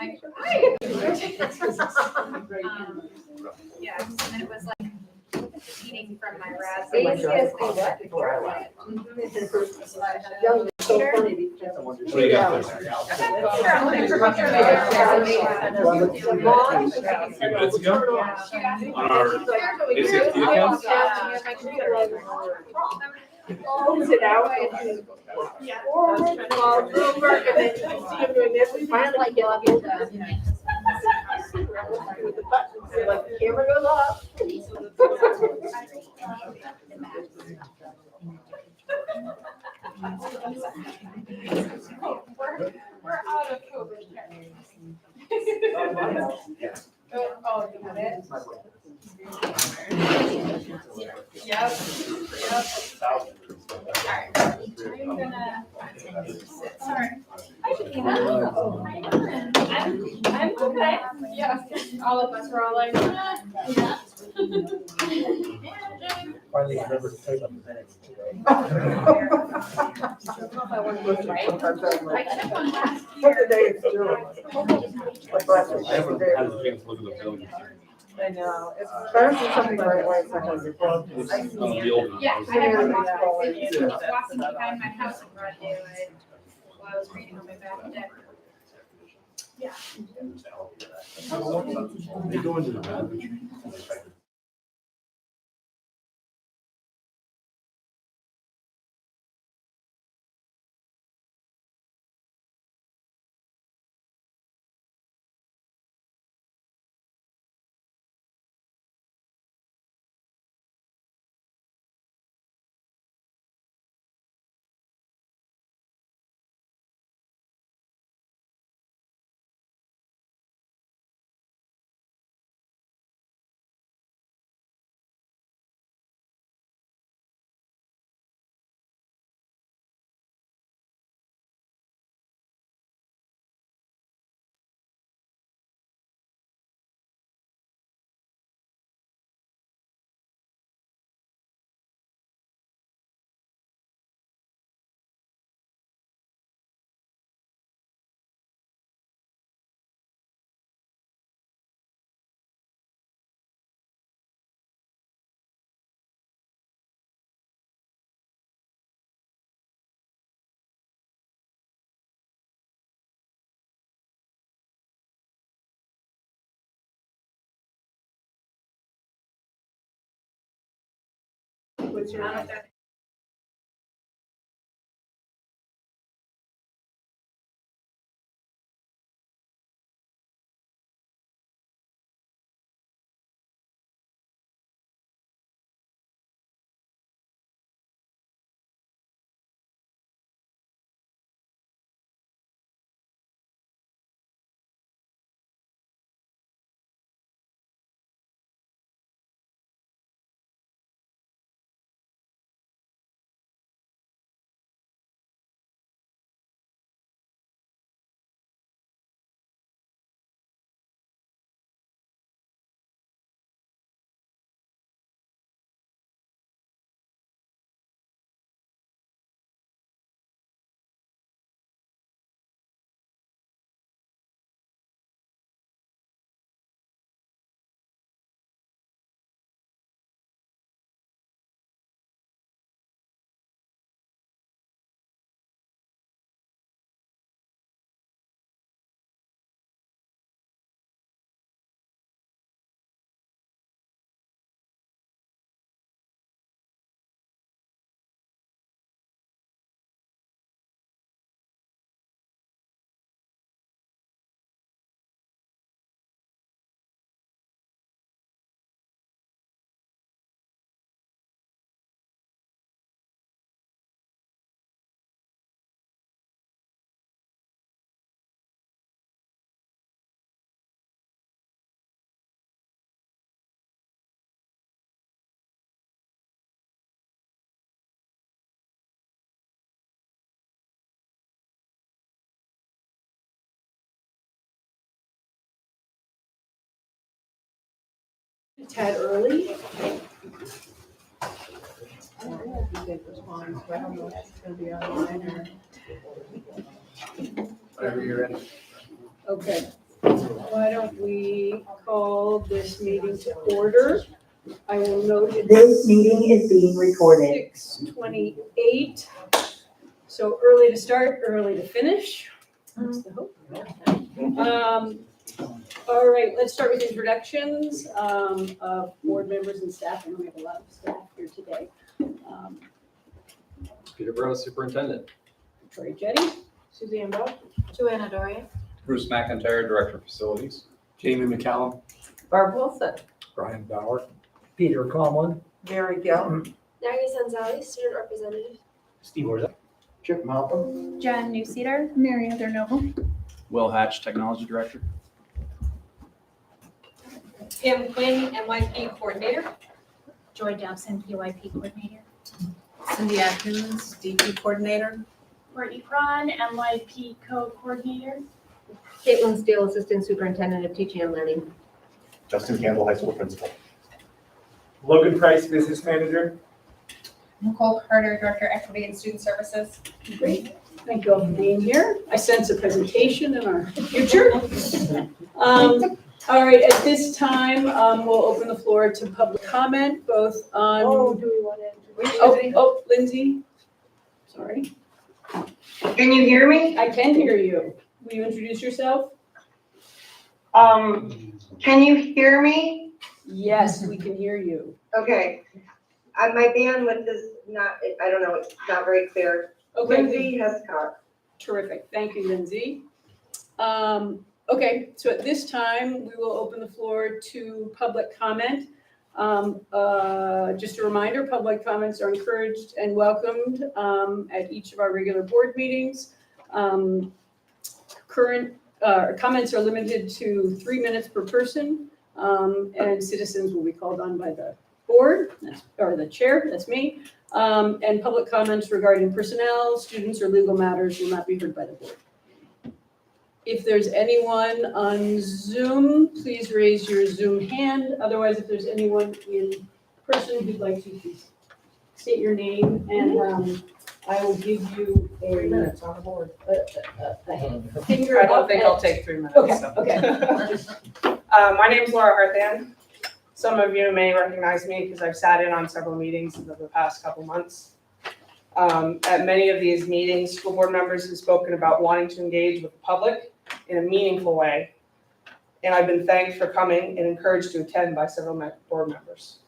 like, hi. Yeah, and then it was like eating from my raspberry. ACSD what? Young, so funny because. What do you got there? The mom. A few minutes ago? On our ACSD accounts? Pulls it out. Finally get up into. With the buttons, so like the camera goes off. We're out of COVID. Oh, you got it? Yep. Alright. I'm gonna. Sorry. Hi, Shakina. How you doing? I'm okay. Yeah, all of us were all like, yeah. Finally remember to take up the minutes today. I don't know if I want to go to the sometimes I'm I like, took one last what year. the day it's doing. Like last week, I haven't yesterday. had a chance to look at the bill. I know, it's better than something right away, sometimes it's. The old one. Yeah, I had one walk walking behind my house in Broadway while I was reading on my back deck. They go into the bathroom. What's your? Ted early? I don't know if he did respond, but I don't know if it's gonna be online or. Whatever you're ready. Okay, Why don't we call this meeting to order? I will note This meeting is being recorded. 6:28. So early to start, early to finish. That's the hope. All right, let's start with introductions of board members and staff. I know we have a lot of staff here today. Peter Burrows, Superintendent. Troy Jetty, Suzanne Bell. Joanna Dorian. Bruce McIntyre, Director of Facilities. Jamie McCallum. Barb Wilson. Brian Bauer. Peter Conlon. Mary Gill. Nagi Sanzali, student representative. Steve Orza. Chip Malcolm. Jen Newseeder. Mary Heather Noble. Will Hatch, Technology Director. Kim Quinn, NYP Coordinator. Joy Dobson, PYP Coordinator. Cindy Atkins, DP Coordinator. Courtney Cron, NYP Co-Coordinator. Caitlin Steele, Assistant Superintendent of Teaching and Learning. Justin Campbell, High School Principal. Logan Price, Business Manager. Nicole Carter, Director, Equity and Student Services. great. Thank you all for being here. I sense a presentation in our future. All right, at this time, we'll open the floor to public comment, both on. Do we want to? Oh, Lindsay. Sorry. Can you hear me? I can hear you. Will you introduce yourself? Can you hear me? Yes, we can hear you. Okay. My bandwidth is not, I don't know, it's not very clear. Okay, Lindsay Hescott. terrific. Thank you, Lindsay. Okay, so at this time, we will open the floor to public comment. Just a reminder, public comments are encouraged and welcomed at each of our regular board meetings. Current comments are limited to 3 minutes per person, and citizens will be called on by the board, or the chair, that's me. And public comments regarding personnel, students, or legal matters will not be heard by the board. If there's anyone on Zoom, please raise your Zoom hand. Otherwise, if there's anyone in person who'd like to, please state your name, and I will give you a 3 minutes on the board. finger I don't up think and- I'll take 3 minutes. Okay, so. okay. My name's Laura Harthan. Some of you may recognize me because I've sat in on several meetings over the past couple months. At many of these meetings, school board members have spoken about wanting to engage with the public in a meaningful way. And I've been thanked for coming and encouraged to attend by several board members.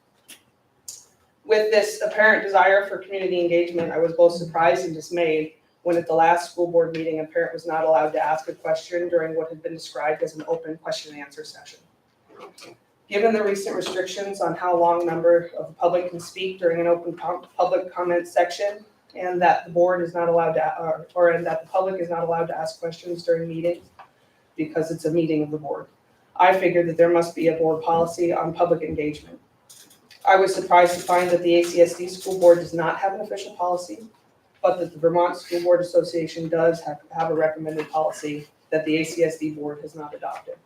With this apparent desire for community engagement, I was both surprised and dismayed when at the last school board meeting, a parent was not allowed to ask a question during what had been described as an open question and answer session. Given the recent restrictions on how long a member of the public can speak during an open public comment section, and that the board is not allowed to, and that the public is not allowed to ask questions during meetings because it's a meeting of the board, I figured that there must be a board policy on public engagement. I was surprised to find that the ACSD school board does not have an official policy, but that the Vermont School Board Association does have a recommended policy that the ACSD board has not adopted.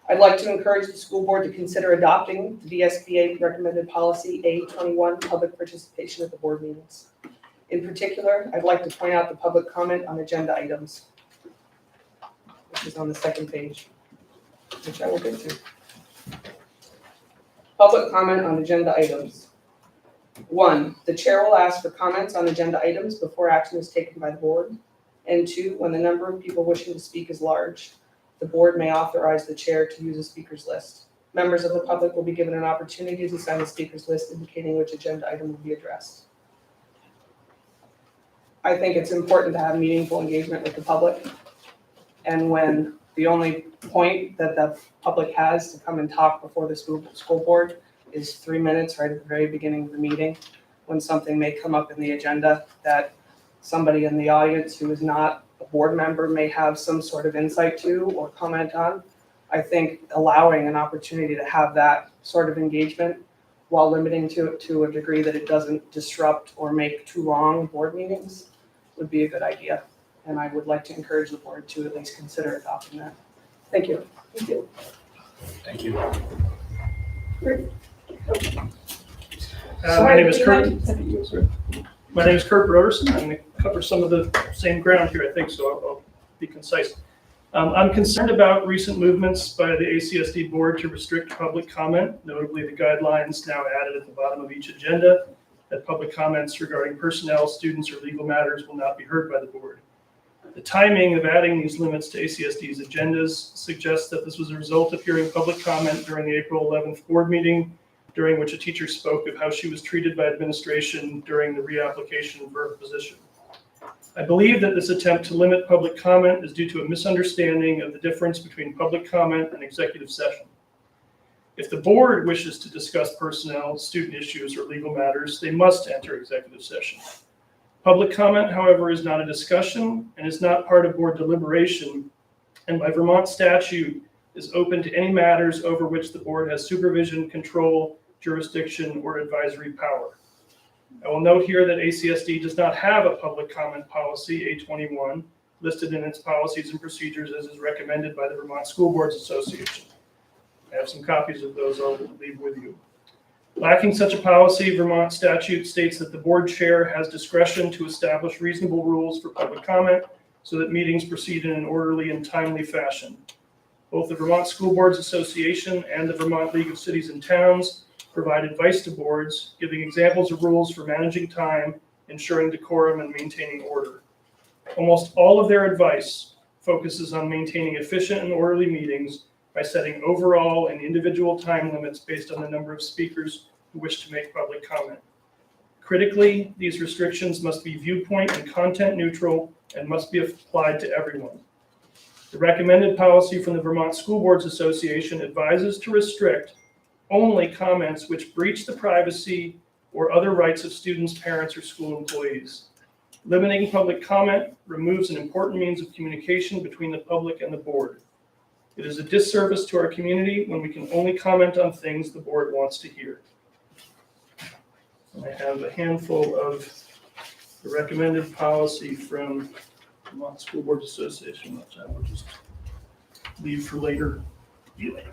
I'd like to encourage the school board to consider adopting the VSBA recommended policy A21, public participation at the board meetings. In particular, I'd like to point out the public comment on agenda items, which is on the second page, which I will get to. Public comment on agenda items. 1, the chair will ask for comments on agenda items before action is taken by the board. And 2, when the number of people wishing to speak is large, the board may authorize the chair to use a speaker's list. Members of the public will be given an opportunity to sign the speaker's list indicating which agenda item will be addressed. I think it's important to have meaningful engagement with the public. And when the only point that the public has to come and talk before the school board is 3 minutes right at the very beginning of the meeting, when something may come up in the agenda that somebody in the audience who is not a board member may have some sort of insight to or comment on, I think allowing an opportunity to have that sort of engagement while limiting to a degree that it doesn't disrupt or make too long board meetings would be a good idea. And I would like to encourage the board to at least consider adopting that. Thank you. Thank you. Thank you. My name is Kurt. My name is Kurt Broderson. I'm going to cover some of the same ground here, I think, so I'll be concise. I'm concerned about recent movements by the ACSD board to restrict public comment, notably the guidelines now added at the bottom of each agenda that public comments regarding personnel, students, or legal matters will not be heard by the board. The timing of adding these limits to ACSD's agendas suggests that this was a result of hearing public comment during the April 11th board meeting, during which a teacher spoke of how she was treated by administration during the reapplication for her position. I believe that this attempt to limit public comment is due to a misunderstanding of the difference between public comment and executive session. If the board wishes to discuss personnel, student issues, or legal matters, they must enter executive session. Public comment, however, is not a discussion and is not part of board deliberation, and by Vermont statute is open to any matters over which the board has supervision, control, jurisdiction, or advisory power. I will note here that ACSD does not have a public comment policy, A21, listed in its policies and procedures as is recommended by the Vermont School Boards Association. I have some copies of those I'll leave with you. Lacking such a policy, Vermont statute states that the board chair has discretion to establish reasonable rules for public comment so that meetings proceed in an orderly and timely fashion. Both the Vermont School Boards Association and the Vermont League of Cities and Towns provide advice to boards, giving examples of rules for managing time, ensuring decorum, and maintaining order. Almost all of their advice focuses on maintaining efficient and orderly meetings by setting overall and individual time limits based on the number of speakers who wish to make public comment. Critically, these restrictions must be viewpoint and content neutral and must be applied to everyone. The recommended policy from the Vermont School Boards Association advises to restrict only comments which breach the privacy or other rights of students, parents, or school employees. Limiting public comment removes an important means of communication between the public and the board. It is a disservice to our community when we can only comment on things the board wants to hear. I have a handful of the recommended policy from Vermont School Boards Association, which I will just leave for later viewing.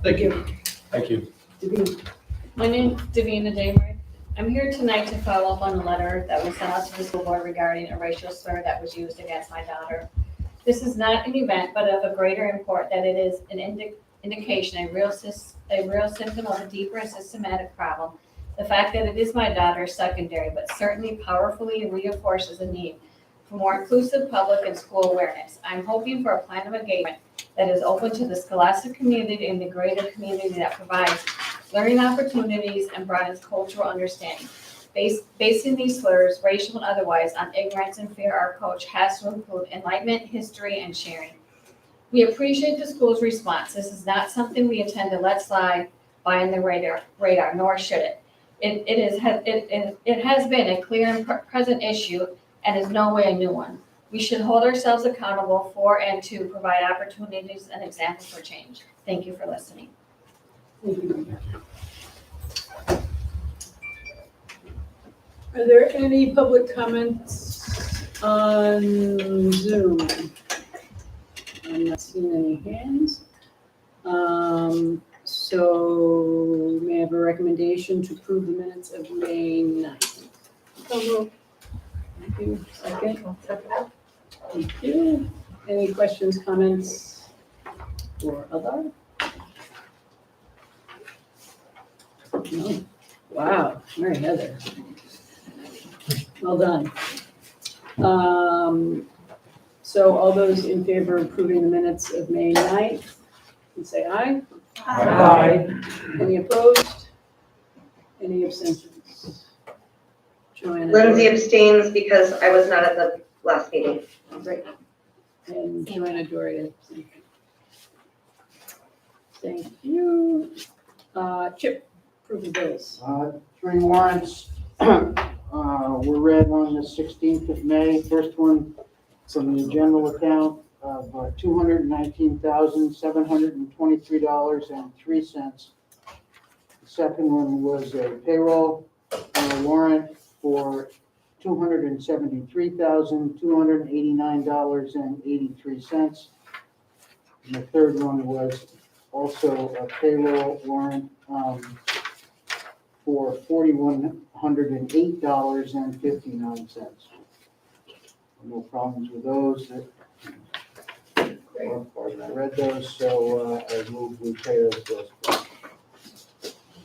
Thank you. Thank you. My name's Davina Damery. I'm here tonight to follow up on a letter that was sent out to the school board regarding a racial slur that was used against my daughter. This is not an event, but of a greater import that it is an indication, a real symptom of a deeper and systematic problem. The fact that it is my daughter is secondary, but certainly powerfully reinforces the need for more inclusive public and school awareness. I'm hoping for a plan of engagement that is open to the scholastic community and the greater community that provides learning opportunities and broadens cultural understanding. Basing these slurs, racial and otherwise, on ignorance and fear, our approach has to include enlightenment, history, and sharing. We appreciate the school's response. This is not something we intend to let slide by on the radar, nor should it. It has been a clear and present issue and is no way a new one. We should hold ourselves accountable for and to provide opportunities and examples for change. Thank you for listening. Are there any public comments on Zoom? I'm not seeing any hands. So may I have a recommendation to approve the minutes of May 9th? Thank you. Second. Thank you. Any questions, comments for Eldar? No. Wow. All right, Heather. Well done. So all those in favor of approving the minutes of May 9th, can say aye. Aye. Any opposed? Any abstentions? Joanna? Lindsay abstains because I was not at the last meeting. Great. And Joanna Doria. Thank you. Chip, approve the bills. 3 warrants were read on the 16th of May. First one from the general account of $219,723.03. The second one was a payroll warrant for $273,289.83. And the third one was also a payroll warrant for $4,108.59. No problems with those. I read those, so I move we pay those bills.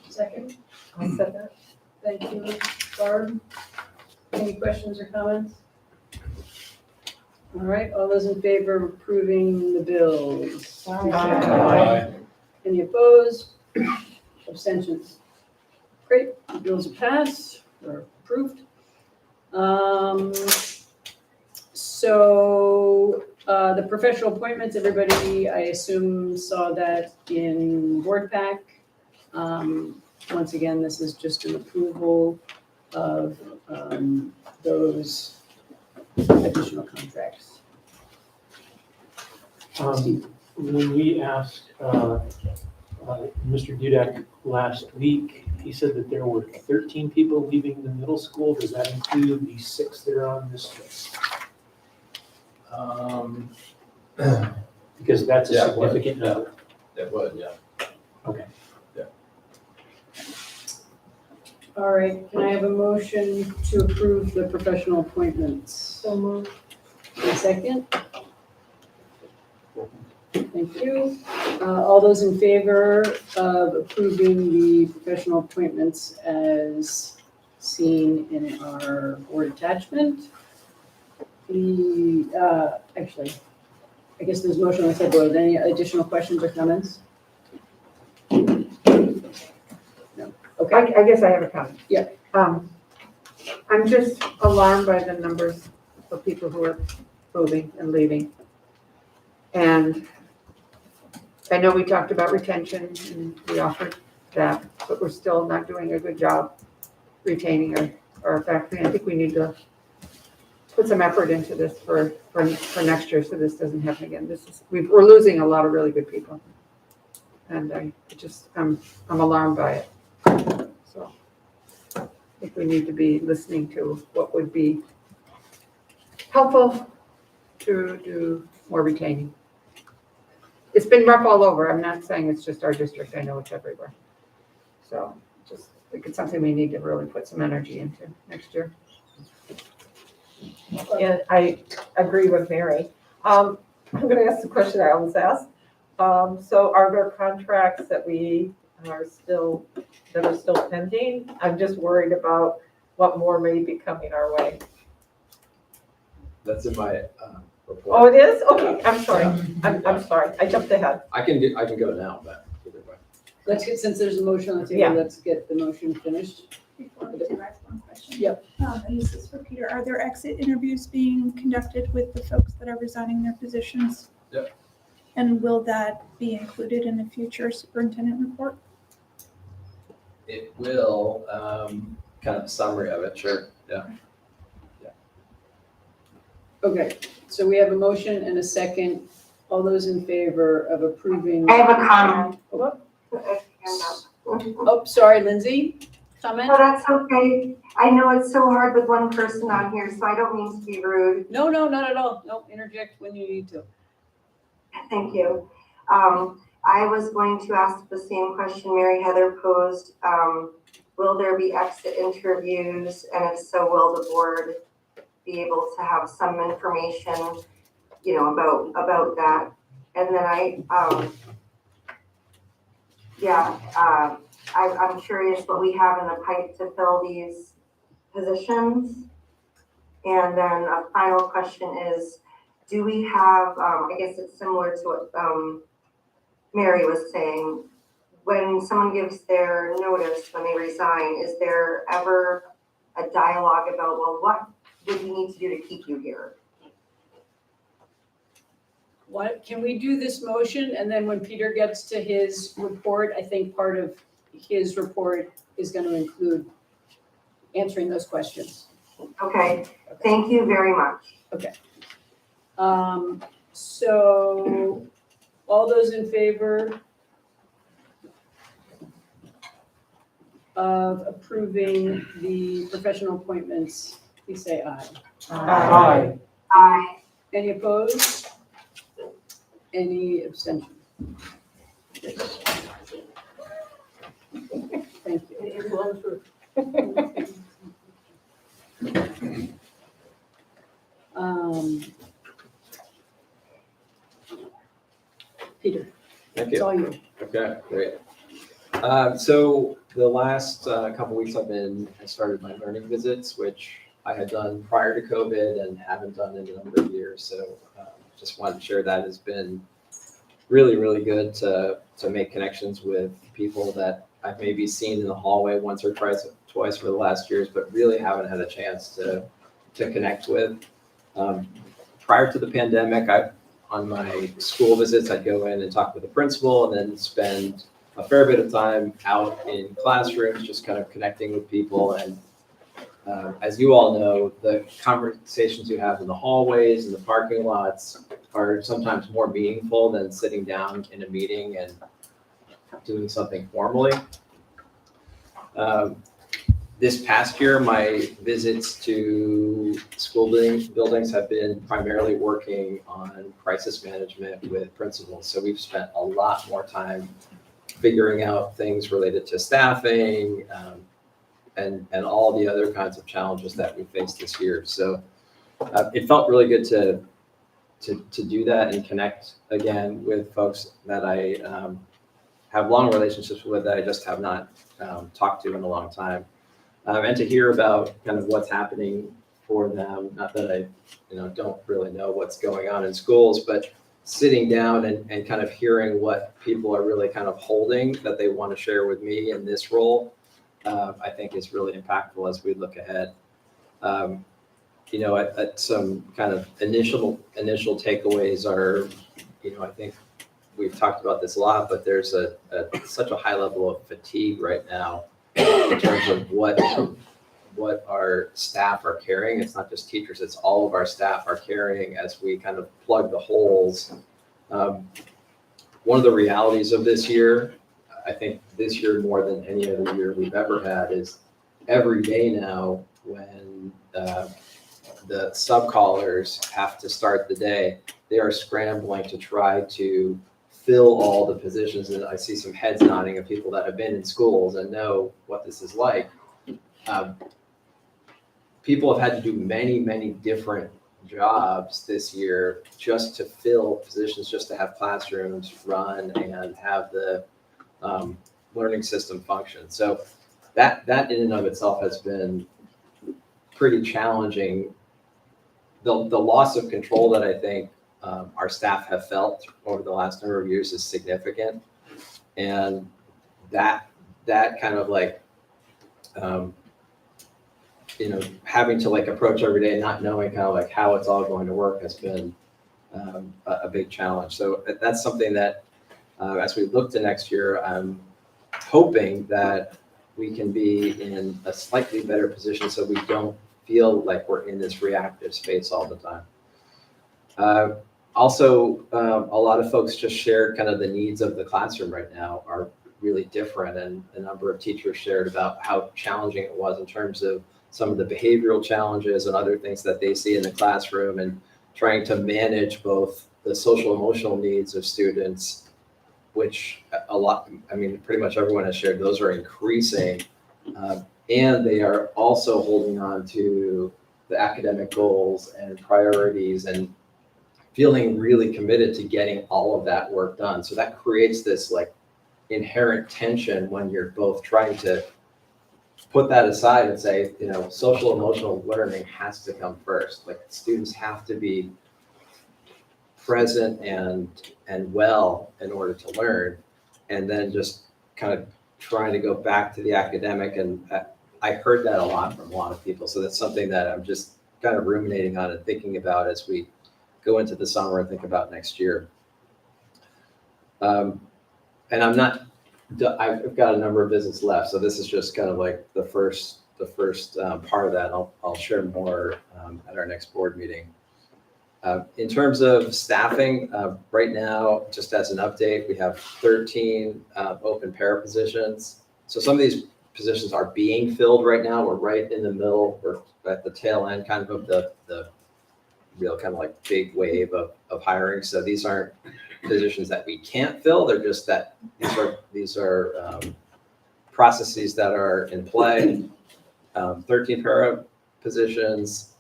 Second, I'll set that. thank you. Barb, any questions or comments? All right, all those in favor of approving the bills? Aye. Any opposed? Abstentions? Great, the bills are passed or approved. So the professional appointments, everybody, I assume, saw that in board pack. Once again, this is just an approval of those additional contracts. When we asked Mr. Dudek last week, he said that there were 13 people leaving the middle school. Does that include the 6 that are on this list? Because that's a Yeah, significant number. It would, yeah. Okay. All right, can I have a motion to approve the professional appointments? So moved. A second? Thank you. All those in favor of approving the professional appointments as seen in our board attachment? Actually, I guess there's a motion on the table. Any additional questions or comments? No. Okay. I guess I have a comment. Yeah. I'm just alarmed by the numbers of people who are moving and leaving. And I know we talked about retention and we offered that, but we're still not doing a good job retaining our faculty. I think we need to put some effort into this for next year so this doesn't happen again. We're losing a lot of really good people. And I'm alarmed by it. So I think we need to be listening to what would be helpful to do more retaining. It's been rough all over. I'm not saying it's just our district. I know it's everywhere. So just I think it's something we need to really put some energy into next year. And I agree with Mary. I'm going to ask the question I always ask. So are there contracts that are still pending? I'm just worried about what more may be coming our way. That's in my report. Oh, it is? Okay, I'm sorry. I'm sorry. I jumped ahead. I can go now, but either way. Let's get, since there's a motion on the Yeah. table, let's get the motion finished. Before we do, I have one question. Yep. And this is for Peter. Are there exit interviews being conducted with the folks that are resigning their positions? Yep. And will that be included in the future superintendent report? It will, kind of a summary of it, sure, yeah. Okay, so we have a motion and a second. All those in favor of approving? I have a comment. Oh, sorry, Lindsay, comment? No, that's okay. I know it's so hard with one person on here, so I don't mean to be rude. No, not at all. No, interject when you need to. Thank you. I was going to ask the same question Mary Heather posed. Will there be exit interviews? And if so, will the board be able to have some information, about that? And then I'm curious what we have in the pipe to fill these positions. And then a final question is, do we have, I guess it's similar to what Mary was saying, when someone gives their notice, when they resign, is there ever a dialogue about, well, what would we need to do to keep you here? What, can we do this motion, and then when Peter gets to his report, I think part of his report is going to include answering those questions. Okay, thank you very much. Okay. So all those in favor of approving the professional appointments, please say aye. Aye. Aye. Any opposed? Any abstention? Thank you. Peter, Thank it's you. all you. Okay, great. So the last couple weeks I started my learning visits, which I had done prior to COVID and haven't done in a number of years. So just wanted to share that has been really, really good to make connections with people that I've maybe seen in the hallway once or twice for the last years, but really haven't had a chance to connect with. Prior to the pandemic, on my school visits, I'd go in and talk with the principal and then spend a fair bit of time out in classrooms, just kind of connecting with people. And as you all know, the conversations you have in the hallways and the parking lots are sometimes more meaningful than sitting down in a meeting and doing something formally. This past year, my visits to school buildings have been primarily working on crisis management with principals. So we've spent a lot more time figuring out things related to staffing and all the other kinds of challenges that we faced this year. So it felt really good to do that and connect again with folks that I have long relationships with that I just have not talked to in a long time. And to hear about kind of what's happening for them. Not that I, don't really know what's going on in schools, but sitting down and kind of hearing what people are really kind of holding that they want to share with me in this role, I think is really impactful as we look ahead. At some kind of initial takeaways are, I think we've talked about this a lot, but there's such a high level of fatigue right now in terms of what our staff are carrying. It's not just teachers, it's all of our staff are carrying as we kind of plug the holes. One of the realities of this year, I think this year more than any other year we've ever had, is every day now when the sub-callers have to start the day, they are scrambling to try to fill all the positions. And I see some heads nodding of people that have been in schools and know what this is like. People have had to do many, many different jobs this year just to fill positions, just to have classrooms run and have the learning system function. So that in and of itself has been pretty challenging. The loss of control that I think our staff have felt over the last number of years is significant. And that kind of like, having to like approach every day and not knowing kind of like how it's all going to work has been a big challenge. So that's something that as we look to next year, I'm hoping that we can be in a slightly better position so we don't feel like we're in this reactive space all the time. Also, a lot of folks just shared kind of the needs of the classroom right now are really different, and a number of teachers shared about how challenging it was in terms of some of the behavioral challenges and other things that they see in the classroom, and trying to manage both the social emotional needs of students, which pretty much everyone has shared, those are increasing. And they are also holding on to the academic goals and priorities and feeling really committed to getting all of that work done. So that creates this like inherent tension when you're both trying to put that aside and say, social emotional learning has to come first. Like students have to be present and well in order to learn, and then just kind of trying to go back to the academic. And I heard that a lot from a lot of people. So that's something that I'm just kind of ruminating on and thinking about as we go into the summer and think about next year. And I've got a number of visits left. So this is just kind of like the first part of that. I'll share more at our next board meeting. In terms of staffing, right now, just as an update, we have 13 open para positions. So some of these positions are being filled right now. We're right in the middle, we're at the tail end kind of the real kind of like big wave of hiring. So these aren't positions that we can't fill. They're just that these are processes that are in play. 13 para positions.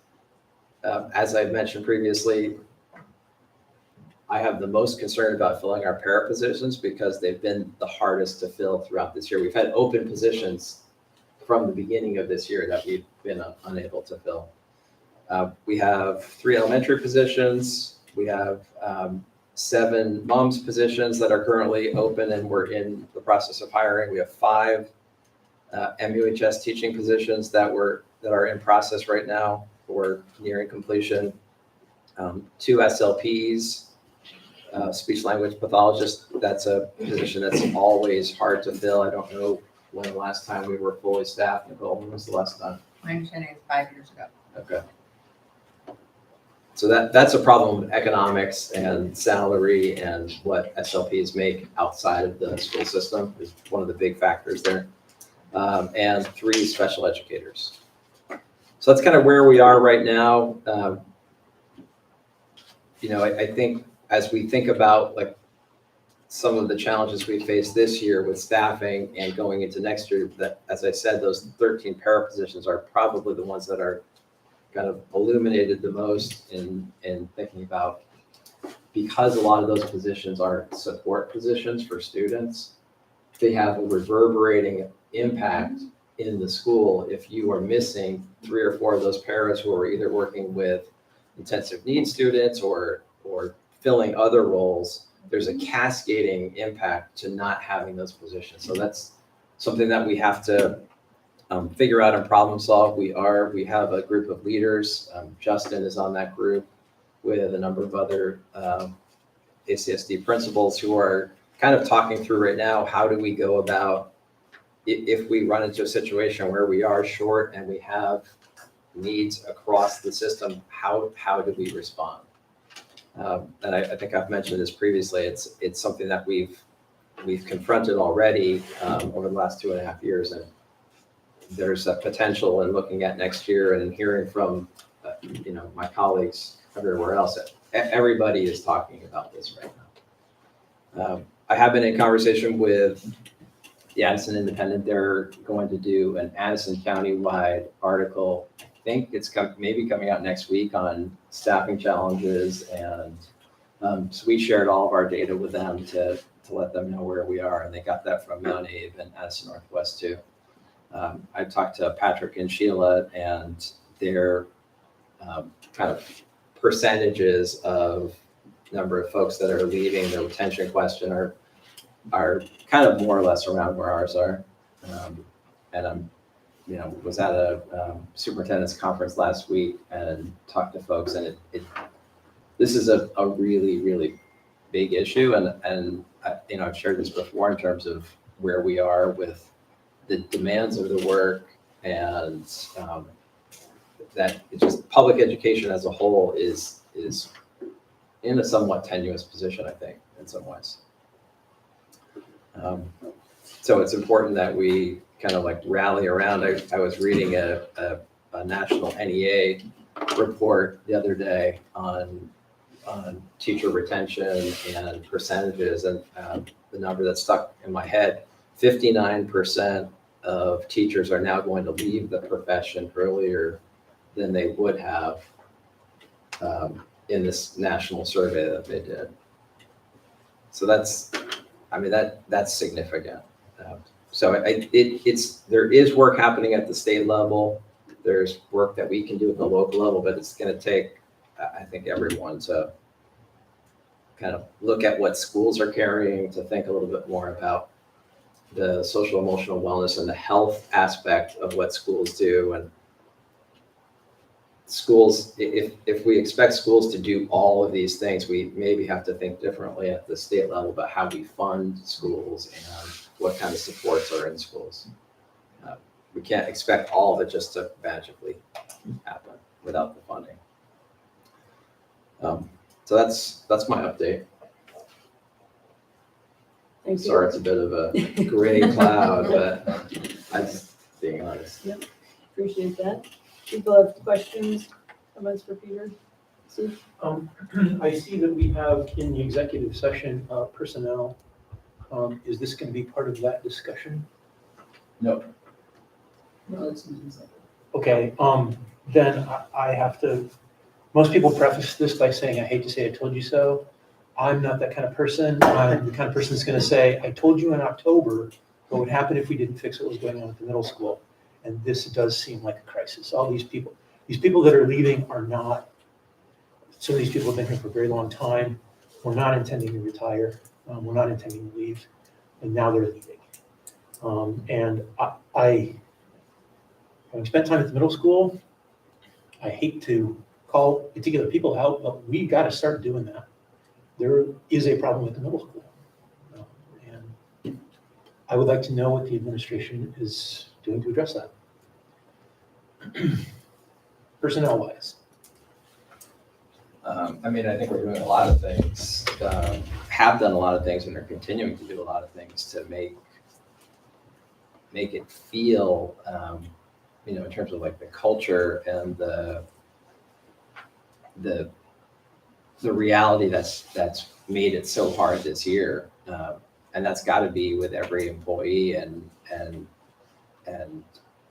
As I've mentioned previously, I have the most concern about filling our para positions because they've been the hardest to fill throughout this year. We've had open positions from the beginning of this year that we've been unable to fill. We have 3 elementary positions. We have 7 MOMS positions that are currently open and we're in the process of hiring. We have 5 MUHS teaching positions that are in process right now or nearing completion. 2 SLPs, speech language pathologist. That's a position that's always hard to fill. I don't know when the last time we were fully staffed. Nicole, when was the last time? My understanding is 5 years ago. Okay. So that's a problem with economics and salary and what SLPs make outside of the school system is one of the big factors there. And 3 special educators. So that's kind of where we are right now. I think as we think about like some of the challenges we faced this year with staffing and going into next year, that, as I said, those 13 para positions are probably the ones that are kind of illuminated the most in thinking about, because a lot of those positions are support positions for students, they have a reverberating impact in the school if you are missing 3 or 4 of those paras who are either working with intensive needs students or filling other roles. There's a cascading impact to not having those positions. So that's something that we have to figure out and problem solve. We have a group of leaders. Justin is on that group with a number of other ACSD principals who are kind of talking through right now, how do we go about if we run into a situation where we are short and we have needs across the system, how do we respond? And I think I've mentioned this previously. It's something that we've confronted already over the last 2.5 years, and there's a potential in looking at next year and hearing from my colleagues everywhere else. Everybody is talking about this right now. I have been in conversation with the Addison Independent. They're going to do an Addison County-wide article. I think it's maybe coming out next week on staffing challenges, and so we shared all of our data with them to let them know where we are, and they got that from Mount Abe and Addison Northwest too. I talked to Patrick and Sheila, and their kind of percentages of number of folks that are leaving, their retention question are kind of more or less around where ours are. And I'm was at a superintendent's conference last week and talked to folks, and this is a really, really big issue. And I've shared this before in terms of where we are with the demands of the work, and that just public education as a whole is in a somewhat tenuous position, I think, in some ways. So it's important that we kind of like rally around. I was reading a national NEA report the other day on teacher retention and percentages, and the number that stuck in my head, 59% of teachers are now going to leave the profession earlier than they would have in this national survey that they did. So that's significant. So there is work happening at the state level. There's work that we can do at the local level, but it's going to take, I think, everyone to kind of look at what schools are carrying, to think a little bit more about the social emotional wellness and the health aspect of what schools do. And schools, if we expect schools to do all of these things, we maybe have to think differently at the state level about how we fund schools and what kind of supports are in schools. We can't expect all of it just to magically happen without the funding. So that's my update. Thank you. Sorry, it's a bit of a gray cloud, but I'm just being honest. Yep, appreciate that. People have questions, comments for Peter? Sue? I see that we have in the executive session, personnel. Is this going to be part of that discussion? No. No, it's Okay, then I have to, most people preface this by saying, I hate to say I told you so. I'm not that kind of person. I'm the kind of person that's gonna say, I told you in October what would happen if we didn't fix what was going on at the middle school. And this does seem like a crisis. All these people that are leaving are not, some of these people have been here for a very long time. We're not intending to retire. We're not intending to leave. And now they're leaving. And I, having spent time at the middle school, I hate to call particular people out, but we got to start doing that. There is a problem at the middle school. And I would like to know what the administration is doing to address that. Personnel wise. I mean, I think we're doing a lot of things, have done a lot of things, and are continuing to do a lot of things to make it feel, in terms of like the culture and the reality that's made it so hard this year. And that's got to be with every employee and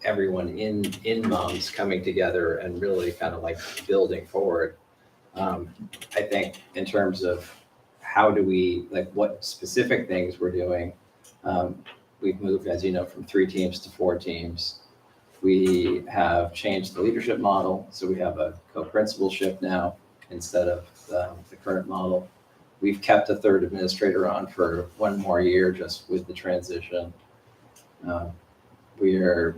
everyone in Moms coming together and really kind of like building forward. I think in terms of how do we, like what specific things we're doing, we've moved, as you know, from 3 teams to 4 teams. We have changed the leadership model, so we have a co-principalship now instead of the current model. We've kept a 3rd administrator on for 1 more year just with the transition. We are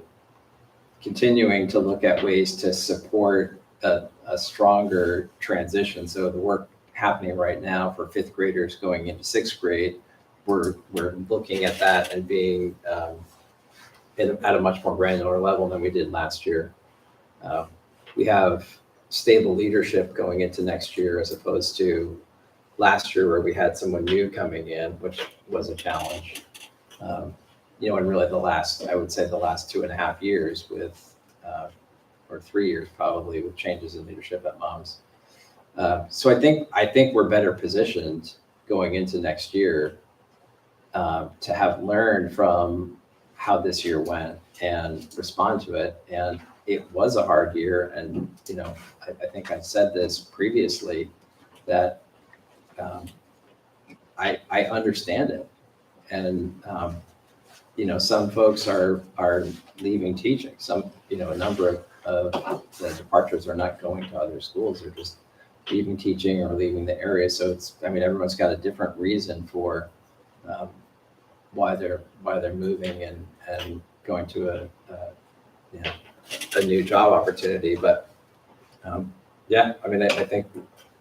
continuing to look at ways to support a stronger transition. So the work happening right now for 5th graders going into 6th grade, we're looking at that and being at a much more granular level than we did last year. We have stable leadership going into next year as opposed to last year where we had someone new coming in, which was a challenge. And really I would say the last 2.5 years with, or 3 years probably, with changes in leadership at Moms. So I think we're better positioned going into next year to have learned from how this year went and respond to it. And it was a hard year. And, I think I've said this previously that I understand it. And, some folks are leaving teaching. Some, a number of the departures are not going to other schools. They're just leaving teaching or leaving the area. So everyone's got a different reason for why they're moving and going to a new job opportunity. But I think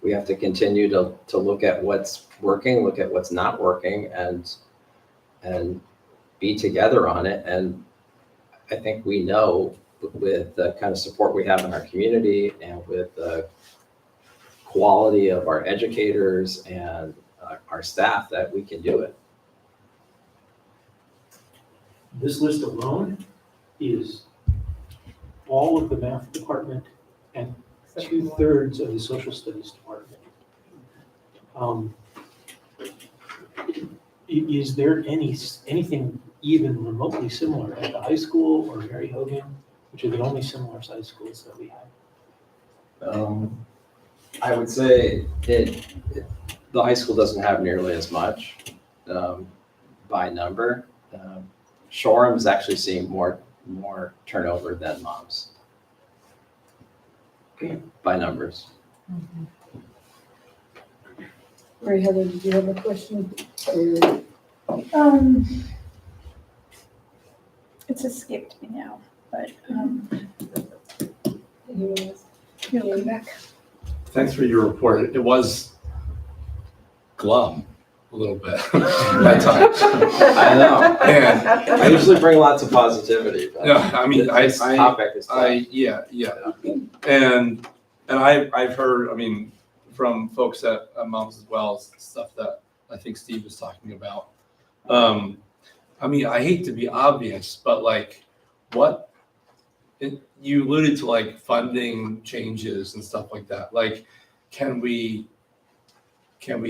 we have to continue to look at what's working, look at what's not working, and be together on it. And I think we know with the kind of support we have in our community and with the quality of our educators and our staff that we can do it. This list alone is all of the math department and 2/3 of the social studies department. Is there anything even remotely similar at the high school or Mary Hogan, which are the only similar sized schools that we have? I would say the high school doesn't have nearly as much by number. Shoreham's actually seeing more turnover than Moms by numbers. Mary Heather, did you have a question? It's escaped me now, but you'll come back. Thanks for your report. It was glum a little bit at times. I know. And I usually bring lots of positivity. But no, I mean, this topic is tough. yeah. And I've heard, from folks at Moms as well, stuff that I think Steve was talking about. I hate to be obvious, but you alluded to funding changes and stuff like that. Can we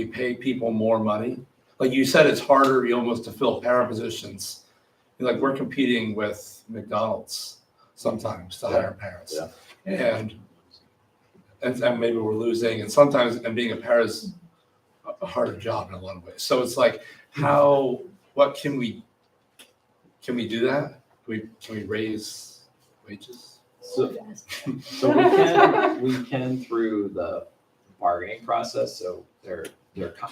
pay people more money? Like you said, it's harder almost to fill para positions. We're competing with McDonald's sometimes to hire parents. Yeah. And maybe we're losing, and sometimes being a para is a harder job in a lot of ways. So it's like, what can we do that? Can we raise wages? So we can through the bargaining process, so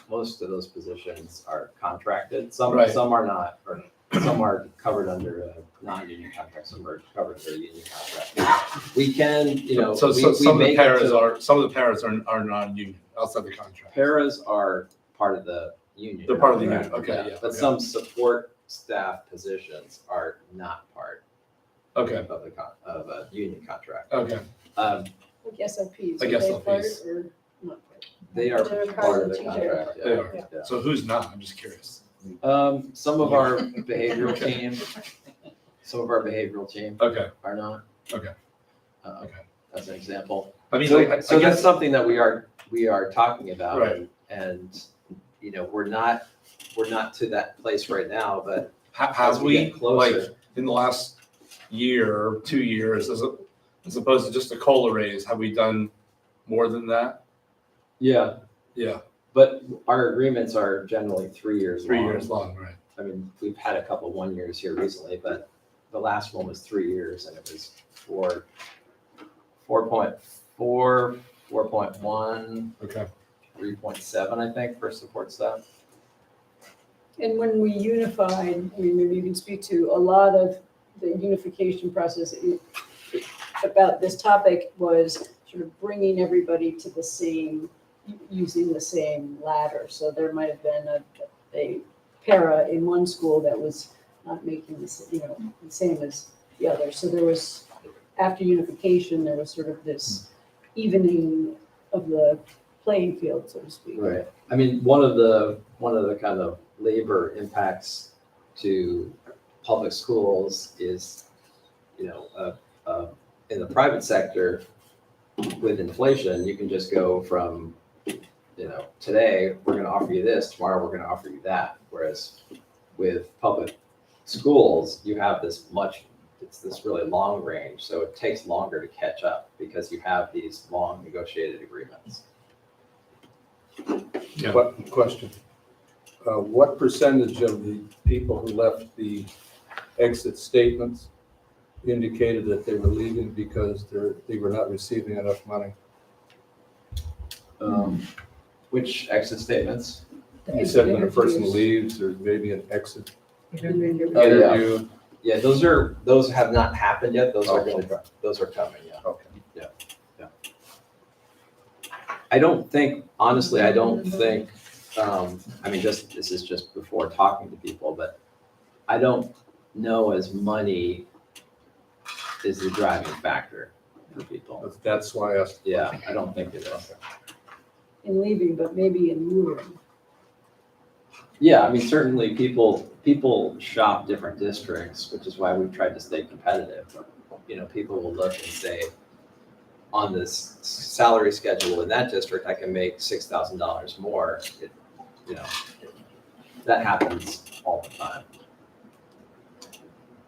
most of those positions are contracted, some Right. are not, or some are covered under a non-union contract, some are covered under a union contract. We can, So we some of the make it paras to- are non-union outside the contract. Paras are part of the union. They're part of the union, contract, okay, yeah, But okay. some support staff positions are not part Okay, of a union contract. okay. Like SLPs. Like are they part SLPs. or not part? They are They're part of the teacher. contract, They yeah. are. Yeah. So who's not? I'm just curious. Some of our behavioral Okay. team Okay, are not. Okay. Okay. As an example. I mean, So, like, I so that's guess, something that we are talking about. Right. And, we're not to that place right now, but have as we, get closer. like, in the last year, 2 years, as opposed to just a COLA raise, have we done more than that? Yeah, Yeah, but our agreements are generally 3 years long. 3 years long, right? I mean, we've had a couple 1 years here recently, but the last one was 3 years and it was 4.4, 4.1, Okay. 3.7, I think, for support staff. And when we unified, we maybe you can speak to a lot of the unification process about this topic was sort of bringing everybody to the same, using the same ladder. So there might have been a para in one school that was not making the same as the other. So there was, after unification, there was sort of this evening of the playing field, so to speak. Right. I mean, one of the kind of labor impacts to public schools is, in the private sector, with inflation, you can just go from, today, we're gonna offer you this, tomorrow, we're gonna offer you that. Whereas with public schools, you have it's this really long range, so it takes longer to catch up because you have these long negotiated agreements. Yeah. Question. What percentage of the people who left the exit statements indicated that they were leaving because they were not receiving enough money? Which exit statements? You said when a person leaves, there's maybe an exit Oh, interview. Yeah, those have not happened yet. Those are coming, yeah. Okay. Yeah. Honestly, I don't think, this is just before talking to people, but I don't know as money is the driving factor for people. That's why I asked. Yeah, I don't think it is. In leaving, but maybe in moving. Yeah, I mean, certainly people shop different districts, which is why we've tried to stay competitive. People will look and say, on this salary schedule in that district, I can make $6,000 more. That happens all the time.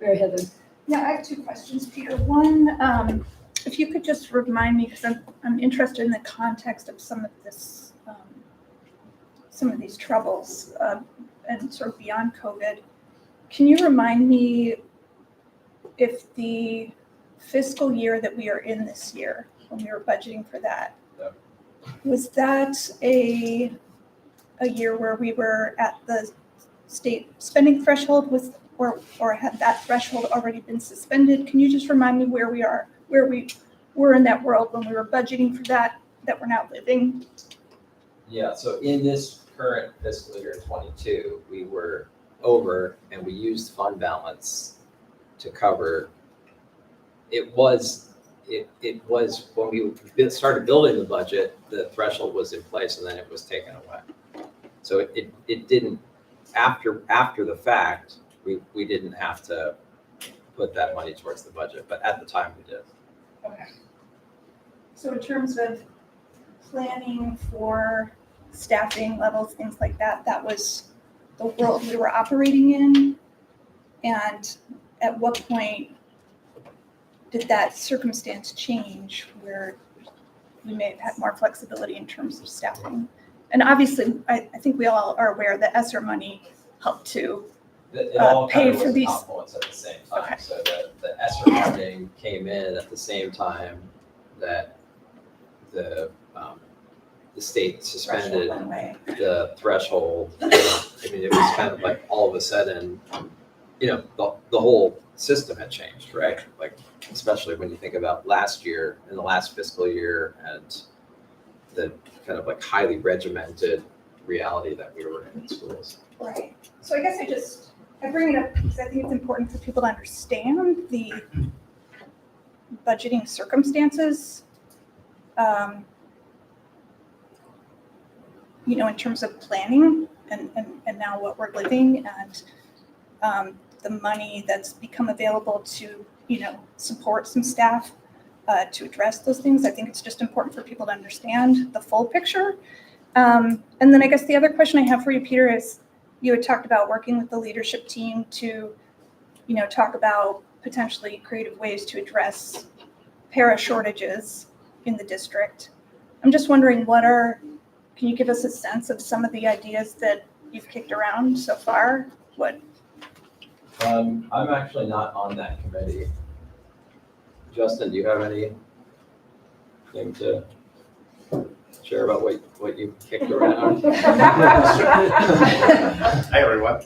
Mary Heather. Yeah, I have 2 questions, Peter. One, if you could just remind me, because I'm interested in the context of some of this, some of these troubles, and sort of beyond COVID. Can you remind me if the fiscal year that we are in this year, when we were budgeting for that, was that a year where we were at the state spending threshold or had that threshold already been suspended? Can you just remind me where we were in that world when we were budgeting for that we're now living? Yeah, so in this current fiscal year 22, we were over and we used fund balance to cover. It was when we started building the budget, the threshold was in place and then it was taken away. So it didn't, after the fact, we didn't have to put that money towards the budget, but at the time we did. Okay. So in terms of planning for staffing levels, things like that, that was the world we were operating in? And at what point did that circumstance change where we may have had more flexibility in terms of staffing And obviously, I think we all are aware that ESSER money helped to, It all pay kind of for was a these- confluence at the same time. Okay. So the ESSER funding came in at the same time that the state suspended threshold went away. the threshold. I mean, it was kind of like all of a sudden, the whole system had changed, right? Like, especially when you think about last year, in the last fiscal year, and the kind of like highly regimented reality that we were in schools. Right. So I guess I bring it up because I think it's important for people to understand the budgeting circumstances, in terms of planning and now what we're living, and the money that's become available to, support some staff to address those things. I think it's just important for people to understand the full picture. And then I guess the other question I have for you, Peter, is you had talked about working with the leadership team to, talk about potentially creative ways to address para shortages in the district. I'm just wondering, can you give us a sense of some of the ideas that you've kicked around so far? I'm actually not on that committee. Justin, do you have anything to share about what you kicked around? Hi, everyone.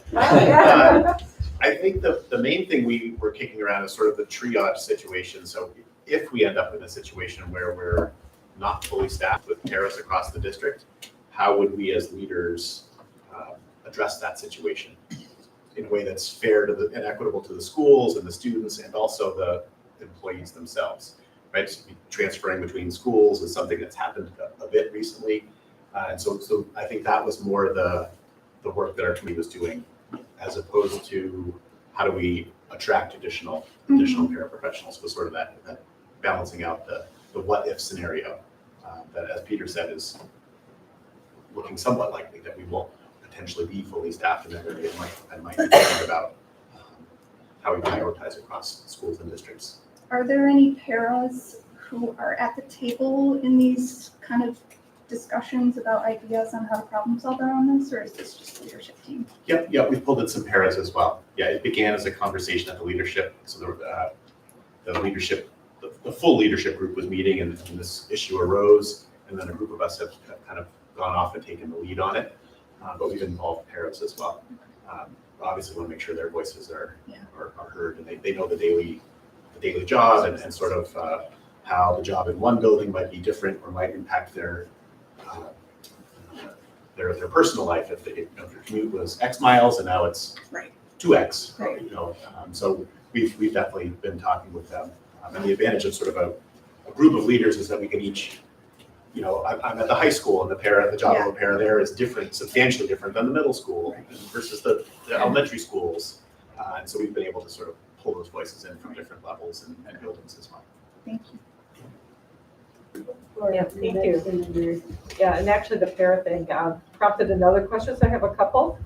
I think the main thing we were kicking around is sort of the triage situation. So if we end up in a situation where we're not fully staffed with paras across the district, how would we as leaders address that situation in a way that's fair and equitable to the schools and the students and also the employees themselves, right? So transferring between schools is something that's happened a bit recently. And so I think that was more the work that our committee was doing, as opposed to how do we attract additional paraprofessionals, was sort of that balancing out the what if scenario that, as Peter said, is looking somewhat likely that we won't potentially be fully staffed in that area. I might be thinking about how we prioritize across schools and districts. Are there any paras who are at the table in these kind of discussions about ideas on how to problem solve around this, or is this just the leadership team? Yep, we've pulled in some paras as well. Yeah, it began as a conversation at the leadership. So the leadership, the full leadership group was meeting, and this issue arose, and then a group of us have kind of gone off and taken the lead on it. But we've involved paras as well. Obviously, we want to make sure their voices are heard, and they know the daily job and sort of how the job in one building might be different or might impact their personal life. If their commute was X miles and now it's 2X, so we've definitely been talking with them. And the advantage of sort of a group of leaders is that we can each, I'm at the high school, and the job of a para there is substantially different than the middle school versus the elementary schools. And so we've been able to sort of pull those voices in from different levels and buildings as well. Thank you. Yeah, thank you. Yeah, and actually the para thing prompted another question, so I have a couple.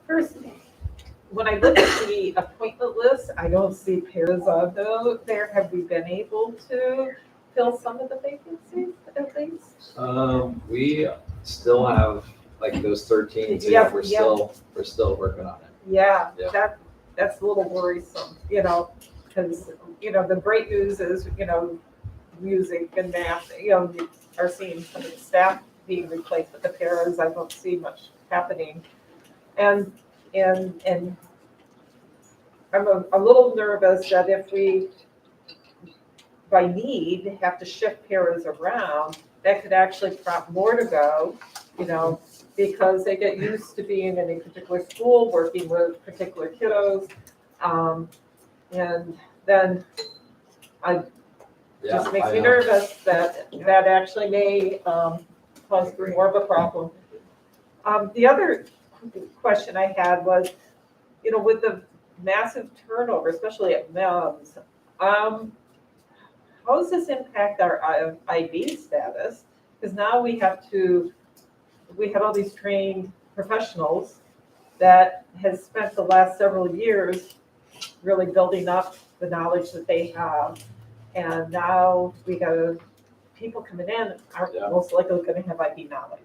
First, when I look at the appointment list, I don't see paras on there. Have we been able to fill some of the vacancies at least? We still have like those 13 too. We're still working on it. Yeah. That's a little worrisome, because the great news is, music and math, are seeing some of the staff being replaced with the paras. I don't see much happening. And I'm a little nervous that if we, by need, have to shift paras around, that could actually prompt more to go, because they get used to being in a particular school, working with particular kiddos. And then just makes me nervous that actually may cause more of a problem. The other question I had was, with the massive turnover, especially at MEMS, how does this impact our IB status? Because now we have all these trained professionals that has spent the last several years really building up the knowledge that they have. And now we got people coming in aren't most likely going to have IB knowledge.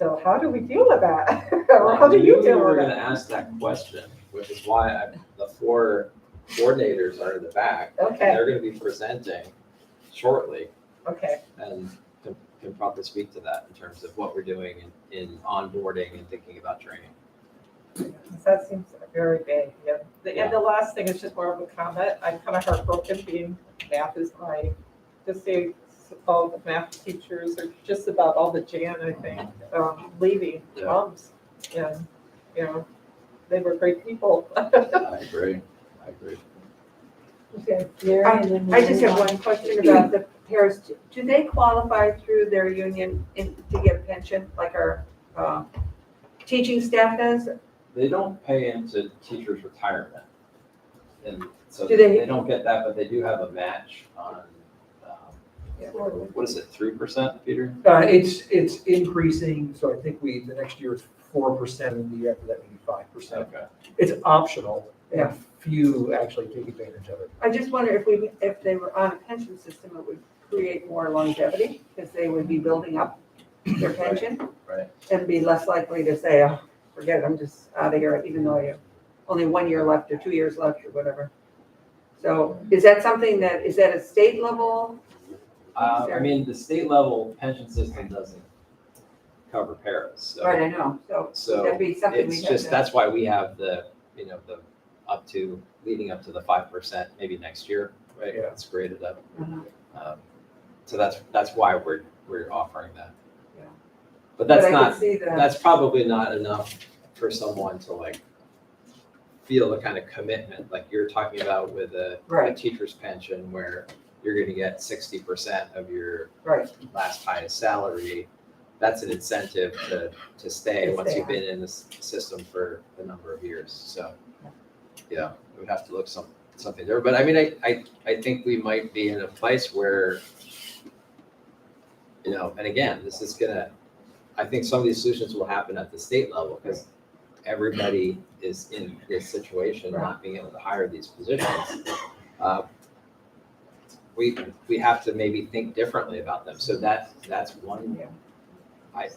So how do we deal with that? Or Well, how do I you knew deal were with gonna it? ask that question, which is why the 4 coordinators are in the back. Okay. They're gonna be presenting shortly Okay, and can probably speak to that in terms of what we're doing in onboarding and thinking about training. that seems very big, yeah. And the last thing is just more of a comment. I'm kind of heartbroken being math is my, to see all the math teachers or just about all the Jan, I think, leaving Yeah. moms. And, you know, they were great people. I agree. Okay. I just have one question about the pairs. Do they qualify through their union to get a pension like our teaching staff does? They don't pay into teachers' retirement. And so Do they- they don't get that, but they do have a match on, what is it, 3%, Peter? It's increasing, so I think the next year is 4%, and the year after that maybe 5%. Okay. It's optional, Yeah. and few actually take advantage of it. I just wonder if they were on a pension system, it would create more longevity because they would be building up their pension. Right. And be less likely to say, oh, forget it, I'm just out of here, even though you only 1 year left or 2 years left or whatever. So is that something is that a state level? I mean, the state level pension system doesn't cover paras, so. Right, I know, so would that be something we It's have just, to? that's why we have the leading up to the 5% maybe next year, right? Yeah. It's graded up. Uh-huh. So that's why we're offering that. Yeah. But that's I could not, see that. that's probably not enough for someone to like feel the kind of commitment like you're talking about with a Right. teacher's pension where you're gonna get 60% of your Right. last highest salary. That's an incentive to stay To once stay you've been in this system for a number of years. So, yeah, we would have to look something there. But I mean, I think we might be in a place where, and again, this is I think some of these solutions will happen at the state level because everybody is in this situation, not being able to hire these positions. We have to maybe think differently about them. So that's one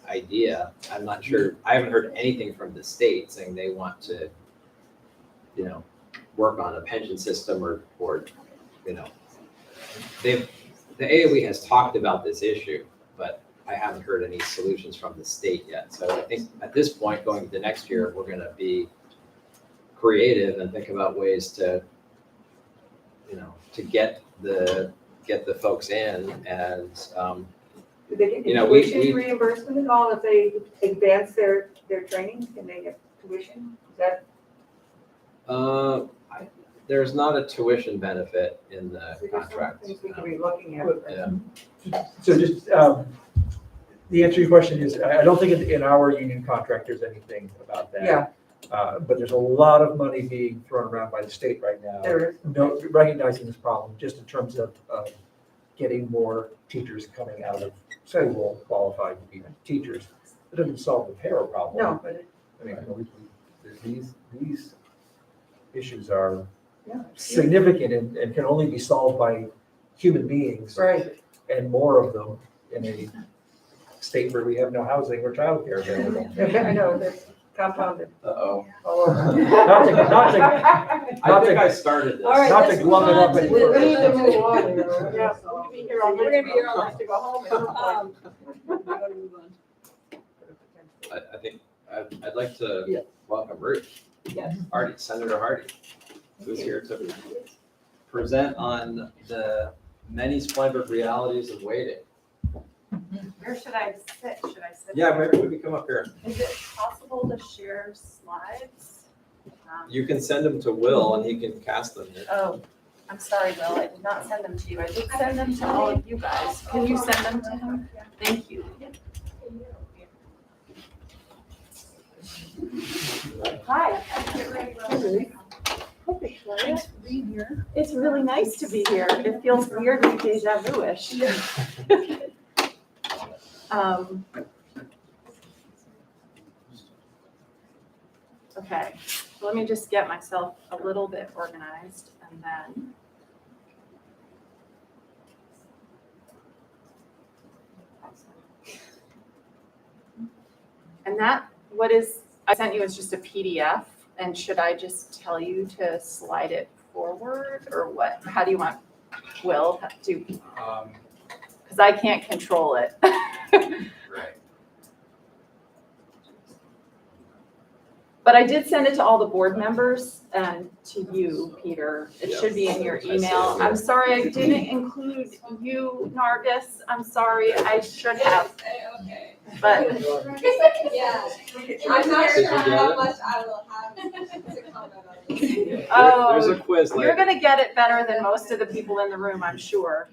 idea. I'm not sure, I haven't heard anything from the state saying they want to, work on a pension system or the AOE has talked about this issue, but I haven't heard any solutions from the state yet. So I think at this point, going to next year, we're gonna be creative and think about ways to get the folks in and, Do they get we- tuition reimbursement at all if they advance their training? Can they get tuition? Is that? there's not a tuition benefit in the contract. Things we could be looking at. Yeah. So just, the answer to your question is, I don't think in our union contract there's anything about that. Yeah. But there's a lot of money being thrown around by the state right now. There is. No, recognizing this problem, just in terms of getting more teachers coming out of school qualified to be teachers. It doesn't solve the para problem. No, but I mean, these issues are yeah. significant and can only be solved by human beings. Right. And more of them in a state where we have no housing or childcare available. I know, that's compounded. Uh-oh. All over. I think I started this. All right, Not to let's glum it move up on to and- the- We need to move on here. Yeah, so we'll be here all We're night. gonna be here all night to go home. We gotta move on. I think I'd like to Yeah. welcome Ruth Yes. Hardy, Senator Hardy, who's here to present on the many splendid realities of waiting. Where should I sit? Should I sit? Yeah, there? maybe we can come up here. Is it possible to share slides? You can send them to Will and he can cast them. Oh, I'm sorry, Will. I did not send them to you. I did send them to all of you guys. Can you send them to him? Thank you. Hi. Thanks for being here. It's really nice to be here. It feels weirdly deja vu-ish. Okay, so let me just get myself a little bit organized and then. And I sent you is just a PDF, and should I just tell you to slide it forward, or what? How do you want Will to, because I can't control it. Right. But I did send it to all the board members and to you, Peter. It should be in your email. I'm sorry I didn't include you, Nargis. I'm sorry, I should have. But Yeah, I'm not sure how much I will have to comment on this. There's a quiz later. you're gonna get it better than most of the people in the room, I'm sure.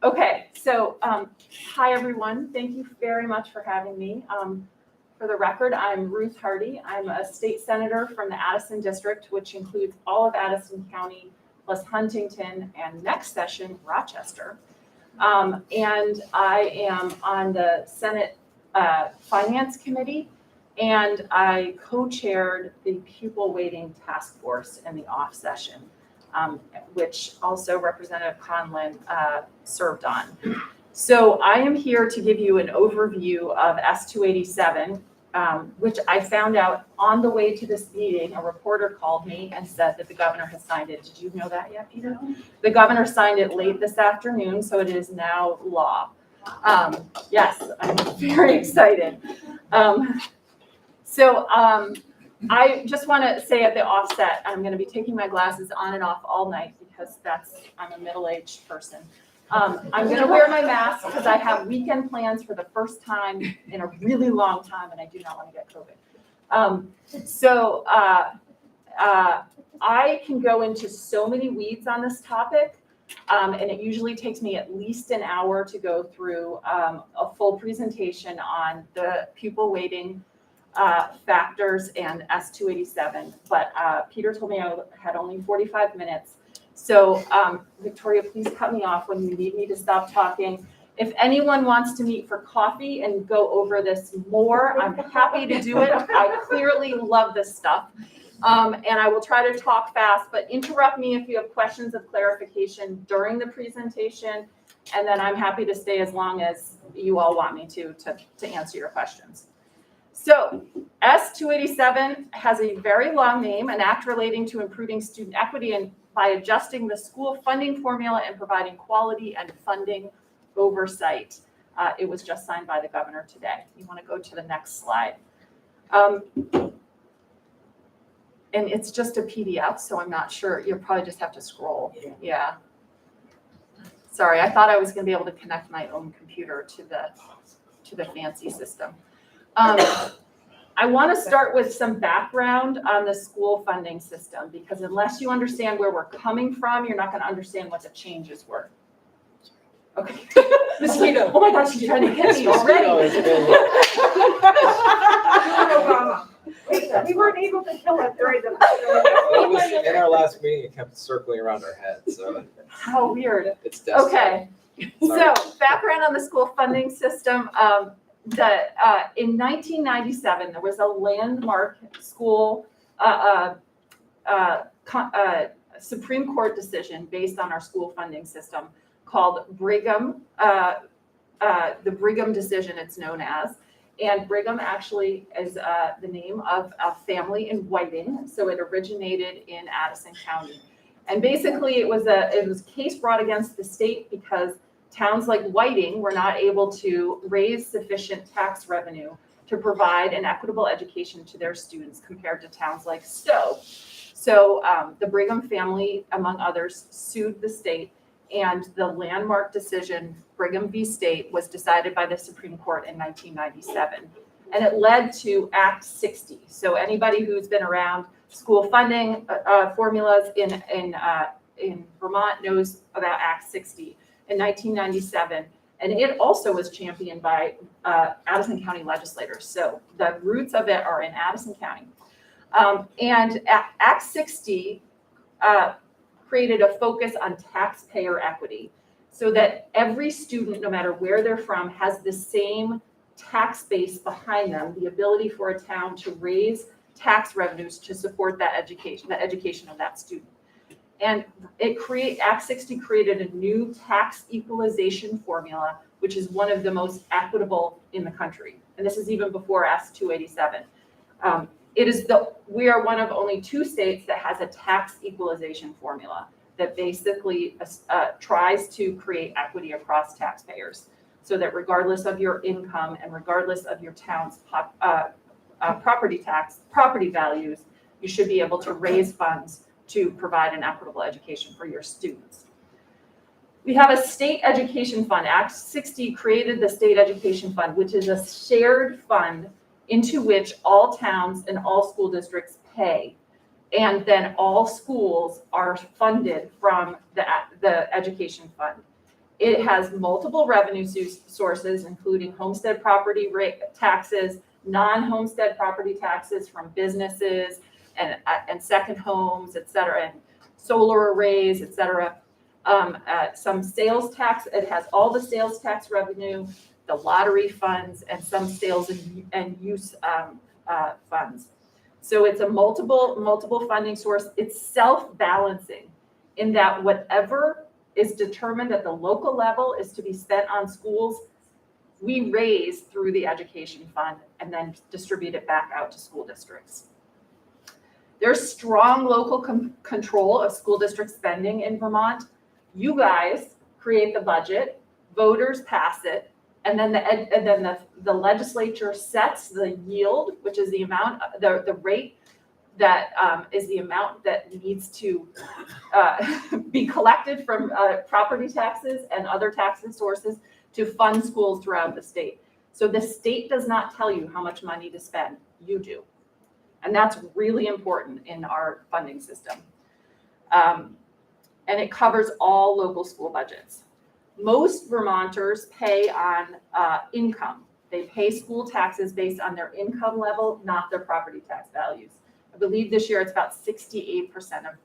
Okay, so, hi, everyone. Thank you very much for having me. For the record, I'm Ruth Hardy. I'm a state senator from the Addison district, which includes all of Addison County, plus Huntington, and next session, Rochester. And I am on the Senate Finance Committee, and I co-chaired the pupil weighting task force in the off session, which also Representative Conlon served on. So I am here to give you an overview of S-287, which I found out on the way to this meeting. A reporter called me and said that the governor has signed it. Did you know that yet, Peter? The governor signed it late this afternoon, so it is now law. Yes, I'm very excited. I just want to say at the offset, I'm going to be taking my glasses on and off all night because I'm a middle-aged person. I'm going to wear my mask because I have weekend plans for the first time in a really long time, and I do not want to get COVID. I can go into so many weeds on this topic, and it usually takes me at least an hour to go through a full presentation on the pupil weighting factors and S-287. But Peter told me I had only 45 minutes. So Victoria, please cut me off when you need me to stop talking. If anyone wants to meet for coffee and go over this more, I'm happy to do it. I clearly love this stuff. And I will try to talk fast, but interrupt me if you have questions of clarification during the presentation. And then I'm happy to stay as long as you all want me to answer your questions. So S-287 has a very long name, an act relating to improving student equity and by adjusting the school funding formula and providing quality and funding oversight. It was just signed by the governor today. You want to go to the next slide. And it's just a PDF, so I'm not sure. You'll probably just have to scroll. Yeah. Sorry, I thought I was going to be able to connect my own computer to the fancy system. I want to start with some background on the school funding system, because unless you understand where we're coming from, you're not going to understand what the changes were. Okay. Mosquito. Oh my gosh, she's trying to hit me already. We weren't able to kill it during the. It was in our last meeting, it kept circling around our heads, so. How weird. It's destiny. Okay. So background on the school funding system. In 1997, there was a landmark school Supreme Court decision based on our school funding system called Brigham, the Brigham decision it's known as. And Brigham actually is the name of a family in Whiting, so it originated in Addison County. And basically it was a case brought against the state because towns like Whiting were not able to raise sufficient tax revenue to provide an equitable education to their students compared to towns like Stowe. So the Brigham family, among others, sued the state, and the landmark decision, Brigham v. State, was decided by the Supreme Court in 1997. And it led to Act 60. So anybody who's been around school funding formulas in Vermont knows about Act 60. In 1997, and it also was championed by Addison County legislators. So the roots of it are in Addison County. And Act 60 created a focus on taxpayer equity so that every student, no matter where they're from, has the same tax base behind them, the ability for a town to raise tax revenues to support that education, the education of that student. And Act 60 created a new tax equalization formula which is one of the most equitable in the country. And this is even before S-287. We are one of only 2 states that has a tax equalization formula that basically tries to create equity across taxpayers, so that regardless of your income and regardless of your town's property values, you should be able to raise funds to provide an equitable education for your students. We have a state education fund. Act 60 created the state education fund, which is a shared fund into which all towns and all school districts pay. And then all schools are funded from the education fund. It has multiple revenue sources, including homestead property taxes, non-homestead property taxes from businesses and second homes, et cetera, and solar arrays, et cetera. Some sales tax, it has all the sales tax revenue, the lottery funds, and some sales and use funds. So it's a multiple funding source. It's self-balancing in that whatever is determined at the local level is to be spent on schools, we raise through the education fund and then distribute it back out to school districts. There's strong local control of school district spending in Vermont. You guys create the budget, voters pass it, and then the legislature sets the yield, which is the amount, the rate that is the amount that needs to be collected from property taxes and other taxes sources to fund schools throughout the state. So the state does not tell you how much money to spend, you do. And that's really important in our funding system. And it covers all local school budgets. Most Vermonters pay on income. They pay school taxes based on their income level, not their property tax values. I believe this year it's about 68% of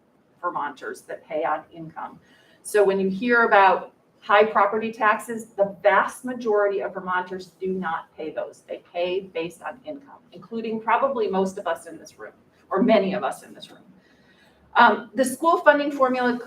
Vermonters that pay on income. So when you hear about high property taxes, the vast majority of Vermonters do not pay those. They pay based on income, including probably most of us in this room, or many of us in this room. The school funding formula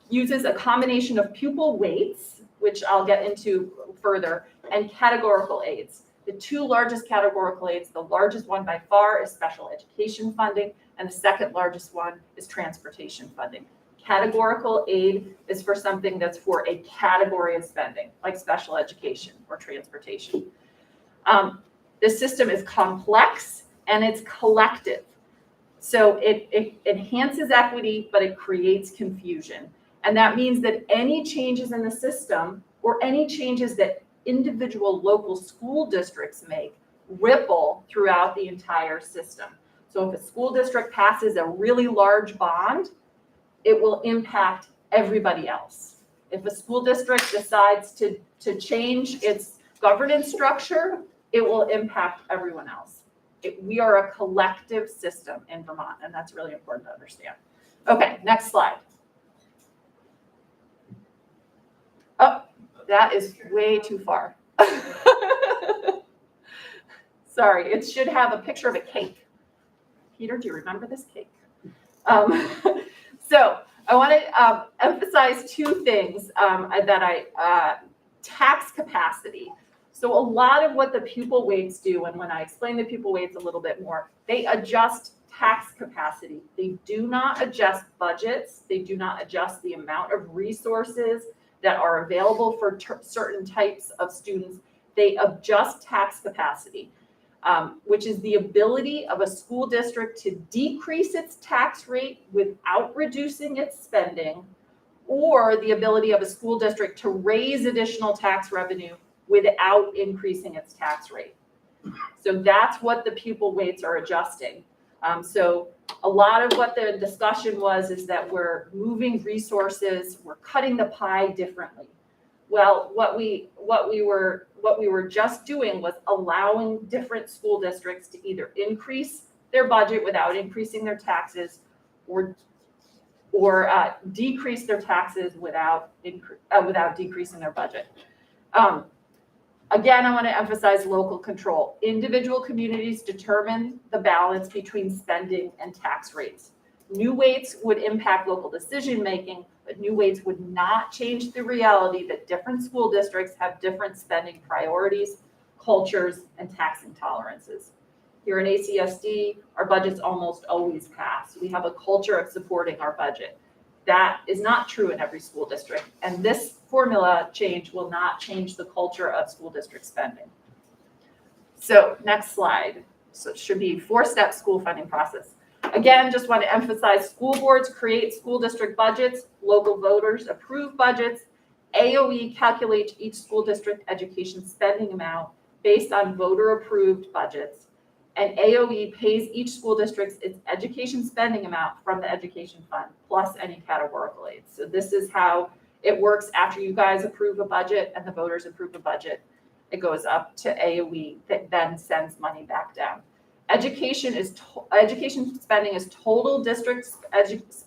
uses a combination of pupil weights, which I'll get into further, and categorical aids. The 2 largest categorical aids, the largest one by far is special education funding, and the second largest one is transportation funding. Categorical aid is for something that's for a category of spending, like special education or transportation. The system is complex and it's collective. So it enhances equity, but it creates confusion. And that means that any changes in the system or any changes that individual local school districts make ripple throughout the entire system. So if a school district passes a really large bond, it will impact everybody else. If a school district decides to change its governance structure, it will impact everyone else. We are a collective system in Vermont, and that's really important to understand. Okay, next slide. Oh, that is way too far. Sorry, it should have a picture of a cake. Peter, do you remember this cake? So I want to emphasize 2 things tax capacity. So a lot of what the pupil weights do, and when I explain the pupil weights a little bit more, they adjust tax capacity. They do not adjust budgets. They do not adjust the amount of resources that are available for certain types of students. They adjust tax capacity, which is the ability of a school district to decrease its tax rate without reducing its spending, or the ability of a school district to raise additional tax revenue without increasing its tax rate. So that's what the pupil weights are adjusting. So a lot of what the discussion was is that we're moving resources, we're cutting the pie differently. Well, what we were just doing was allowing different school districts to either increase their budget without increasing their taxes, or decrease their taxes without decreasing their budget. Again, I want to emphasize local control. Individual communities determine the balance between spending and tax rates. New weights would impact local decision-making, But new weights would not change the reality that different school districts have different spending priorities, cultures, and taxing tolerances. Here in ACSD, our budgets almost always pass. We have a culture of supporting our budget. That is not true in every school district, and this formula change will not change the culture of school district spending. So next slide. So it should be 4-step school funding process. Again, just want to emphasize school boards create school district budgets, local voters approve budgets, AOE calculates each school district education spending amount based on voter approved budgets, and AOE pays each school district its education spending amount from the education fund plus any categorical aids. So this is how it works after you guys approve a budget and the voters approve a budget. It goes up to AOE that then sends money back down. Education spending is total district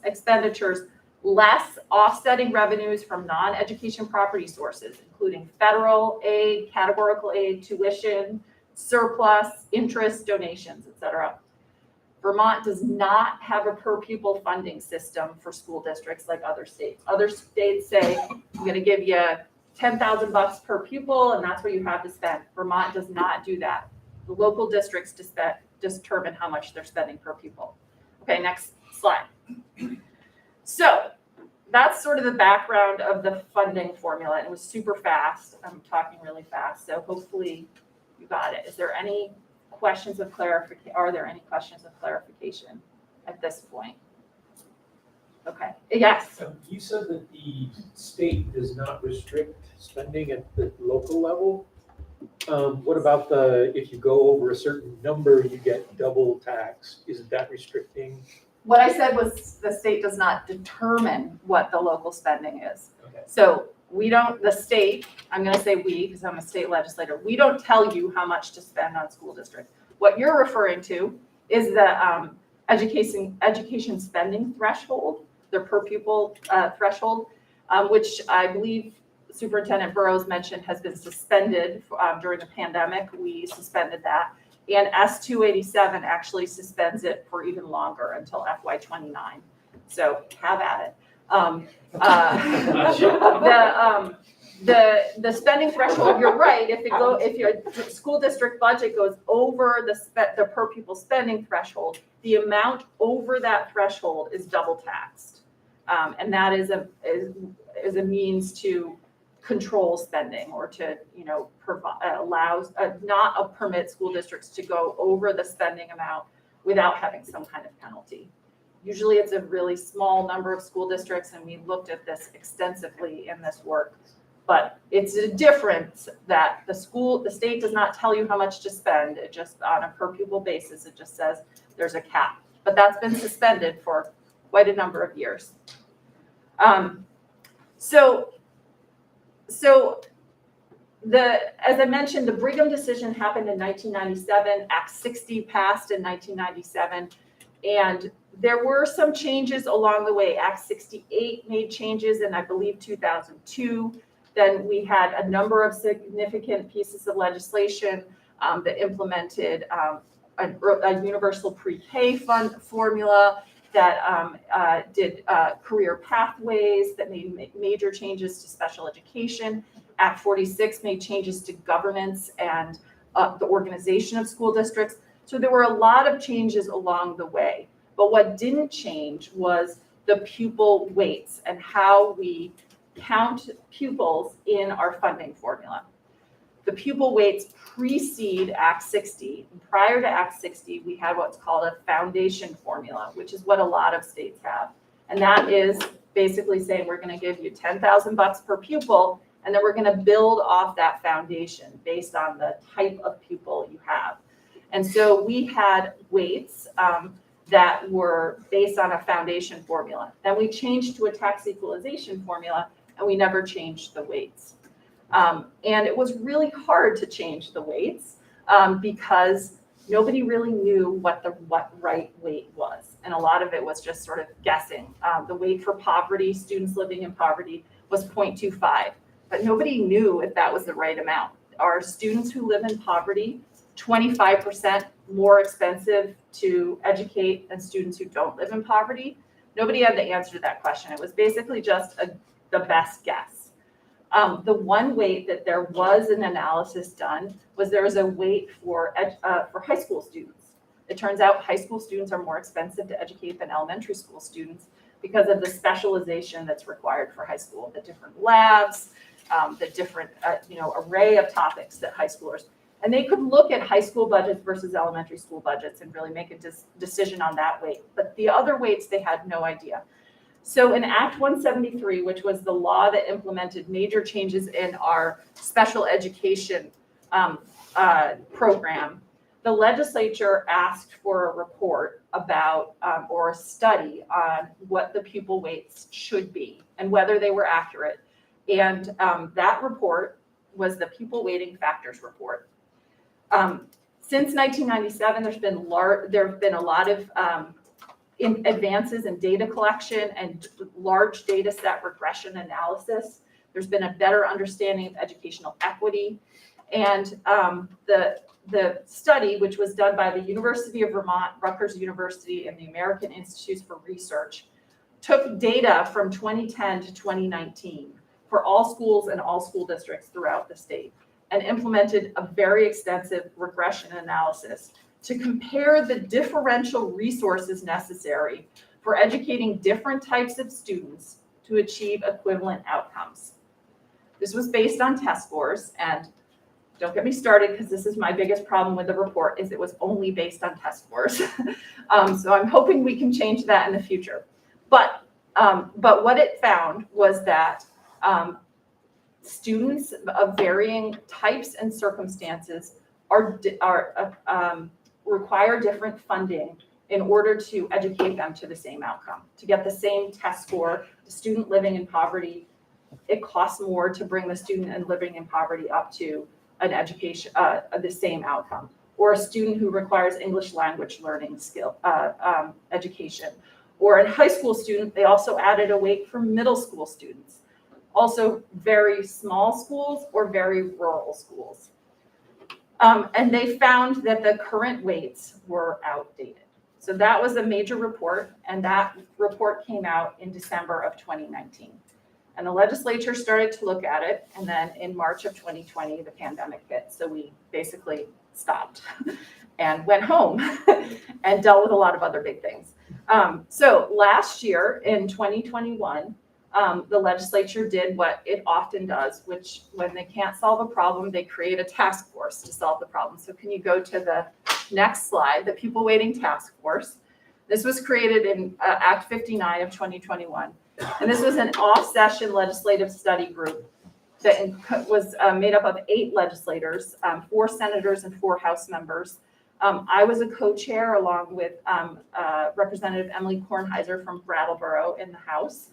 expenditures less offsetting revenues from non-education property sources, including federal aid, categorical aid, tuition, surplus, interest, donations, etc. Vermont does not have a per pupil funding system for school districts like other states. Other states say, I'm going to give you $10,000 per pupil and that's what you have to spend. Vermont does not do that. The local districts determine how much they're spending per pupil. Okay, next slide. So that's sort of the background of the funding formula. It was super fast. I'm talking really fast, so hopefully you got it. Is there any questions of clarification? Are there any questions of clarification at this point? Okay, yes. You said that the state does not restrict spending at the local level. What about if you go over a certain number, you get double tax? Isn't that restricting? What I said was the state does not determine what the local spending is. Okay. So we don't, the state, I'm going to say we because I'm a state legislator, we don't tell you how much to spend on school districts. What you're referring to is the education spending threshold, the per pupil threshold, which I believe Superintendent Burrows mentioned has been suspended during the pandemic. We suspended that. And S287 actually suspends it for even longer until FY29. So have at it. The spending threshold, you're right, if your school district budget goes over the per pupil spending threshold, the amount over that threshold is double taxed. And that is a means to control spending or to, not permit school districts to go over the spending amount without having some kind of penalty. Usually it's a really small number of school districts, and we looked at this extensively in this work. But it's a difference that the state does not tell you how much to spend. It just, on a per pupil basis, it just says there's a cap. But that's been suspended for quite a number of years. As I mentioned, the Brigham decision happened in 1997. Act 60 passed in 1997. And there were some changes along the way. Act 68 made changes in, I believe, 2002. Then we had a number of significant pieces of legislation that implemented a universal pre-K fund formula that did career pathways, that made major changes to special education. Act 46 made changes to governance and the organization of school districts. So there were a lot of changes along the way. But what didn't change was the pupil weights and how we count pupils in our funding formula. The pupil weights precede Act 60. And prior to Act 60, we had what's called a foundation formula, which is what a lot of states have. And that is basically saying we're going to give you $10,000 per pupil, and then we're going to build off that foundation based on the type of pupil you have. And so we had weights that were based on a foundation formula. Then we changed to a tax equalization formula, and we never changed the weights. And it was really hard to change the weights because nobody really knew what the right weight was. And a lot of it was just sort of guessing. The weight for poverty, students living in poverty, was 0.25, but nobody knew if that was the right amount. Are students who live in poverty 25% more expensive to educate than students who don't live in poverty? Nobody had the answer to that question. It was basically just the best guess. The one weight that there was an analysis done was there was a weight for high school students. It turns out high school students are more expensive to educate than elementary school students because of the specialization that's required for high school, the different labs, the different array of topics that high schoolers, and they could look at high school budgets versus elementary school budgets and really make a decision on that weight. But the other weights, they had no idea. So in Act 173, which was the law that implemented major changes in our special education program, the legislature asked for a report about or a study on what the pupil weights should be and whether they were accurate. And that report was the pupil weighting factors report. Since 1997, there have been a lot of advances in data collection and large data set regression analysis. There's been a better understanding of educational equity. And the study, which was done by the University of Vermont, Rutgers University, and the American Institutes for Research, took data from 2010 to 2019 for all schools and all school districts throughout the state and implemented a very extensive regression analysis to compare the differential resources necessary for educating different types of students to achieve equivalent outcomes. This was based on test scores, and don't get me started because this is my biggest problem with the report is it was only based on test scores. So I'm hoping we can change that in the future. But what it found was that students of varying types and circumstances require different funding in order to educate them to the same outcome. To get the same test score, the student living in poverty, it costs more to bring the student living in poverty up to an education, the same outcome. Or a student who requires English language learning education. Or a high school student, they also added a weight for middle school students. Also very small schools or very rural schools. And they found that the current weights were outdated. So that was a major report, and that report came out in December of 2019. And the legislature started to look at it, and then in March of 2020, the pandemic hit. So we basically stopped and went home and dealt with a lot of other big things. So last year in 2021, the legislature did what it often does, which when they can't solve a problem, they create a task force to solve the problem. So can you go to the next slide, the Pupil Weighting Task Force. This was created in Act 59 of 2021. And this was an off-session legislative study group that was made up of 8 legislators, 4 senators and 4 House members. I was a co-chair along with Representative Emily Kornheiser from Brattleboro in the House.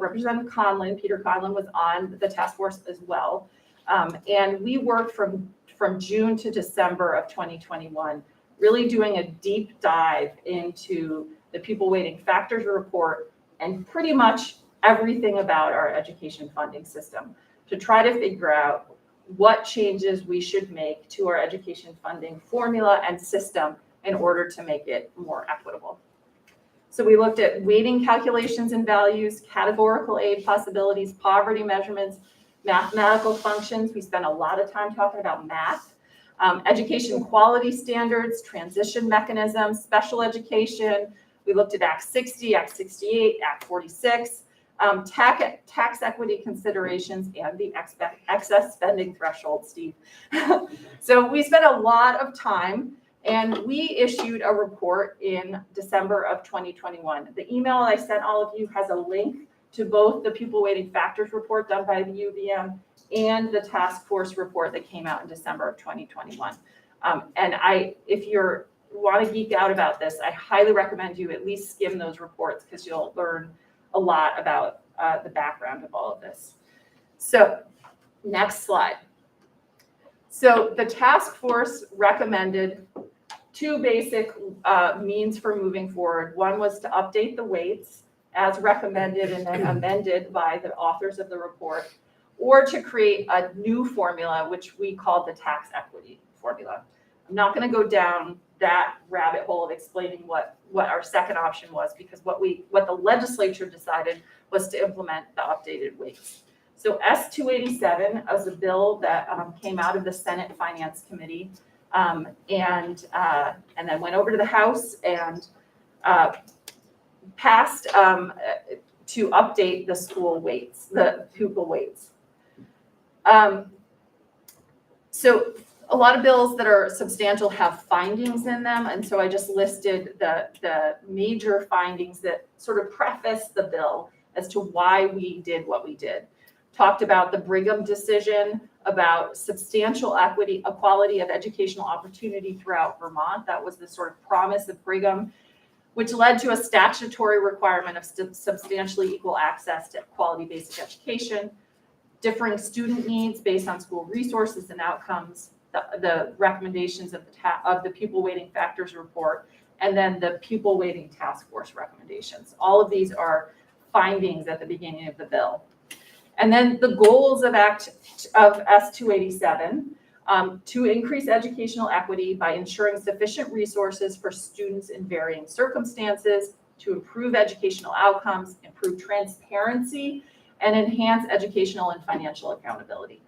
Representative Peter Conlon was on the task force as well. And we worked from June to December of 2021, really doing a deep dive into the Pupil Weighting Factors report and pretty much everything about our education funding system to try to figure out what changes we should make to our education funding formula and system in order to make it more equitable. So we looked at weighting calculations and values, categorical aid possibilities, poverty measurements, mathematical functions. We spent a lot of time talking about math, education quality standards, transition mechanisms, special education. We looked at Act 60, Act 68, Act 46, tax equity considerations, and the excess spending threshold, Steve. So we spent a lot of time, and we issued a report in December of 2021. The email I sent all of you has a link to both the Pupil Weighting Factors report done by the UVM and the task force report that came out in December of 2021. If you want to geek out about this, I highly recommend you at least skim those reports because you'll learn a lot about the background of all of this. So next slide. So the task force recommended 2 basic means for moving forward. One was to update the weights as recommended and then amended by the authors of the report, or to create a new formula, which we called the tax equity formula. I'm not going to go down that rabbit hole of explaining what our second option was, because what the legislature decided was to implement the updated weights. So S-287 was a bill that came out of the Senate Finance Committee, and then went over to the House and passed to update the school weights, the pupil weights. So a lot of bills that are substantial have findings in them, and so I just listed the major findings that sort of preface the bill as to why we did what we did. Talked about the Brigham decision, about substantial equality of educational opportunity throughout Vermont. That was the sort of promise of Brigham, which led to a statutory requirement of substantially equal access to quality basic education, differing student needs based on school resources and outcomes, the recommendations of the pupil weighting factors report, and then the pupil weighting task force recommendations. All of these are findings at the beginning of the bill. And then the goals of S-287, to increase educational equity by ensuring sufficient resources for students in varying circumstances, to improve educational outcomes, improve transparency, and enhance educational and financial accountability.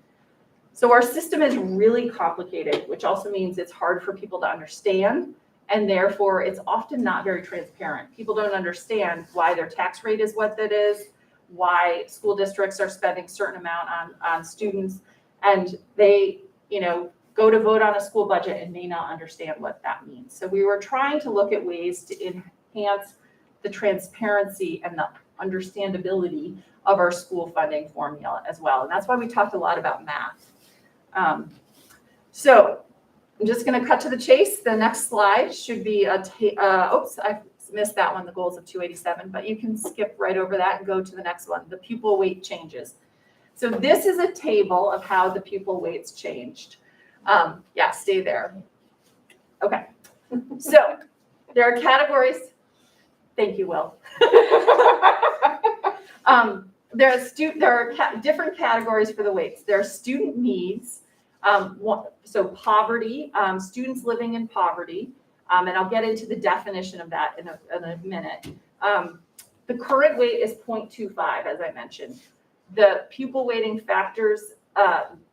So our system is really complicated, which also means it's hard for people to understand, and therefore it's often not very transparent. People don't understand why their tax rate is what that is, why school districts are spending a certain amount on students, and they, go to vote on a school budget and may not understand what that means. So we were trying to look at ways to enhance the transparency and the understandability of our school funding formula as well. And that's why we talked a lot about math. So I'm just going to cut to the chase. The next slide should be oops, I missed that one, the goals of 287, but you can skip right over that and go to the next one, the pupil weight changes. So this is a table of how the pupil weights changed. Yeah, stay there. Okay. So there are categories. Thank you, Will. There are different categories for the weights. There are student needs, so poverty, students living in poverty, and I'll get into the definition of that in a minute. The current weight is 0.25, as I mentioned. The pupil weighting factors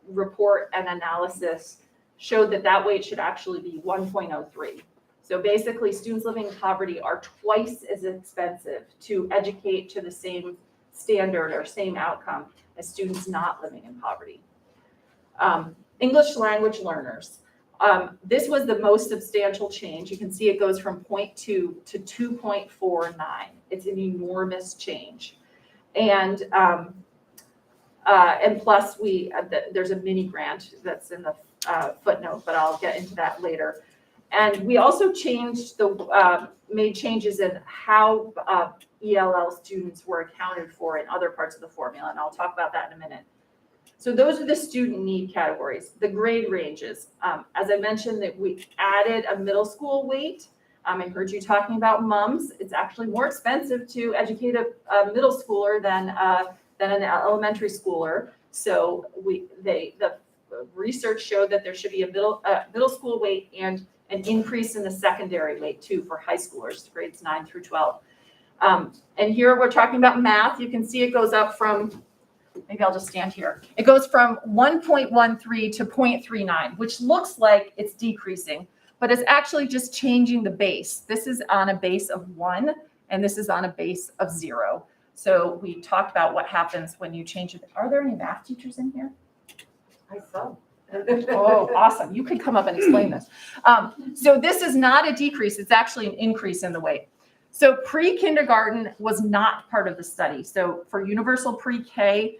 report and analysis showed that weight should actually be 1.03. So basically, students living in poverty are twice as expensive to educate to the same standard or same outcome as students not living in poverty. English language learners. This was the most substantial change. You can see it goes from 0.2 to 2.49. It's an enormous change. And plus there's a mini grant that's in the footnote, but I'll get into that later. And we also changed made changes in how ELL students were accounted for in other parts of the formula, and I'll talk about that in a minute. So those are the student need categories. The grade ranges, as I mentioned, that we added a middle school weight. I heard you talking about mums. It's actually more expensive to educate a middle schooler than an elementary schooler. So the research showed that there should be a middle school weight and an increase in the secondary weight too for high schoolers, grades 9 through 12. And here we're talking about math. You can see it goes up from, maybe I'll just stand here. It goes from 1.13 to 0.39, which looks like it's decreasing, but it's actually just changing the base. This is on a base of 1, and this is on a base of 0. So we talked about what happens when you change it. Are there any math teachers in here? I saw. Oh, awesome. You could come up and explain this. So this is not a decrease. It's actually an increase in the weight. So pre-kindergarten was not part of the study. So for universal pre-K,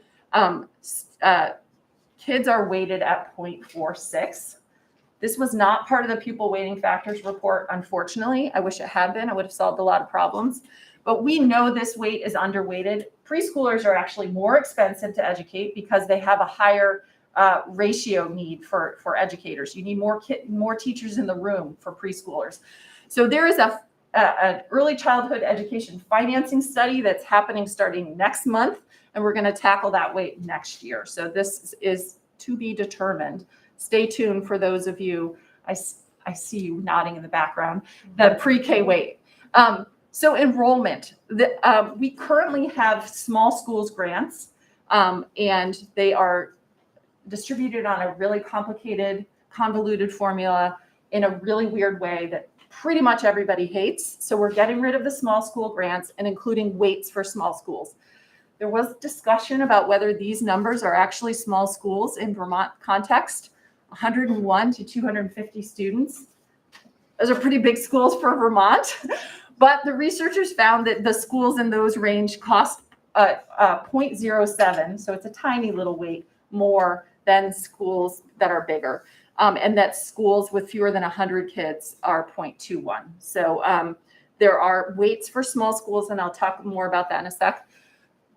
kids are weighted at 0.46. This was not part of the pupil weighting factors report, unfortunately. I wish it had been. I would have solved a lot of problems. But we know this weight is underweighted. Preschoolers are actually more expensive to educate because they have a higher ratio need for educators. You need more teachers in the room for preschoolers. So there is an early childhood education financing study that's happening starting next month, and we're going to tackle that weight next year. So this is to be determined. Stay tuned for those of you. I see you nodding in the background, the pre-K weight. So enrollment, we currently have small schools grants, and they are distributed on a really complicated, convoluted formula in a really weird way that pretty much everybody hates. So we're getting rid of the small school grants and including weights for small schools. There was discussion about whether these numbers are actually small schools in Vermont context, 101 to 250 students. Those are pretty big schools for Vermont. But the researchers found that the schools in those range cost 0.07, so it's a tiny little weight more than schools that are bigger, and that schools with fewer than 100 kids are 0.21. So there are weights for small schools, and I'll talk more about that in a sec.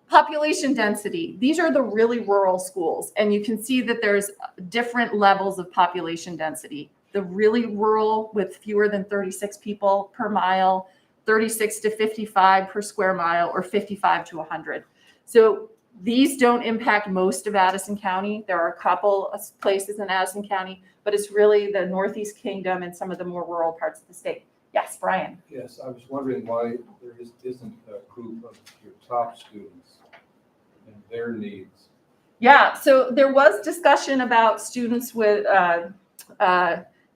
Population density. These are the really rural schools, and you can see that there's different levels of population density. The really rural with fewer than 36 people per mile, 36 to 55 per square mile, or 55 to 100. So these don't impact most of Addison County. There are a couple of places in Addison County, but it's really the Northeast Kingdom and some of the more rural parts of the state. Yes, Brian. Yes, I was wondering why there isn't a group of your top students and their needs. Yeah, so there was discussion about students with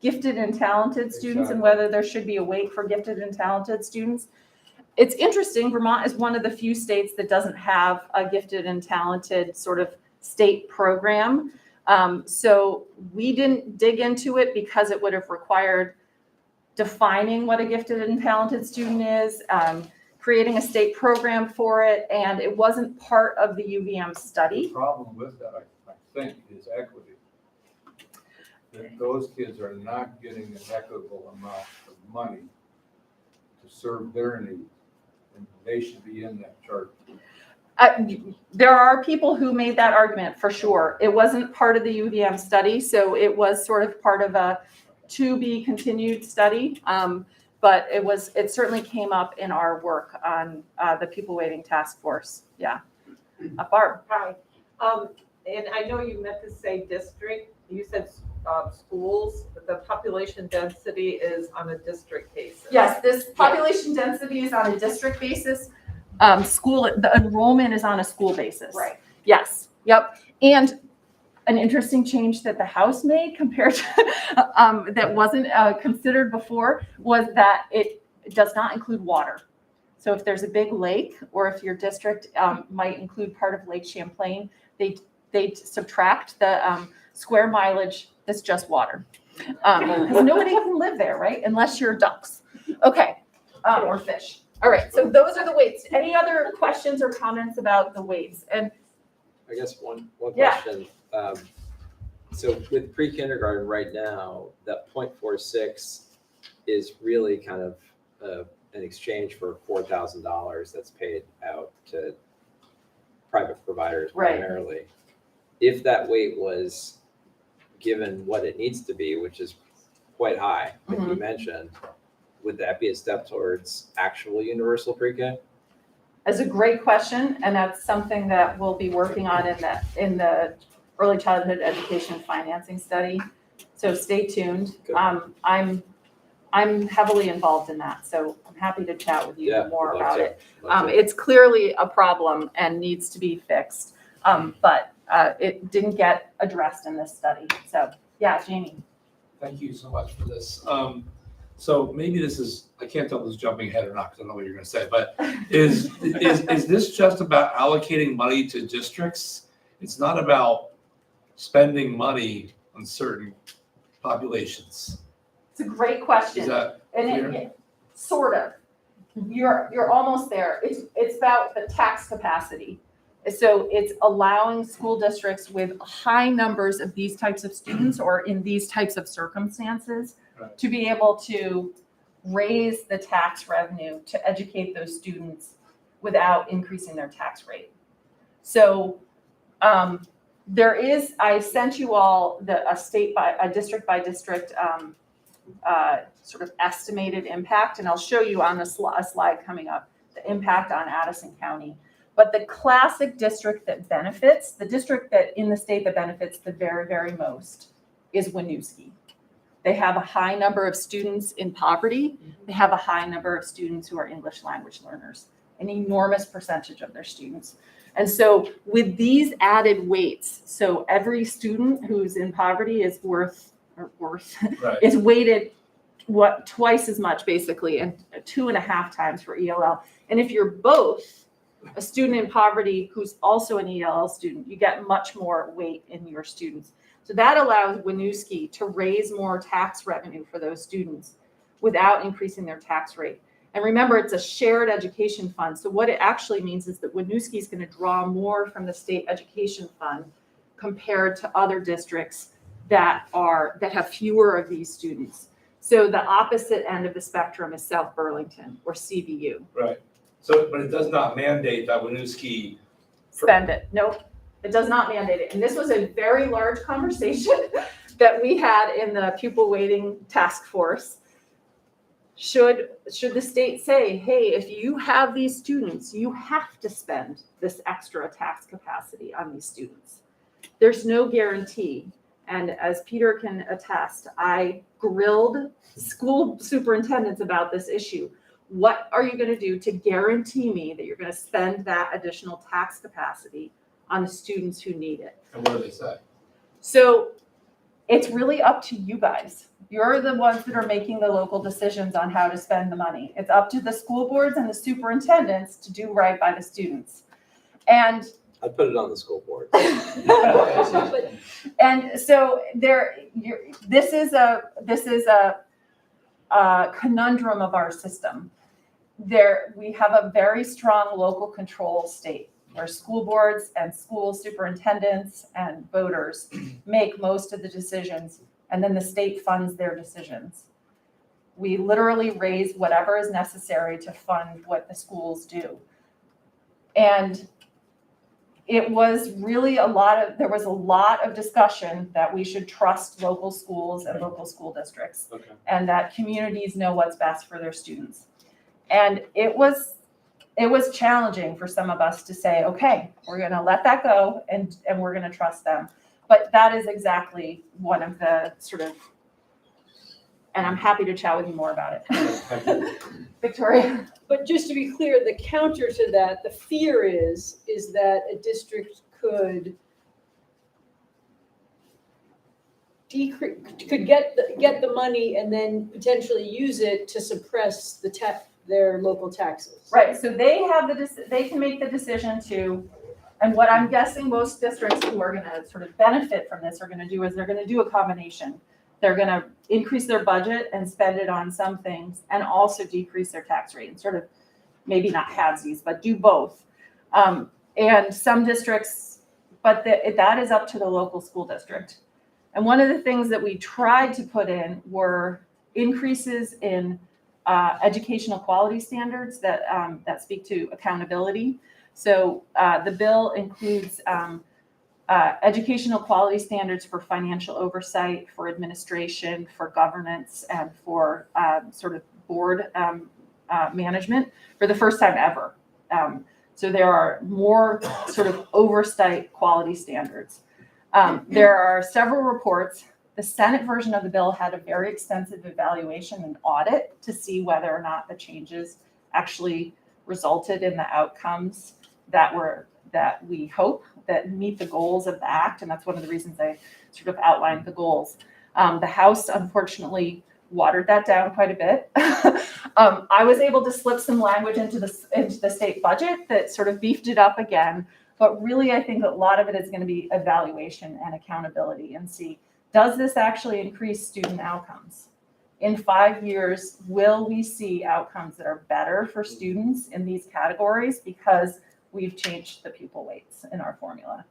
gifted and talented students and whether there should be a weight for gifted and talented students. It's interesting, Vermont is one of the few states that doesn't have a gifted and talented sort of state program. So we didn't dig into it because it would have required defining what a gifted and talented student is, creating a state program for it, and it wasn't part of the UVM study. The problem with that, I think, is equity. That those kids are not getting an equitable amount of money to serve their needs, and they should be in that chart. There are people who made that argument for sure. It wasn't part of the UVM study, so it was sort of part of a to be continued study. But it certainly came up in our work on the People Weighting Task Force. Yeah. Barb. Hi. And I know you meant to say district. You said schools. The population density is on a district basis. Yes, this population density is on a district basis. The enrollment is on a school basis. Right. Yes. Yep. And an interesting change that the House made compared to that wasn't considered before was that it does not include water. So if there's a big lake, or if your district might include part of Lake Champlain, they subtract the square mileage that's just water. Because nobody can live there, right? Unless you're ducks. Okay, or fish. All right, so those are the weights. Any other questions or comments about the weights? And I guess one Yeah. question. So with pre-kindergarten right now, that 0.46 is really kind of an exchange for $4,000 that's paid out to private providers Right. primarily. If that weight was given what it needs to be, which is quite high, like you mentioned, would that be a step towards actual universal pre-K? That's a great question, and that's something that we'll be working on in the early childhood education financing study. So stay tuned. Good. I'm heavily involved in that, so I'm happy to chat with you Yeah, more love about to. it. Love to. It's clearly a problem and needs to be fixed, but it didn't get addressed in this study. So yeah, Jamie. Thank you so much for this. So maybe this is, I can't tell if this is jumping ahead or not, because I don't know what you're gonna say, but is this just about allocating money to districts? It's not about spending money on certain populations. It's a great question. Is that And clear? sort of. You're almost there. It's about the tax capacity. So it's allowing school districts with high numbers of these types of students or in these types of circumstances Right. to be able to raise the tax revenue to educate those students without increasing their tax rate. So I sent you all a district by district sort of estimated impact, and I'll show you on a slide coming up, the impact on Addison County. But the classic district that benefits, the district that in the state that benefits the very, very most is Winooski. They have a high number of students in poverty. They have a high number of students who are English language learners, an enormous percentage of their students. And so with these added weights, so every student who's in poverty is is weighted twice as much basically, and 2.5 times for ELL. And if you're both a student in poverty who's also an ELL student, you get much more weight in your students. So that allows Winooski to raise more tax revenue for those students without increasing their tax rate. And remember, it's a shared education fund. So what it actually means is that Winooski is going to draw more from the state education fund compared to other districts that have fewer of these students. So the opposite end of the spectrum is South Burlington or CVU. Right. So, but it does not mandate that Winooski Spend it. Nope. It does not mandate it. And this was a very large conversation that we had in the pupil weighting task force. Should the state say, hey, if you have these students, you have to spend this extra tax capacity on these students? There's no guarantee. And as Peter can attest, I grilled school superintendents about this issue. What are you going to do to guarantee me that you're going to spend that additional tax capacity on the students who need it? And what do they say? So it's really up to you guys. You're the ones that are making the local decisions on how to spend the money. It's up to the school boards and the superintendents to do right by the students. And I put it on the school board. and so this is a conundrum of our system. We have a very strong local control state where school boards and school superintendents and voters make most of the decisions, and then the state funds their decisions. We literally raise whatever is necessary to fund what the schools do. And it was really there was a lot of discussion that we should trust local schools and local school districts, and that communities know what's best for their students. And it was challenging for some of us to say, okay, we're going to let that go and we're going to trust them. But that is exactly one of the and I'm happy to chat with you more about it. Victoria? But just to be clear, the counter to that, the fear is that a district could get the money and then potentially use it to suppress their local taxes. Right, so they can make the decision to, and what I'm guessing most districts who are gonna sort of benefit from this are gonna do is they're gonna do a combination. They're gonna increase their budget and spend it on some things and also decrease their tax rate and sort of maybe not halvesies, but do both. And some districts, but that is up to the local school district. And one of the things that we tried to put in were increases in educational quality standards that speak to accountability. So the bill includes educational quality standards for financial oversight, for administration, for governance, and for sort of board management for the first time ever. So there are more sort of oversight quality standards. There are several reports. The Senate version of the bill had a very extensive evaluation and audit to see whether or not the changes actually resulted in the outcomes that we hope that meet the goals of the act. And that's one of the reasons I sort of outlined the goals. The House, unfortunately, watered that down quite a bit. I was able to slip some language into the state budget that sort of beefed it up again. But really, I think a lot of it is going to be evaluation and accountability and see, does this actually increase student outcomes? In 5 years, will we see outcomes that are better for students in these categories because we've changed the pupil weights in our formula?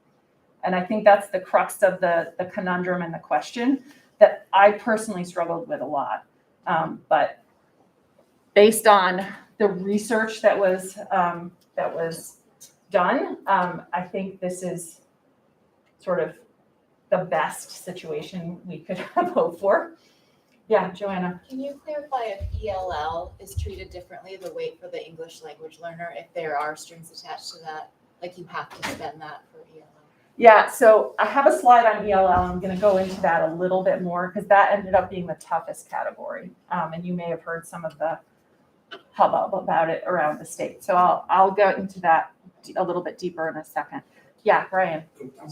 And I think that's the crux of the conundrum and the question that I personally struggled with a lot. But based on the research that was done, I think this is sort of the best situation we could have hoped for. Yeah, Joanna. Can you clarify if ELL is treated differently, the weight for the English language learner, if there are strings attached to that? Like you have to spend that for ELL? Yeah, so I have a slide on ELL. I'm going to go into that a little bit more because that ended up being the toughest category. And you may have heard some of the hubbub about it around the state. So I'll go into that a little bit deeper in a second. Yeah, Brian.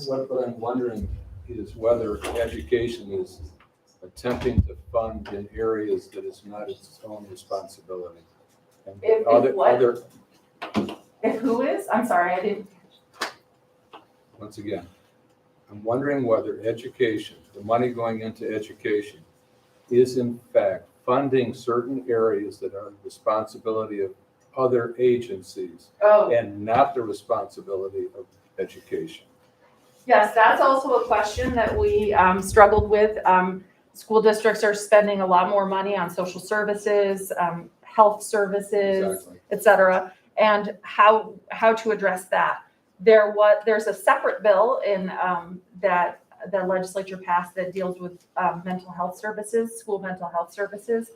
What I'm wondering is whether education is attempting to fund in areas that is not its own responsibility. And If what? If who is? I'm sorry, I didn't. Once again, I'm wondering whether education, the money going into education, is in fact funding certain areas that are the responsibility of other agencies and not the responsibility of education. Yes, that's also a question that we struggled with. School districts are spending a lot more money on social services, health services, et cetera, and how to address that. There's a separate bill in that the legislature passed that deals with mental health services, school mental health services.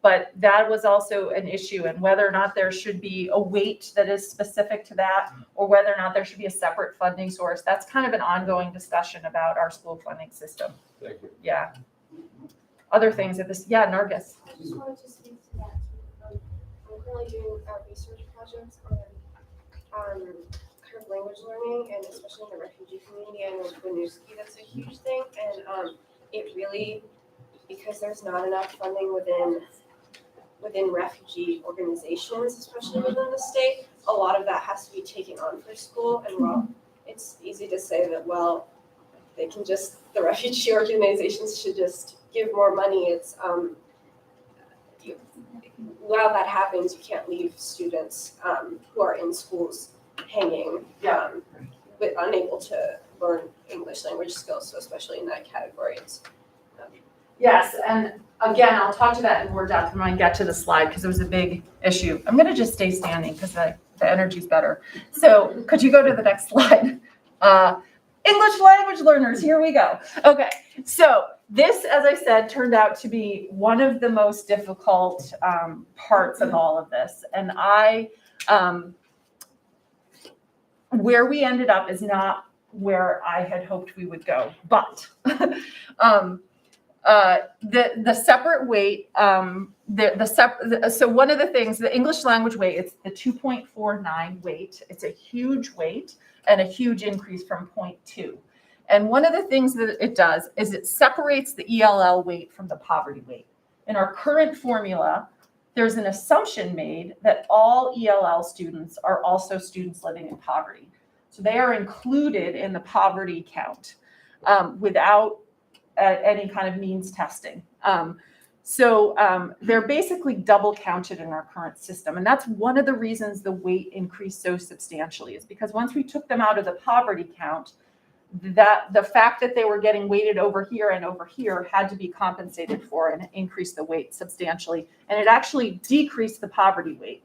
But that was also an issue, and whether or not there should be a weight that is specific to that, or whether or not there should be a separate funding source. That's kind of an ongoing discussion about our school funding system. Thank you. Yeah. Other things of this, yeah, Nargis. I just wanted to speak to that. I'm currently doing research projects on kind of language learning, and especially in the refugee community. I know with Winooski, that's a huge thing, and it really, because there's not enough funding within refugee organizations, especially within the state, a lot of that has to be taken on for school. And while it's easy to say that, well, they can just, the refugee organizations should just give more money, it's while that happens, you can't leave students who are in schools hanging, but unable to learn English language skills, so especially in that category. It's, Yes, and again, I'll talk to that in more depth when I get to the slide because it was a big issue. I'm going to just stay standing because the energy's better. So could you go to the next slide? English language learners, here we go. Okay, so this, as I said, turned out to be one of the most difficult parts of all of this. And where we ended up is not where I had hoped we would go, but the separate weight, so one of the things, the English language weight, it's the 2.49 weight. It's a huge weight and a huge increase from 0.2. And one of the things that it does is it separates the ELL weight from the poverty weight. In our current formula, there's an assumption made that all ELL students are also students living in poverty. So they are included in the poverty count without any kind of means testing. They're basically double counted in our current system. And that's one of the reasons the weight increased so substantially, is because once we took them out of the poverty count, that the fact that they were getting weighted over here and over here had to be compensated for and increased the weight substantially. And it actually decreased the poverty weight.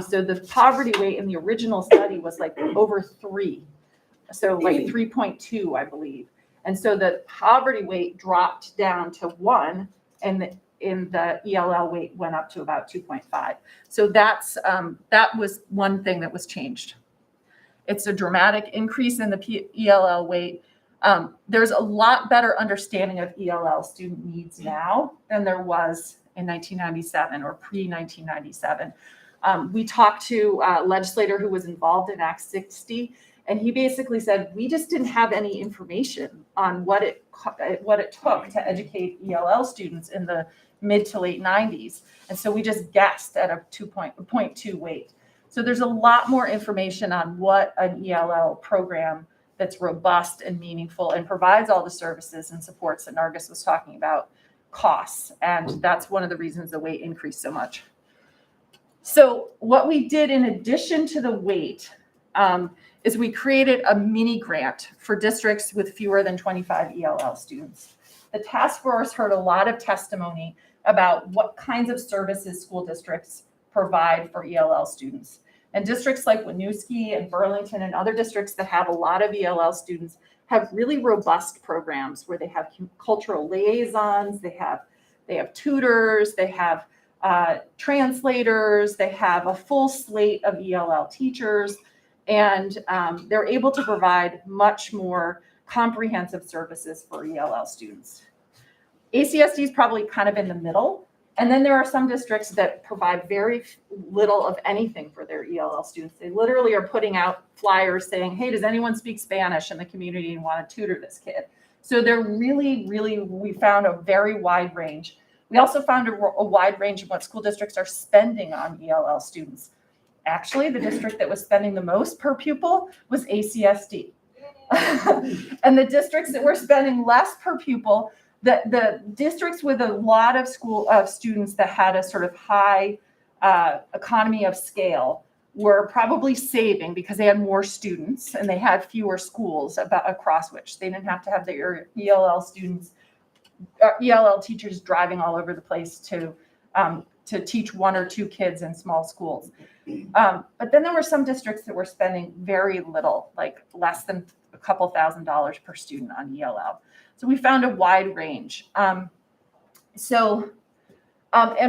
So the poverty weight in the original study was like over 3. So like 3.2, I believe. And so the poverty weight dropped down to 1, and in the ELL weight went up to about 2.5. So that was one thing that was changed. It's a dramatic increase in the ELL weight. There's a lot better understanding of ELL student needs now than there was in 1997 or pre-1997. We talked to a legislator who was involved in ACSD, and he basically said, we just didn't have any information on what it took to educate ELL students in the mid to late 90s. And so we just guessed at a 2.2 weight. So there's a lot more information on what an ELL program that's robust and meaningful and provides all the services and supports that Nargis was talking about costs. And that's one of the reasons the weight increased so much. So what we did in addition to the weight is we created a mini grant for districts with fewer than 25 ELL students. The task force heard a lot of testimony about what kinds of services school districts provide for ELL students. And districts like Winooski and Burlington and other districts that have a lot of ELL students have really robust programs where they have cultural liaisons, they have tutors, they have translators, they have a full slate of ELL teachers. And they're able to provide much more comprehensive services for ELL students. ACSD is probably kind of in the middle. And then there are some districts that provide very little of anything for their ELL students. They literally are putting out flyers saying, hey, does anyone speak Spanish in the community and want to tutor this kid? So they're really, we found a very wide range. We also found a wide range of what school districts are spending on ELL students. Actually, the district that was spending the most per pupil was ACSD. And the districts that were spending less per pupil, the districts with a lot of students that had a sort of high economy of scale were probably saving because they had more students and they had fewer schools across which they didn't have to have their ELL students, ELL teachers driving all over the place to teach 1 or 2 kids in small schools. But then there were some districts that were spending very little, like less than a couple $1,000s per student on ELL. So we found a wide range. And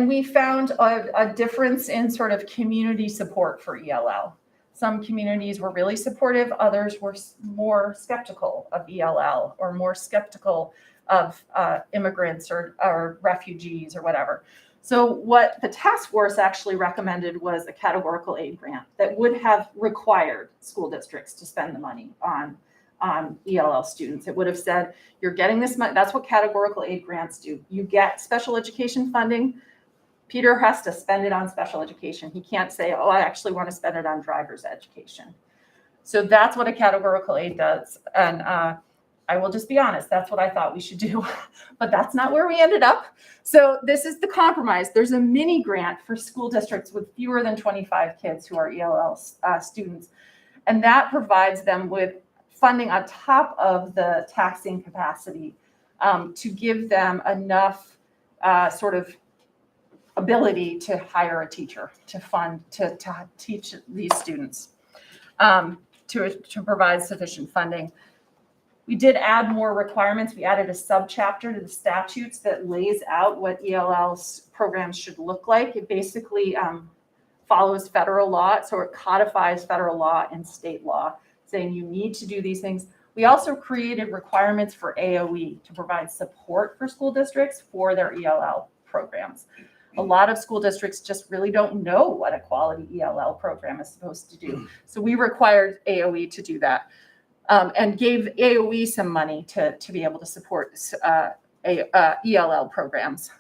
we found a difference in sort of community support for ELL. Some communities were really supportive, others were more skeptical of ELL or more skeptical of immigrants or refugees or whatever. So what the task force actually recommended was a categorical aid grant that would have required school districts to spend the money on ELL students. It would have said, you're getting this money. That's what categorical aid grants do. You get special education funding. Peter has to spend it on special education. He can't say, oh, I actually want to spend it on driver's education. So that's what a categorical aid does. And I will just be honest, that's what I thought we should do, but that's not where we ended up. So this is the compromise. There's a mini grant for school districts with fewer than 25 kids who are ELL students. And that provides them with funding on top of the taxing capacity to give them enough sort of ability to hire a teacher to fund, to teach these students, to provide sufficient funding. We did add more requirements. We added a subchapter to the statutes that lays out what ELL programs should look like. It basically follows federal law, so it codifies federal law and state law, saying you need to do these things. We also created requirements for AOE to provide support for school districts for their ELL programs. A lot of school districts just really don't know what a quality ELL program is supposed to do. So we required AOE to do that. And gave AOE some money to be able to support ELL programs.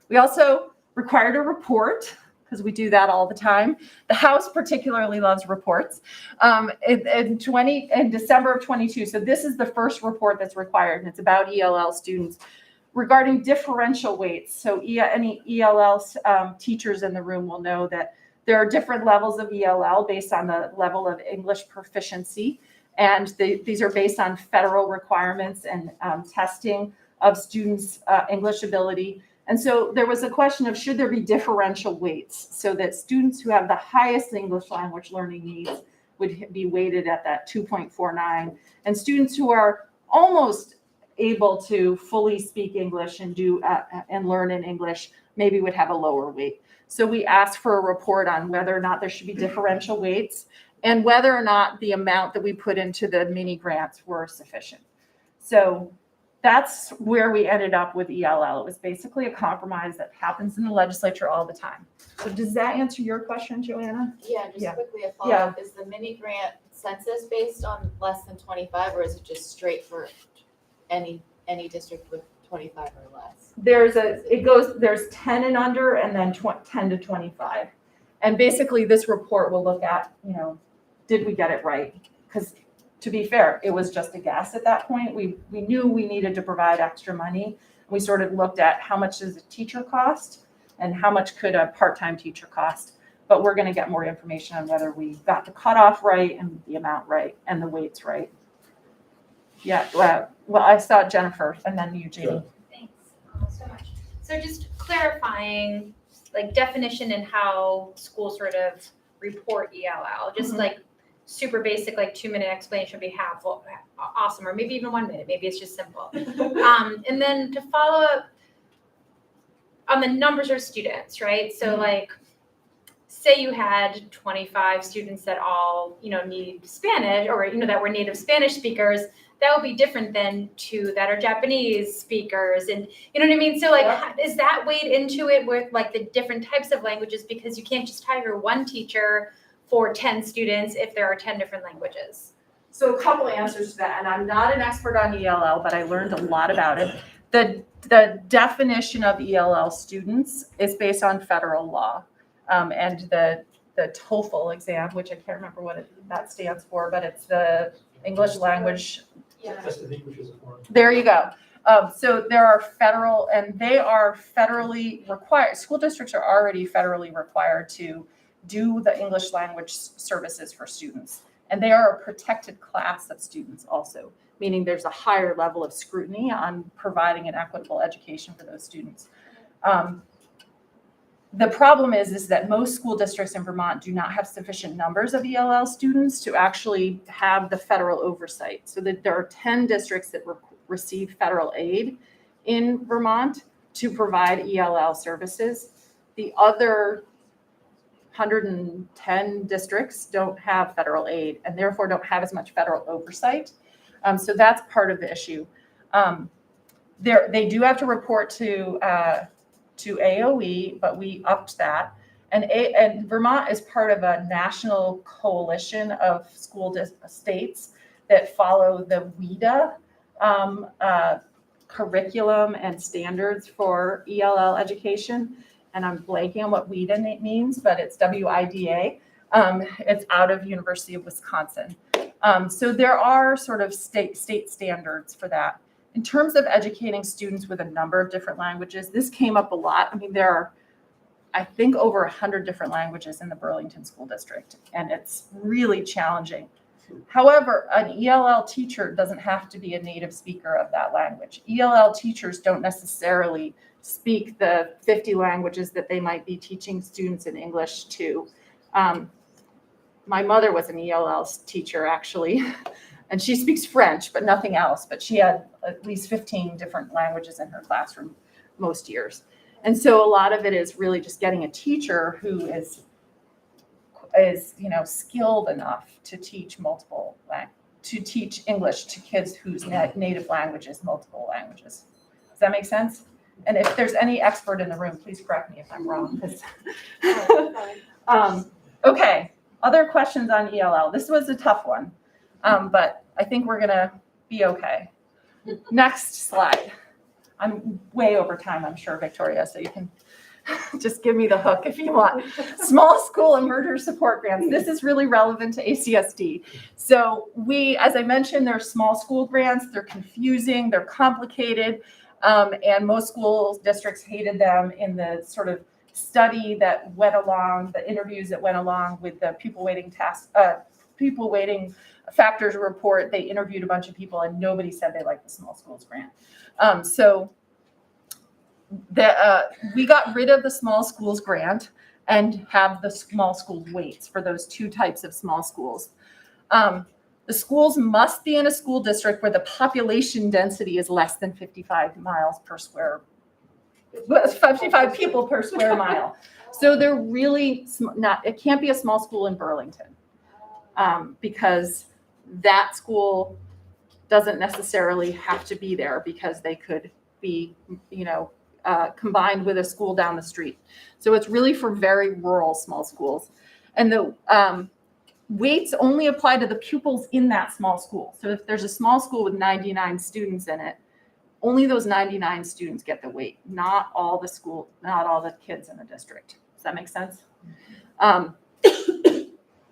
We also required a report, because we do that all the time. The House particularly loves reports. In December of 22, so this is the first report that's required, and it's about ELL students regarding differential weights. So any ELL teachers in the room will know that there are different levels of ELL based on the level of English proficiency. And these are based on federal requirements and testing of students' English ability. And so there was a question of, should there be differential weights so that students who have the highest English language learning needs would be weighted at that 2.49, and students who are almost able to fully speak English and and learn in English maybe would have a lower weight. So we asked for a report on whether or not there should be differential weights, and whether or not the amount that we put into the mini grants were sufficient. So that's where we ended up with ELL. It was basically a compromise that happens in the legislature all the time. So does that answer your question, Joanna? Yeah, just quickly a follow-up. Is the mini grant census based on less than 25, or is it just straight for any district with 25 or less? There's 10 and under, and then 10 to 25. And basically this report will look at, did we get it right? Because to be fair, it was just a guess at that point. We knew we needed to provide extra money. We sort of looked at how much does a teacher cost and how much could a part-time teacher cost. But we're going to get more information on whether we got the cutoff right and the amount right and the weights right. Yeah, well, I saw Jennifer and then you, Jamie. Thanks so much. So just clarifying, like, definition and how schools sort of report ELL, just like super basic, like 2-minute explanation would be awesome, or maybe even 1 minute, maybe it's just simple. And then to follow up on the numbers of students, right? So like say you had 25 students that all, need Spanish or, that were native Spanish speakers, that would be different than two that are Japanese speakers. And you know what I mean? So like, is that weighed into it with like the different types of languages? Because you can't just hire one teacher for 10 students if there are 10 different languages. So a couple answers to that, and I'm not an expert on ELL, but I learned a lot about it. The definition of ELL students is based on federal law, and the TOEFL exam, which I can't remember what that stands for, but it's the English language. Test of English as a foreign. There you go. So there are federal, and they are federally required. School districts are already federally required to do the English language services for students. And they are a protected class of students also, meaning there's a higher level of scrutiny on providing an equitable education for those students. The problem is that most school districts in Vermont do not have sufficient numbers of ELL students to actually have the federal oversight. So that there are 10 districts that receive federal aid in Vermont to provide ELL services. The other 110 districts don't have federal aid and therefore don't have as much federal oversight. So that's part of the issue. They do have to report to AOE, but we upped that. And Vermont is part of a national coalition of states that follow the WIDA curriculum and standards for ELL education. And I'm blanking on what WIDA means, but it's WIDA. It's out of University of Wisconsin. So there are sort of state standards for that. In terms of educating students with a number of different languages, this came up a lot. I mean, there are, I think, over 100 different languages in the Burlington School District, and it's really challenging. However, an ELL teacher doesn't have to be a native speaker of that language. ELL teachers don't necessarily speak the 50 languages that they might be teaching students in English to. My mother was an ELL teacher, actually, and she speaks French, but nothing else. But she had at least 15 different languages in her classroom most years. And so a lot of it is really just getting a teacher who is skilled enough to teach English to kids whose native language is multiple languages. Does that make sense? And if there's any expert in the room, please correct me if I'm wrong. Okay, other questions on ELL? This was a tough one, but I think we're gonna be okay. Next slide. I'm way over time, I'm sure, Victoria, so you can just give me the hook if you want. Small school and merger support grants. This is really relevant to ACSD. So as I mentioned, they're small school grants. They're confusing, they're complicated. And most school districts hated them in the sort of study that went along, the interviews that went along with the pupil weighting factors report. They interviewed a bunch of people and nobody said they liked the small schools grant. We got rid of the small schools grant and have the small schools weights for those two types of small schools. The schools must be in a school district where the population density is less than 55 people per square mile. So they're really it can't be a small school in Burlington because that school doesn't necessarily have to be there because they could be, combined with a school down the street. So it's really for very rural small schools. And the weights only apply to the pupils in that small school. So if there's a small school with 99 students in it, only those 99 students get the weight, not all the kids in the district. Does that make sense?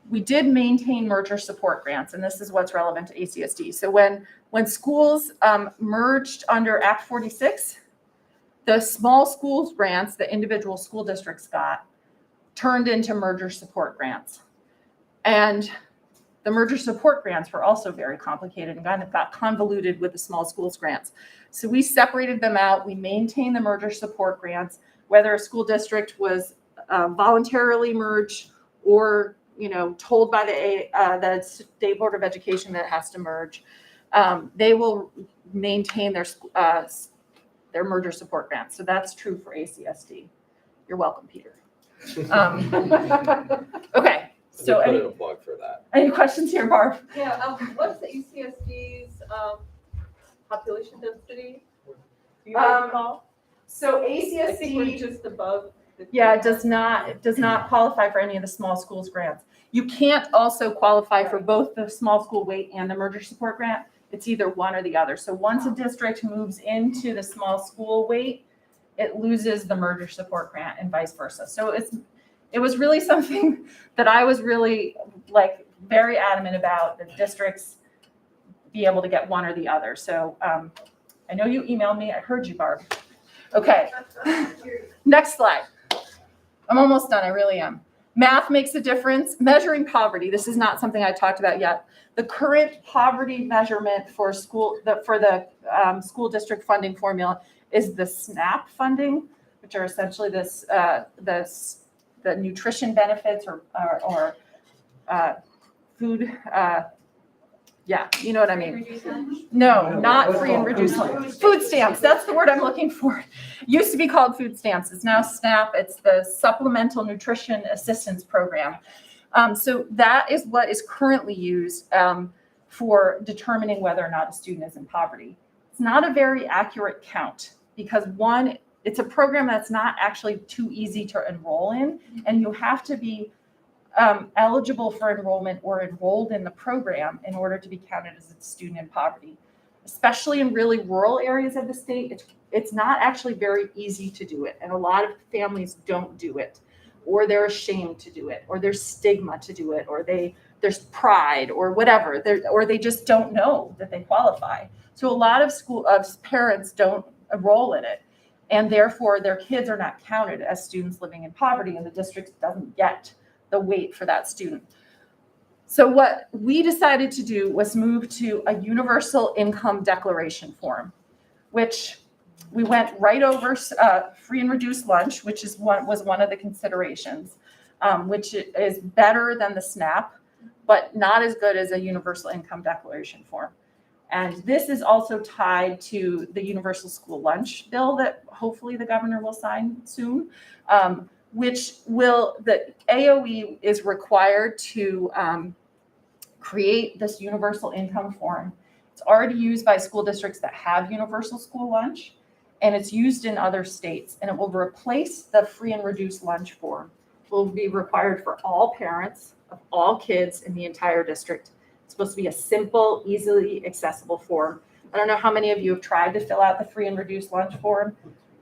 We did maintain merger support grants, and this is what's relevant to ACSD. So when schools merged under Act 46, the small schools grants that individual school districts got turned into merger support grants. And the merger support grants were also very complicated and kind of got convoluted with the small schools grants. So we separated them out. We maintained the merger support grants, whether a school district was voluntarily merged or told by the State Board of Education that it has to merge. They will maintain their merger support grants. So that's true for ACSD. You're welcome, Peter. We Okay, so put any, in a plug for that. any questions here, Barb? Yeah, What's the ACSD's, population density? Do you Um, recall? So I think we're ACSD, just above. yeah, it does not qualify for any of the small schools grants. You can't also qualify for both the small school weight and the merger support grant. It's either one or the other. So once a district moves into the small school weight, it loses the merger support grant and vice versa. So it was really something that I was really like very adamant about, that districts be able to get one or the other. So I know you emailed me. I heard you, Barb. Okay, next slide. I'm almost done, I really am. Math makes a difference. Measuring poverty, this is not something I talked about yet. The current poverty measurement for the school district funding formula is the SNAP funding, which are essentially the nutrition benefits or food, yeah, you know what I mean. No, not free and reduced lunch. Food stamps, that's the word I'm looking for. Used to be called food stamps, it's now SNAP, it's the Supplemental Nutrition Assistance Program. So that is what is currently used for determining whether or not a student is in poverty. It's not a very accurate count because one, it's a program that's not actually too easy to enroll in, and you have to be eligible for enrollment or enrolled in the program in order to be counted as a student in poverty. Especially in really rural areas of the state, it's not actually very easy to do it. And a lot of families don't do it, or they're ashamed to do it, or there's stigma to do it, or there's pride or whatever, or they just don't know that they qualify. So a lot of parents don't enroll in it, and therefore their kids are not counted as students living in poverty, and the district doesn't get the weight for that student. So what we decided to do was move to a universal income declaration form, which we went right over free and reduced lunch, which was one of the considerations, which is better than the SNAP, but not as good as a universal income declaration form. And this is also tied to the universal school lunch bill that hopefully the governor will sign soon. The AOE is required to create this universal income form. It's already used by school districts that have universal school lunch, and it's used in other states, and it will replace the free and reduced lunch form. It will be required for all parents of all kids in the entire district. It's supposed to be a simple, easily accessible form. I don't know how many of you have tried to fill out the free and reduced lunch form,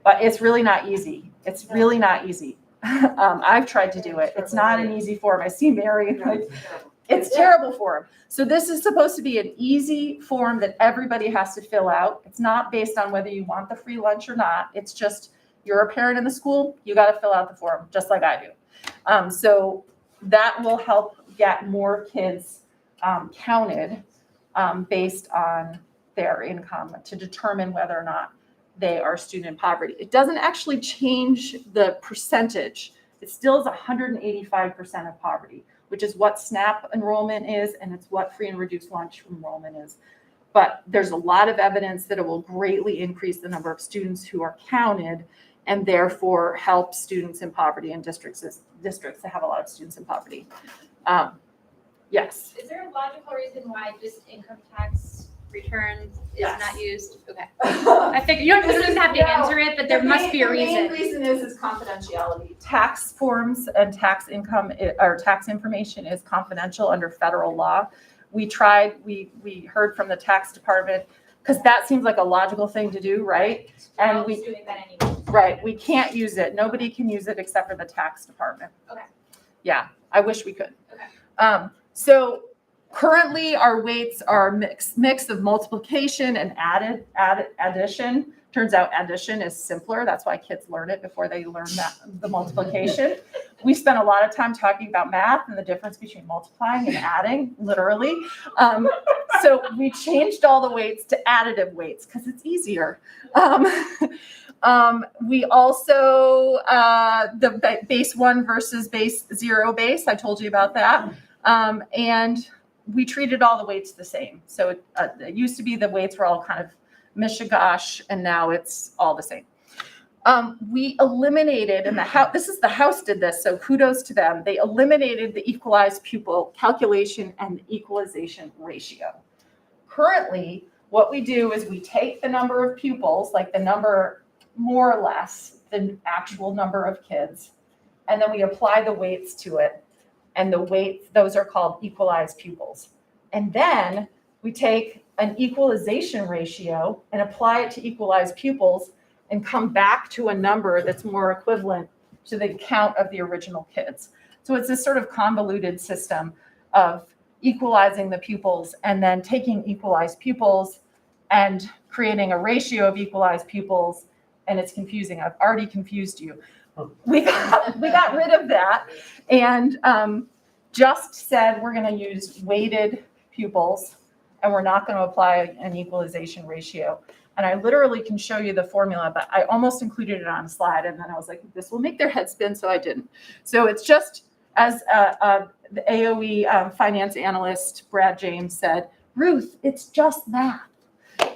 but it's really not easy. It's really not easy. I've tried to do it. It's not an easy form. I see Mary, like, it's terrible form. So this is supposed to be an easy form that everybody has to fill out. It's not based on whether you want the free lunch or not. It's just, you're a parent in the school, you got to fill out the form, just like I do. So that will help get more kids counted based on their income to determine whether or not they are student in poverty. It doesn't actually change the percentage. It still is 185% of poverty, which is what SNAP enrollment is, and it's what free and reduced lunch enrollment is. But there's a lot of evidence that it will greatly increase the number of students who are counted, and therefore help students in poverty and districts that have a lot of students in poverty. Yes. Is there a logical reason why just income tax returns is not used? Okay. I figured you don't have to answer it, but there must be a reason. The main reason is confidentiality. Tax forms and tax income or tax information is confidential under federal law. We heard from the tax department, because that seems like a logical thing to do, right? And we can't use it. Nobody can use it except for the tax department. Okay. Yeah, I wish we could. Okay. So currently our weights are mix of multiplication and addition. Turns out addition is simpler. That's why kids learn it before they learn the multiplication. We spent a lot of time talking about math and the difference between multiplying and adding, literally. So we changed all the weights to additive weights because it's easier. We also, the base 1 versus base 0 base, I told you about that. And we treated all the weights the same. So it used to be the weights were all kind of mishigash, and now it's all the same. We eliminated, and the House did this, so kudos to them. They eliminated the equalized pupil calculation and the equalization ratio. Currently, what we do is we take the number of pupils, like the number more or less the actual number of kids, and then we apply the weights to it. And the weights, those are called equalized pupils. And then we take an equalization ratio and apply it to equalized pupils and come back to a number that's more equivalent to the count of the original kids. So it's this sort of convoluted system of equalizing the pupils and then taking equalized pupils and creating a ratio of equalized pupils, and it's confusing. I've already confused you. We got rid of that and just said we're going to use weighted pupils and we're not going to apply an equalization ratio. And I literally can show you the formula, but I almost included it on a slide. And then I was like, this will make their head spin, so I didn't. So it's just, as the AOE finance analyst, Brad James, said, Ruth, it's just math.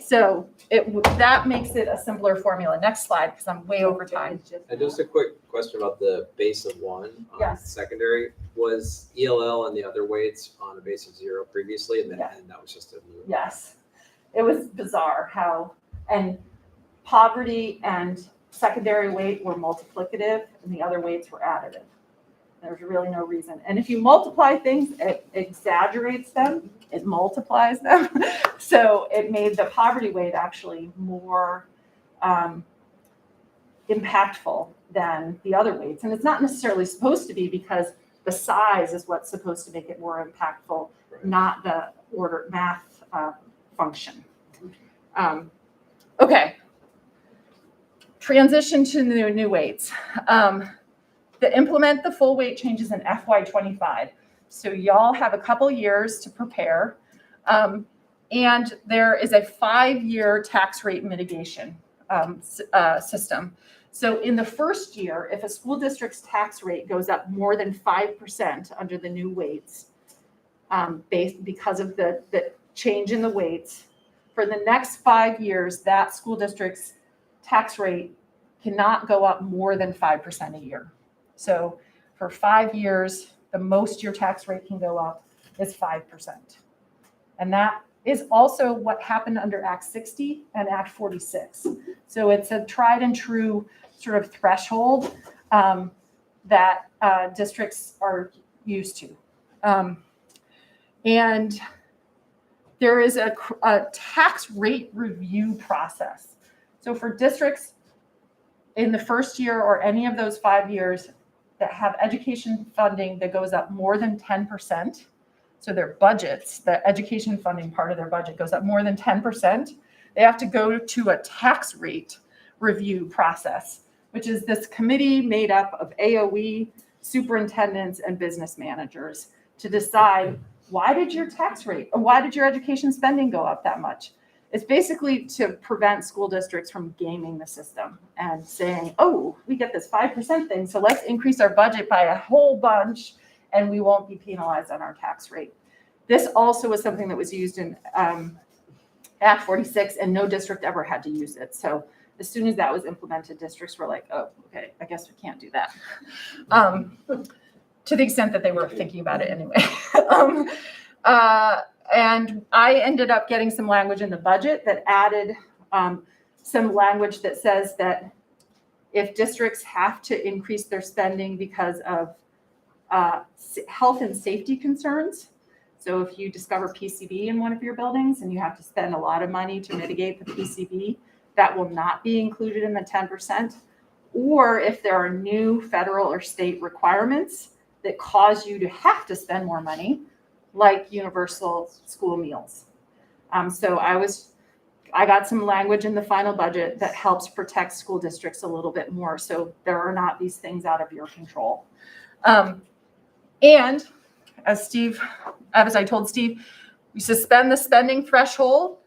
So that makes it a simpler formula. Next slide, because I'm way over time. And just a quick question about the base of 1 on Yes. secondary. Was ELL and the other weights on a base of 0 previously, and then and that was just a new? Yes. It was bizarre how, and poverty and secondary weight were multiplicative and the other weights were additive. There's really no reason. And if you multiply things, it exaggerates them, it multiplies them. So it made the poverty weight actually more impactful than the other weights. And it's not necessarily supposed to be, because the size is what's supposed to make it more impactful, not the order math function. Okay. Transition to the new weights. To implement the full weight changes in FY25. So y'all have a couple years to prepare. And there is a 5-year tax rate mitigation system. So in the first year, if a school district's tax rate goes up more than 5% under the new weights, because of the change in the weights, for the next 5 years, that school district's tax rate cannot go up more than 5% a year. So for 5 years, the most your tax rate can go up is 5%. And that is also what happened under Act 60 and Act 46. So it's a tried and true sort of threshold that districts are used to. And there is a tax rate review process. So for districts in the first year or any of those 5 years that have education funding that goes up more than 10%, so their budgets, the education funding part of their budget goes up more than 10%, they have to go to a tax rate review process, which is this committee made up of AOE, superintendents, and business managers to decide, why did your tax rate, or why did your education spending go up that much? It's basically to prevent school districts from gaming the system and saying, oh, we get this 5% thing, so let's increase our budget by a whole bunch and we won't be penalized on our tax rate. This also was something that was used in Act 46, and no district ever had to use it. So as soon as that was implemented, districts were like, oh, okay, I guess we can't do that. To the extent that they were thinking about it anyway. And I ended up getting some language in the budget that added some language that says that if districts have to increase their spending because of health and safety concerns, so if you discover PCB in one of your buildings and you have to spend a lot of money to mitigate the PCB, that will not be included in the 10%. Or if there are new federal or state requirements that cause you to have to spend more money, like universal school meals. So I got some language in the final budget that helps protect school districts a little bit more, so there are not these things out of your control. And as I told Steve, we suspend the spending threshold,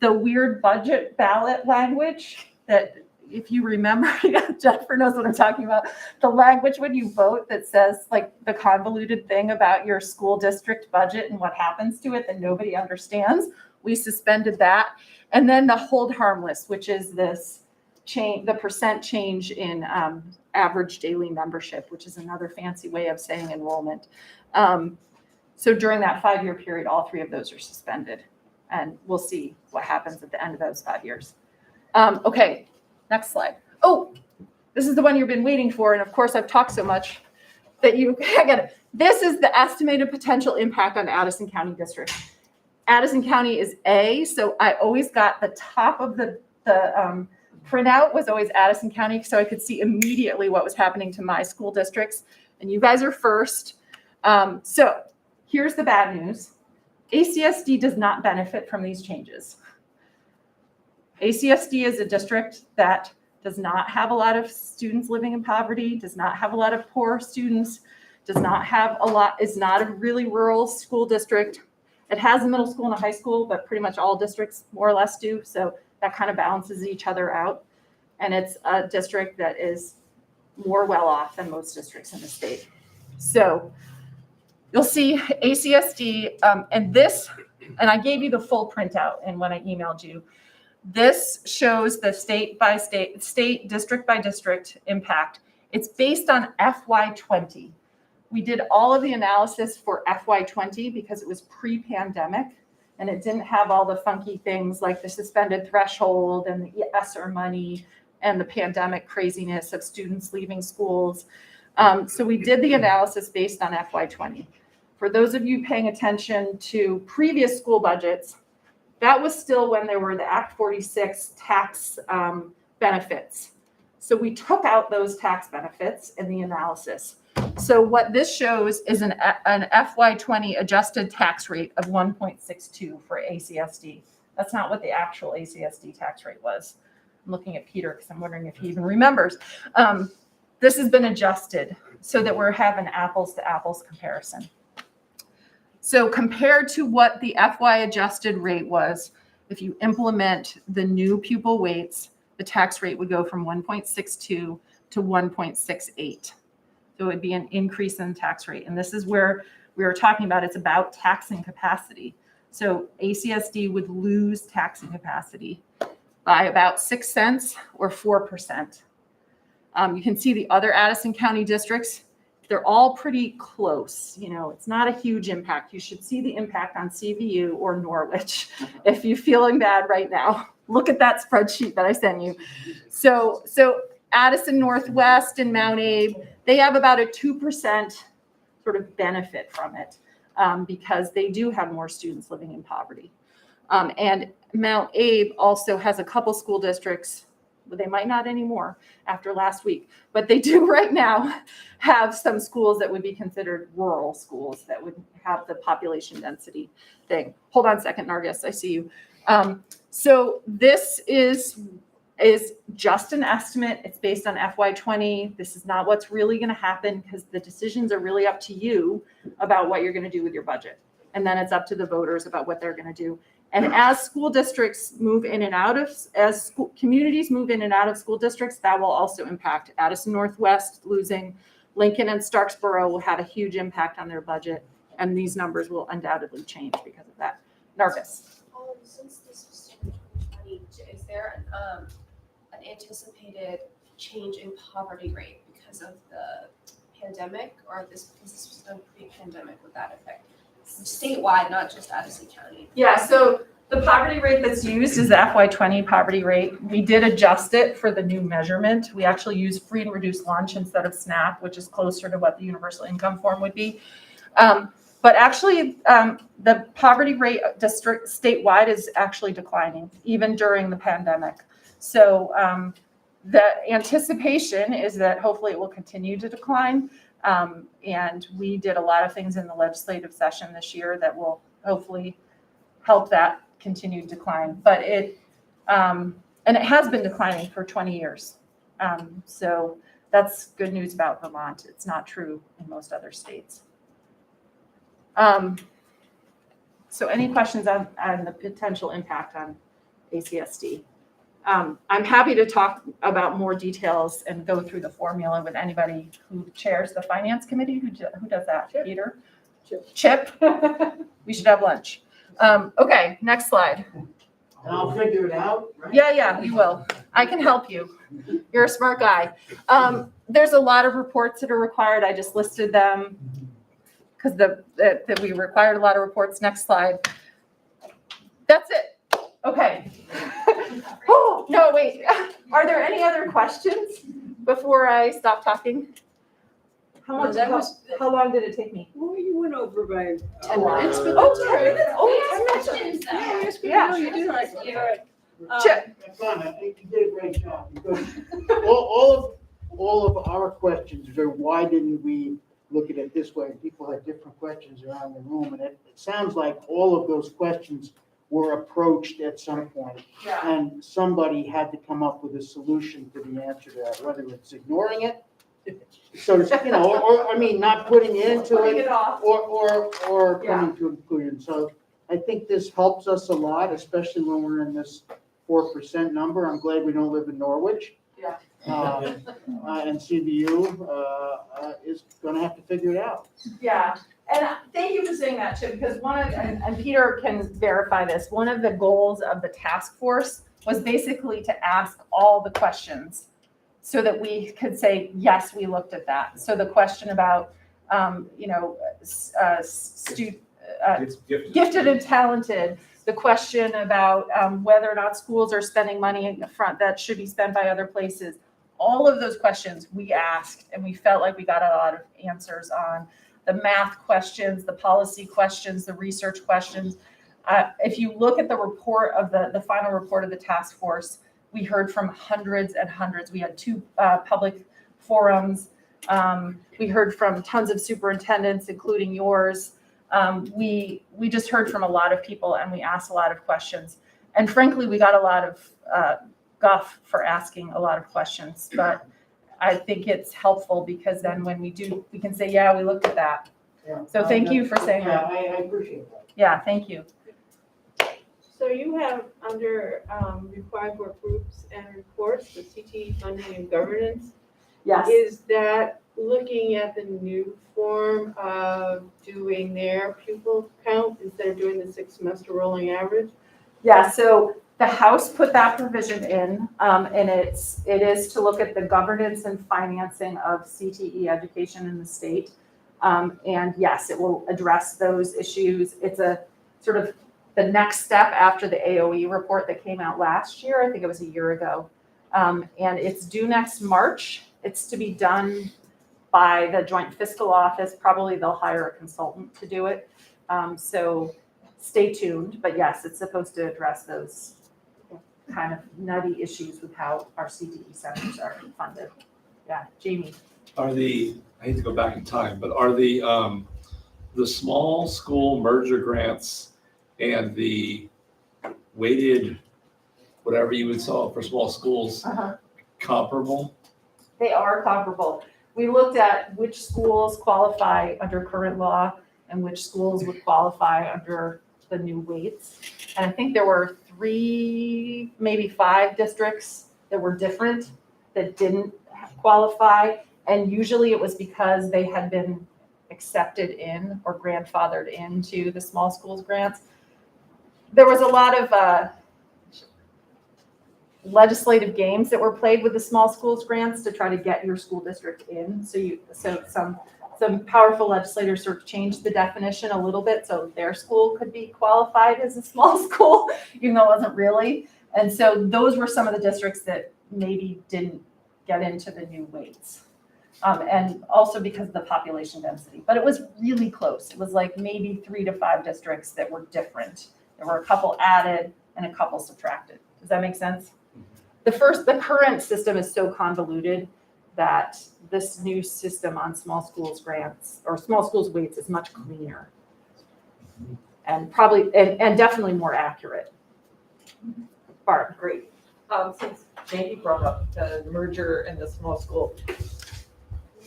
the weird budget ballot language that, if you remember, Jennifer knows what I'm talking about, the language when you vote that says like the convoluted thing about your school district budget and what happens to it that nobody understands. We suspended that. And then the hold harmless, which is this the percent change in average daily membership, which is another fancy way of saying enrollment. So during that 5-year period, all 3 of those are suspended. And we'll see what happens at the end of those 5 years. Okay, next slide. Oh, this is the one you've been waiting for. And of course, I've talked so much that I get it. This is the estimated potential impact on Addison County District. Addison County is A, so I always got the top of the printout was always Addison County, so I could see immediately what was happening to my school districts. And you guys are first. So here's the bad news. ACSD does not benefit from these changes. ACSD is a district that does not have a lot of students living in poverty, does not have a lot of poor students, is not a really rural school district. It has a middle school and a high school, but pretty much all districts more or less do. So that kind of balances each other out. And it's a district that is more well off than most districts in the state. So you'll see ACSD, and I gave you the full printout and when I emailed you. This shows the state district by district impact. It's based on FY20. We did all of the analysis for FY20 because it was pre-pandemic and it didn't have all the funky things like the suspended threshold and the ESSER money and the pandemic craziness of students leaving schools. So we did the analysis based on FY20. For those of you paying attention to previous school budgets, that was still when there were the Act 46 tax benefits. So we took out those tax benefits in the analysis. So what this shows is an FY20 adjusted tax rate of 1.62 for ACSD. That's not what the actual ACSD tax rate was. I'm looking at Peter because I'm wondering if he even remembers. This has been adjusted so that we're having apples to apples comparison. So compared to what the FY adjusted rate was, if you implement the new pupil weights, the tax rate would go from 1.62 to 1.68. So it would be an increase in tax rate. And this is where we were talking about, it's about taxing capacity. So ACSD would lose taxing capacity by about 6 cents or 4%. You can see the other Addison County districts, they're all pretty close. You know, it's not a huge impact. You should see the impact on CVU or Norwich if you're feeling bad right now. Look at that spreadsheet that I sent you. So Addison Northwest and Mount Abe, they have about a 2% sort of benefit from it because they do have more students living in poverty. And Mount Abe also has a couple school districts, but they might not anymore after last week, but they do right now have some schools that would be considered rural schools that would have the population density thing. Hold on a second, Nargis, I see you. So this is just an estimate. It's based on FY20. This is not what's really going to happen because the decisions are really up to you about what you're going to do with your budget. And then it's up to the voters about what they're going to do. And as school districts move in and out of, communities move in and out of school districts, that will also impact Addison Northwest losing. Lincoln and Starksboro will have a huge impact on their budget. And these numbers will undoubtedly change because of that. Nargis. Since this was started in 2020, is there an anticipated change in poverty rate because of the pandemic, or because this was done pre-pandemic, would that affect statewide, not just Addison County? Yeah, so the poverty rate that's used is the FY20 poverty rate. We did adjust it for the new measurement. We actually use free and reduced lunch instead of SNAP, which is closer to what the universal income form would be. But actually, the poverty rate district statewide is actually declining, even during the pandemic. So the anticipation is that hopefully it will continue to decline. And we did a lot of things in the legislative session this year that will hopefully help that continued decline. But and it has been declining for 20 years. So that's good news about Vermont. It's not true in most other states. So any questions on the potential impact on ACSD? I'm happy to talk about more details and go through the formula with anybody who chairs the finance committee. Who does that? Chip. Peter? Chip? We should have lunch. Okay, next slide. And I'll figure it out, right? Yeah, you will. I can help you. You're a smart guy. There's a lot of reports that are required. I just listed them because that we required a lot of reports. Next slide. That's it. Okay. Oh, no, wait. Are there any other questions before I stop talking? No, that was- How long did it take me? Well, you went over by 10 minutes, but Oh, that's all right. 10 minutes. Oh, We 10 asked minutes. questions though. Yeah, yes, Yeah. no, you did all right. Thank you. All right. Chip. Donna, you did a great job, because all of our questions are, why didn't we look at it this way? And people had different questions around the room, and it sounds like all of those questions were approached at some point. Yeah. And somebody had to come up with a solution to the answer to that, whether it's ignoring it, so, or, I mean, not putting it into Putting it, it off. or Yeah. coming to a conclusion. So I think this helps us a lot, especially when we're in this 4% number. I'm glad we don't live in Norwich. Yeah. And CBU is gonna have to figure it out. Yeah, and thank you for saying that, Chip, because and Peter can verify this, one of the goals of the task force was basically to ask all the questions so that we could say, yes, we looked at that. So the question about, gifted and talented, the question about whether or not schools are spending money in the front that should be spent by other places. All of those questions we asked, and we felt like we got a lot of answers on the math questions, the policy questions, the research questions. If you look at the report of the final report of the task force, we heard from hundreds and hundreds. We had 2 public forums. We heard from tons of superintendents, including yours. We just heard from a lot of people, and we asked a lot of questions. And frankly, we got a lot of guff for asking a lot of questions. But I think it's helpful because then when we do, we can say, yeah, we looked at that. Yeah. So thank you for saying Yeah, that. I appreciate that. Yeah, thank you. So you have under required work groups and reports, the CTE funding and governance. Yes. Is that looking at the new form of doing their pupil count instead of doing the 6-semester rolling average? Yeah, so the House put that provision in, and it is to look at the governance and financing of CTE education in the state. And yes, it will address those issues. It's a sort of the next step after the AOE report that came out last year. I think it was a year ago. And it's due next March. It's to be done by the Joint Fiscal Office. Probably they'll hire a consultant to do it. So stay tuned. But yes, it's supposed to address those kind of nutty issues with how our CTE centers are funded. Yeah, Jamie. I hate to go back in time, but are the small school merger grants and the weighted, whatever you would sell for small schools, comparable? They are comparable. We looked at which schools qualify under current law and which schools would qualify under the new weights. And I think there were 3, maybe 5 districts that were different that didn't qualify. And usually it was because they had been accepted in or grandfathered into the small schools grants. There was a lot of legislative games that were played with the small schools grants to try to get your school district in. So some powerful legislators sort of changed the definition a little bit so their school could be qualified as a small school, even though it wasn't really. And so those were some of the districts that maybe didn't get into the new weights. And also because of the population density, but it was really close. It was like maybe 3 to 5 districts that were different. There were a couple added and a couple subtracted. Does that make sense? The current system is so convoluted that this new system on small schools grants or small schools weights is much cleaner and probably, and definitely more accurate. Barb, great. Since Jamie brought up the merger and the small school,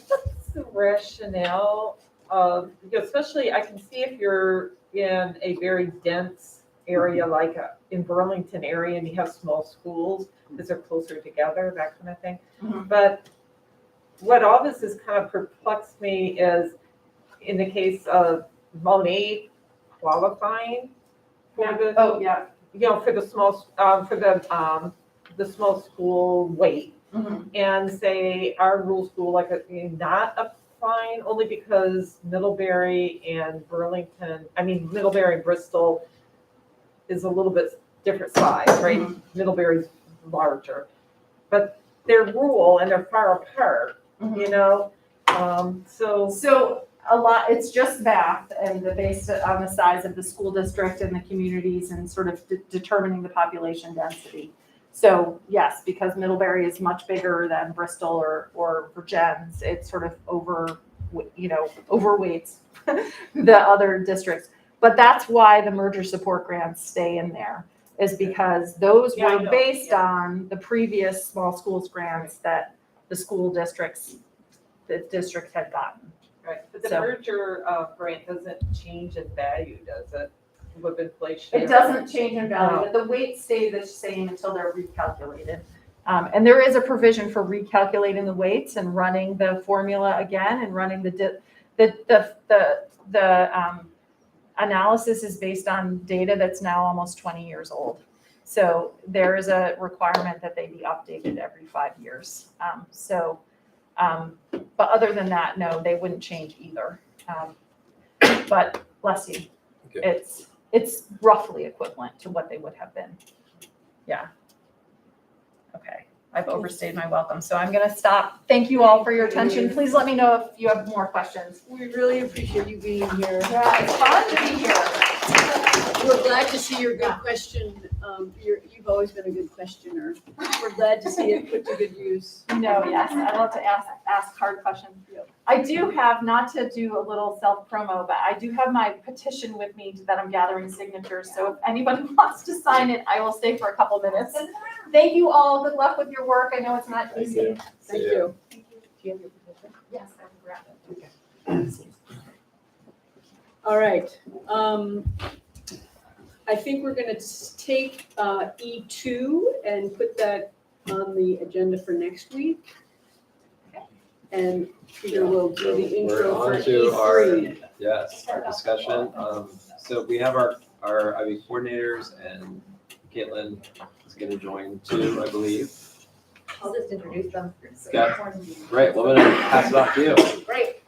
what's the rationale of, especially I can see if you're in a very dense area like in Burlington area and you have small schools because they're closer together, that kind of thing. But what all this has kind of perplexed me is in the case of Monet qualifying for the, for the small, for the the small school weight and say our rural school, like not a fine, only because Middlebury and Burlington, Middlebury and Bristol is a little bit different size, right? Middlebury's larger, but they're rural and they're far apart, you know? So a lot, it's just math and based on the size of the school district and the communities and sort of determining the population density. So yes, because Middlebury is much bigger than Bristol or Virgins, it sort of overweights the other districts. But that's why the merger support grants stay in there, is because those Yeah, I were know. based on the previous small schools grants that the district had gotten. Right, but the So- merger grant doesn't change in value, does it, with inflation? It doesn't change in value, but the weights stay the same until they're recalculated. And there is a provision for recalculating the weights and running the formula again and running the analysis is based on data that's now almost 20 years old. So there is a requirement that they be updated every 5 years. But other than that, no, they wouldn't change either. But bless you, Okay. it's roughly equivalent to what they would have been. Yeah. Okay, I've overstayed my welcome, so I'm gonna stop. Thank you all for your attention. Please let me know if you have more questions. We really appreciate you being here. Yeah, it's fun to be here. We're glad to see your good question. You've always been a good questioner. We're glad to see it put to good use. Yes, I love to ask hard questions. I do have, not to do a little self-promo, but I do have my petition with me that I'm gathering signatures. So if anybody wants to sign it, I will stay for a couple minutes. Thank you all. Good luck with your work. I know it's not easy. Thank you. Do you have your petition? Yes, I can grab it. All right. I think we're going to take E2 and put that on the agenda for next week. And Peter will do the intro for We're on to our, E3. yes, our discussion. So we have our IB coordinators, and Caitlin is going to join too, I believe. I'll just introduce them. Okay, great. Well, I'm going to pass it off to you. Great.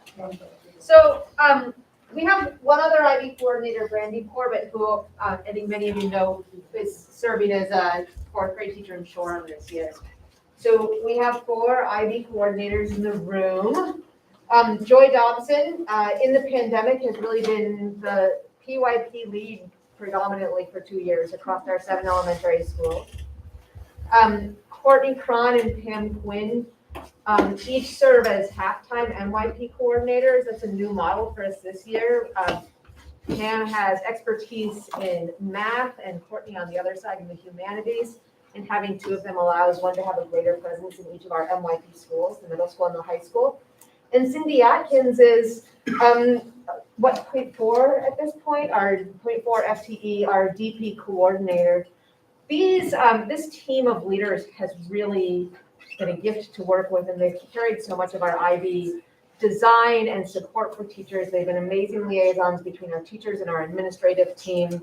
So, we have one other IB coordinator, Brandy Corbett, who I think many of you know is serving as a fourth grade teacher in Shoreham this year. So we have 4 IB coordinators in the room. Joy Dobson, in the pandemic, has really been the PYP lead predominantly for 2 years across our 7 elementary schools. Courtney Cron and Pam Quinn each serve as half-time NYP coordinators. That's a new model for us this year. Pam has expertise in math and Courtney on the other side in the humanities. And having 2 of them allows one to have a greater presence in each of our NYP schools, the middle school and the high school. And Cindy Atkins is, .4 at this point, our .4 FTE, our DP coordinator. This team of leaders has really been a gift to work with, and they've carried so much of our IB design and support for teachers. They've been amazing liaisons between our teachers and our administrative team.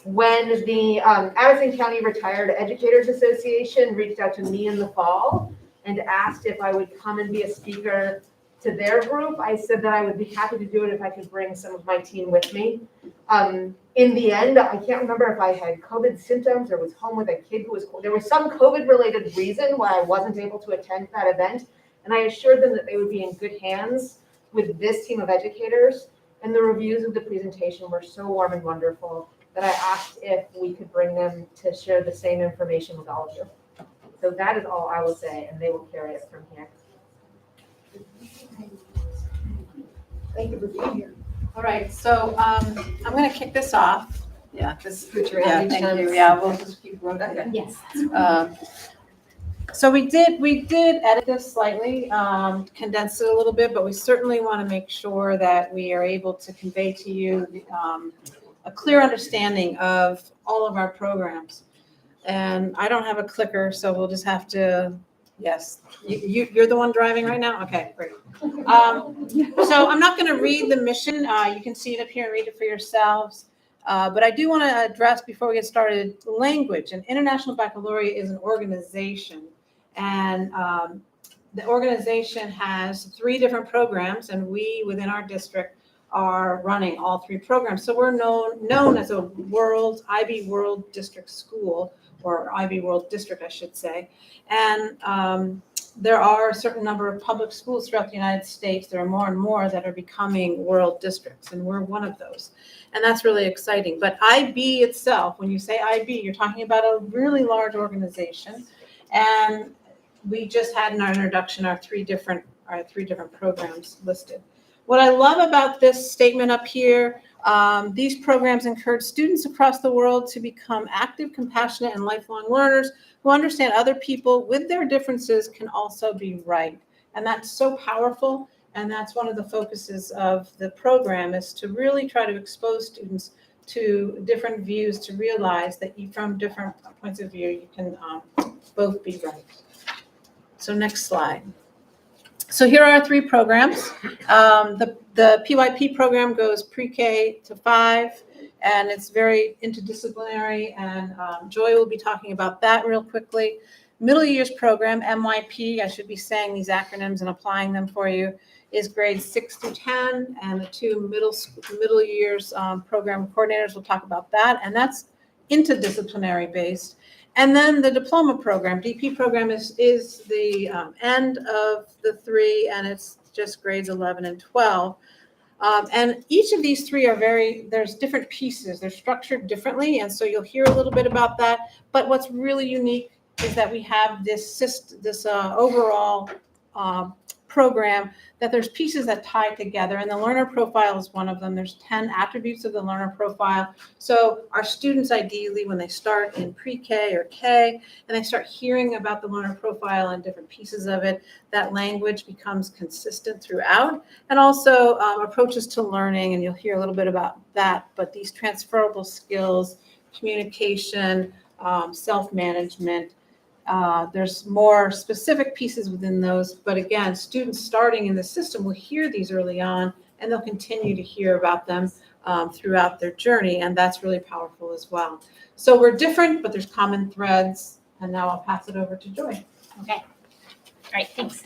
When the Addison County Retired Educators Association reached out to me in the fall and asked if I would come and be a speaker to their group, I said that I would be happy to do it if I could bring some of my team with me. In the end, I can't remember if I had COVID symptoms or was home with a kid who was, there was some COVID-related reason why I wasn't able to attend that event. And I assured them that they would be in good hands with this team of educators. And the reviews of the presentation were so warm and wonderful that I asked if we could bring them to share the same information with all of you. So that is all I will say, and they will carry it from here. Thank you for being here. All right, so I'm going to kick this off. Yeah, just put your hand thank in you. chunks. Yeah, we'll just keep rotating. Yes. So we did edit this slightly, condense it a little bit, but we certainly want to make sure that we are able to convey to you a clear understanding of all of our programs. And I don't have a clicker, so we'll just have to, yes, you're the one driving right now? Okay, great. So I'm not going to read the mission. You can see it up here and read it for yourselves. But I do want to address before we get started language. And International Baccalaureate is an organization, and the organization has 3 different programs, and we within our district are running all 3 programs. So we're known as a IB World District School, or IB World District, I should say. And there are a certain number of public schools throughout the United States. There are more and more that are becoming world districts, and we're one of those. And that's really exciting. But IB itself, when you say IB, you're talking about a really large organization. And we just had in our introduction our three different programs listed. What I love about this statement up here, these programs encourage students across the world to become active, compassionate, and lifelong learners who understand other people with their differences can also be right. And that's so powerful. And that's one of the focuses of the program, is to really try to expose students to different views, to realize that from different points of view, you can both be right. So next slide. So here are our 3 programs. The PYP program goes pre-K to 5, and it's very interdisciplinary, and Joy will be talking about that real quickly. Middle years program, MYP, I should be saying these acronyms and applying them for you, is grades 6 through 10, and the 2 middle years program coordinators will talk about that, and that's interdisciplinary based. And then the diploma program, DP program, is the end of the 3, and it's just grades 11 and 12. And each of these 3 there's different pieces. They're structured differently, and so you'll hear a little bit about that. But what's really unique is that we have this overall program, that there's pieces that tie together, and the learner profile is one of them. There's 10 attributes of the learner profile. So our students, ideally, when they start in pre-K or K, and they start hearing about the learner profile and different pieces of it, that language becomes consistent throughout. And also approaches to learning, and you'll hear a little bit about that, but these transferable skills, communication, self-management, there's more specific pieces within those, but again, students starting in the system will hear these early on, and they'll continue to hear about them throughout their journey, and that's really powerful as well. So we're different, but there's common threads, and now I'll pass it over to Joy. Okay. All right, thanks.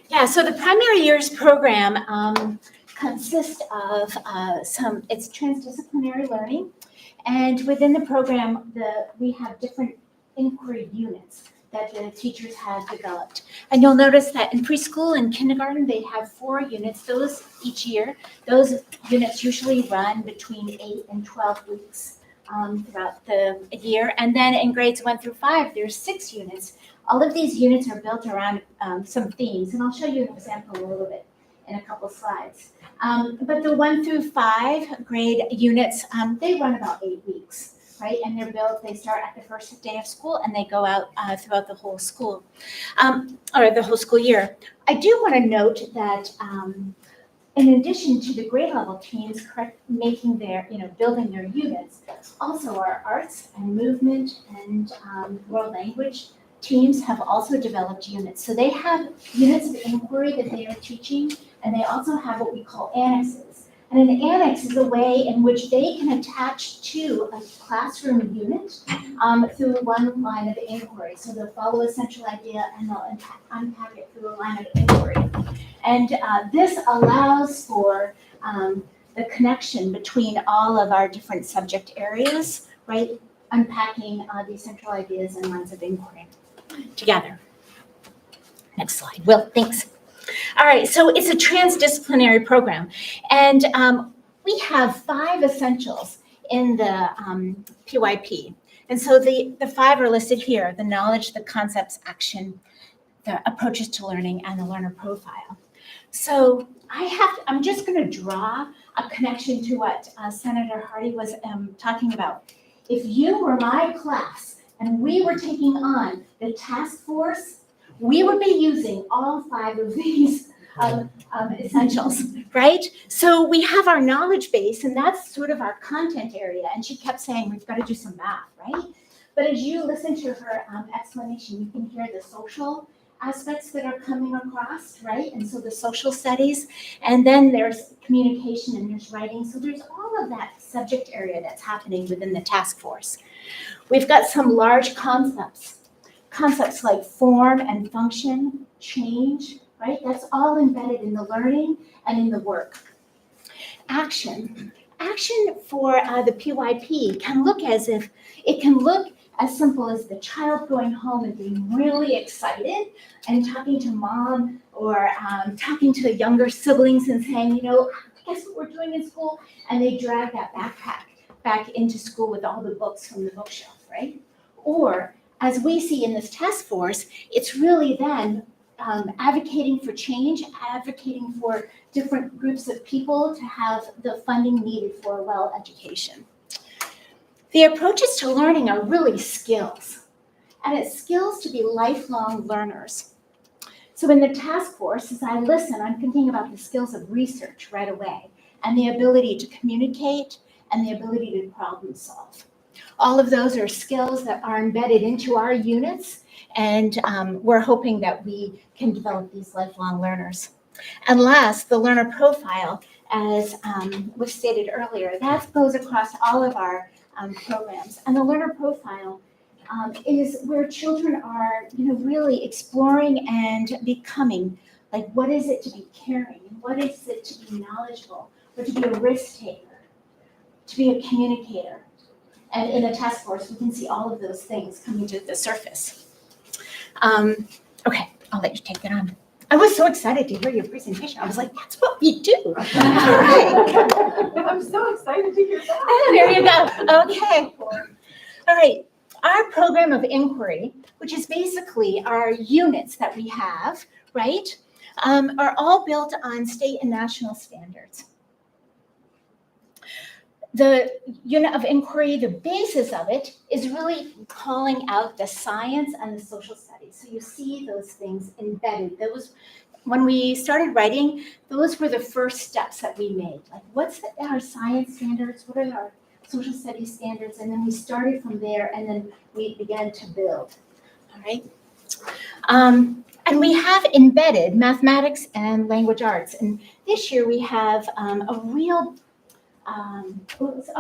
Yeah, so the primary years program consists of it's transdisciplinary learning, and within the program, we have different inquiry units that the teachers have developed. And you'll notice that in preschool and kindergarten, they have 4 units, those each year. Those units usually run between 8 and 12 weeks throughout the year. And then in grades 1 through 5, there's 6 units. All of these units are built around some themes, and I'll show you an example a little bit in a couple slides. But the 1 through 5 grade units, they run about 8 weeks. Right, and they start at the first day of school, and they go out throughout the whole school, or the whole school year. I do want to note that in addition to the grade level teams building their units, also our arts and movement and world language teams have also developed units. So they have units of inquiry that they are teaching, and they also have what we call annexes. And an annex is a way in which they can attach to a classroom unit through one line of inquiry. So they'll follow a central idea and they'll unpack it through a line of inquiry. And this allows for the connection between all of our different subject areas, right? Unpacking these central ideas and lines of inquiry together. Next slide. Will, thanks. All right, so it's a transdisciplinary program, and we have 5 essentials in the PYP. And so the 5 are listed here: the knowledge, the concepts, action, the approaches to learning, and the learner profile. So I'm just going to draw a connection to what Senator Hardy was talking about. If you were my class and we were taking on the task force, we would be using all 5 of these essentials, right? So we have our knowledge base, and that's sort of our content area. And she kept saying, we've got to do some math, right? But as you listen to her explanation, you can hear the social aspects that are coming across, right? And so the social studies, and then there's communication and there's writing. So there's all of that subject area that's happening within the task force. We've got some large concepts like form and function, change, right? That's all embedded in the learning and in the work. Action for the PYP can look as simple as the child going home and being really excited and talking to mom or talking to the younger siblings and saying, guess what we're doing in school? And they drag that backpack back into school with all the books from the bookshelf, right? Or as we see in this task force, it's really then advocating for change, advocating for different groups of people to have the funding needed for a well education. The approaches to learning are really skills, and it's skills to be lifelong learners. So in the task force, as I listen, I'm thinking about the skills of research right away, and the ability to communicate, and the ability to problem solve. All of those are skills that are embedded into our units, and we're hoping that we can develop these lifelong learners. And last, the learner profile, as was stated earlier, that goes across all of our programs. And the learner profile is where children are, really exploring and becoming, like, what is it to be caring? What is it to be knowledgeable? Or to be a risk taker? To be a communicator? And in the task force, we can see all of those things coming to the surface. Okay, I'll let you take that on. I was so excited to hear your presentation. I was like, that's what we do. All right. I'm so excited to hear that. There you go. Okay. All right. Our program of inquiry, which is basically our units that we have, right, are all built on state and national standards. The unit of inquiry, the basis of it, is really calling out the science and the social studies. So you see those things embedded. When we started writing, those were the first steps that we made. Like, what's our science standards? What are our social studies standards? And then we started from there, and then we began to build. All right. And we have embedded mathematics and language arts. And this year we have a real I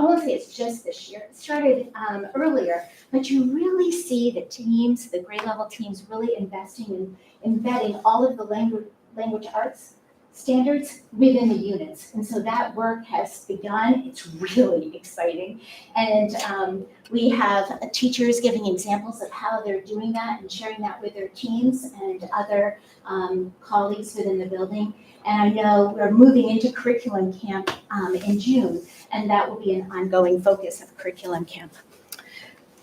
won't say it's just this year. It started earlier, but you really see the teams, the grade level teams, really investing in embedding all of the language arts standards within the units. And so that work has begun. It's really exciting. And we have teachers giving examples of how they're doing that and sharing that with their teams and other colleagues within the building. And I know we're moving into curriculum camp in June, and that will be an ongoing focus of curriculum camp.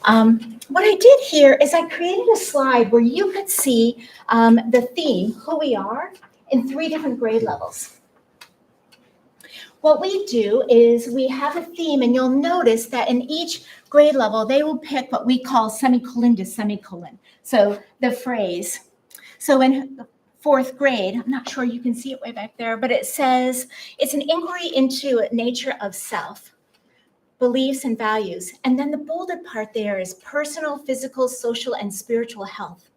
What I did here is I created a slide where you could see the theme, who we are, in 3 different grade levels. What we do is we have a theme, and you'll notice that in each grade level, they will pick what we call semicolon to semicolon. So the phrase. So in 4th grade, I'm not sure you can see it way back there, but it says it's an inquiry into nature of self, beliefs and values. And then the bolded part there is personal, physical, social, and spiritual health.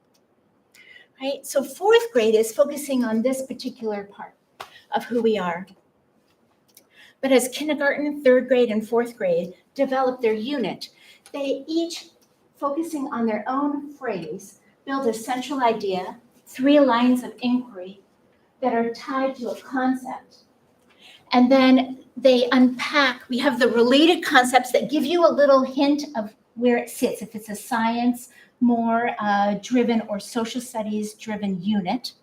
Right? So 4th grade is focusing on this particular part of who we are. But as kindergarten, 3rd grade, and 4th grade develop their unit, they each, focusing on their own phrase, build a central idea, 3 lines of inquiry that are tied to a concept. And then they unpack. We have the related concepts that give you a little hint of where it sits, if it's a science more driven or social studies driven unit,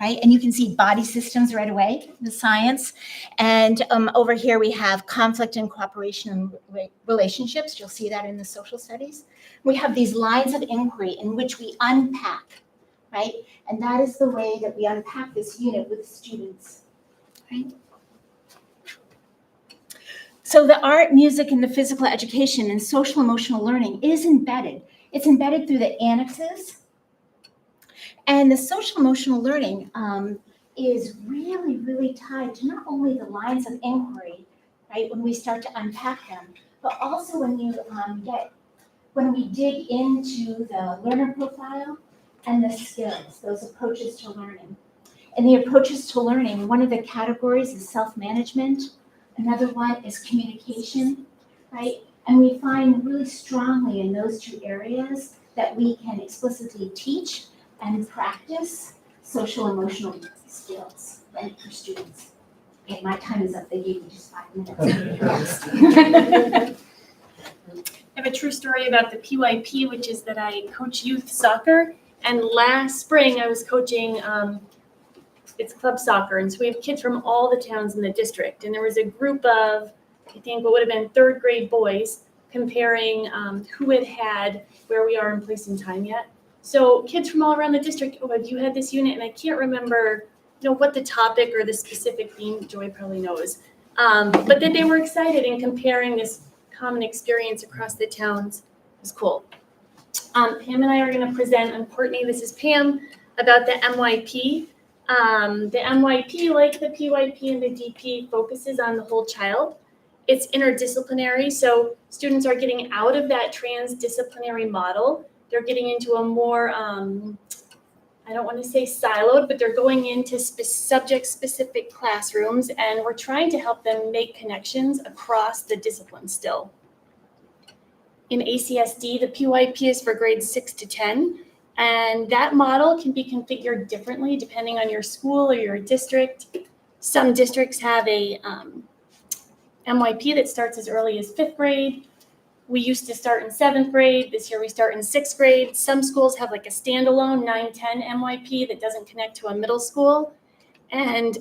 right? And you can see body systems right away, the science. And over here we have conflict and cooperation and relationships. You'll see that in the social studies. We have these lines of inquiry in which we unpack, right? And that is the way that we unpack this unit with students, right? So the art, music, and the physical education and social emotional learning is embedded. It's embedded through the annexes. And the social emotional learning is really, really tied to not only the lines of inquiry, right, when we start to unpack them, but also when we dig into the learner profile and the skills, those approaches to learning. And the approaches to learning, one of the categories is self-management, another one is communication, right? And we find really strongly in those two areas that we can explicitly teach and practice social emotional skills, right, for students. Okay, my time is up, they gave me just 5 minutes. I have a true story about the PYP, which is that I coach youth soccer. And last spring, I was coaching, it's club soccer. And so we have kids from all the towns in the district. And there was a group of, I think, what would have been 3rd grade boys comparing who had where we are in place and time yet. So kids from all around the district, oh, have you had this unit? And I can't remember, what the topic or the specific theme, Joy probably knows. But that they were excited in comparing this common experience across the towns. It was cool. Pam and I are going to present, and Courtney, this is Pam, about the MYP. The MYP, like the PYP and the DP, focuses on the whole child. It's interdisciplinary, so students are getting out of that transdisciplinary model. They're getting into a more, I don't want to say siloed, but they're going into subject-specific classrooms, and we're trying to help them make connections across the disciplines still. In ACSD, the PYP is for grades 6 to 10, and that model can be configured differently depending on your school or your district. Some districts have a MYP that starts as early as 5th grade. We used to start in 7th grade. This year we start in 6th grade. Some schools have like a standalone 9-10 MYP that doesn't connect to a middle school. And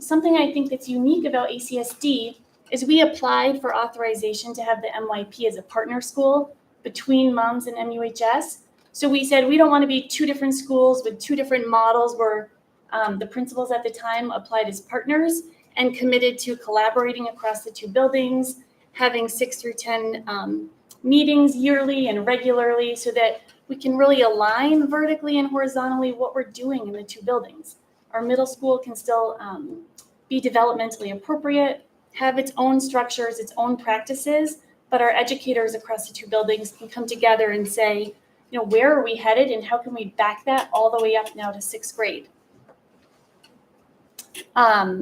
something I think that's unique about ACSD is we applied for authorization to have the MYP as a partner school between MOMS and MUHS. So we said we don't want to be 2 different schools with 2 different models where the principals at the time applied as partners and committed to collaborating across the 2 buildings, having 6 through 10 meetings yearly and regularly so that we can really align vertically and horizontally what we're doing in the 2 buildings. Our middle school can still be developmentally appropriate, have its own structures, its own practices, but our educators across the 2 buildings can come together and say, where are we headed and how can we back that all the way up now to 6th grade?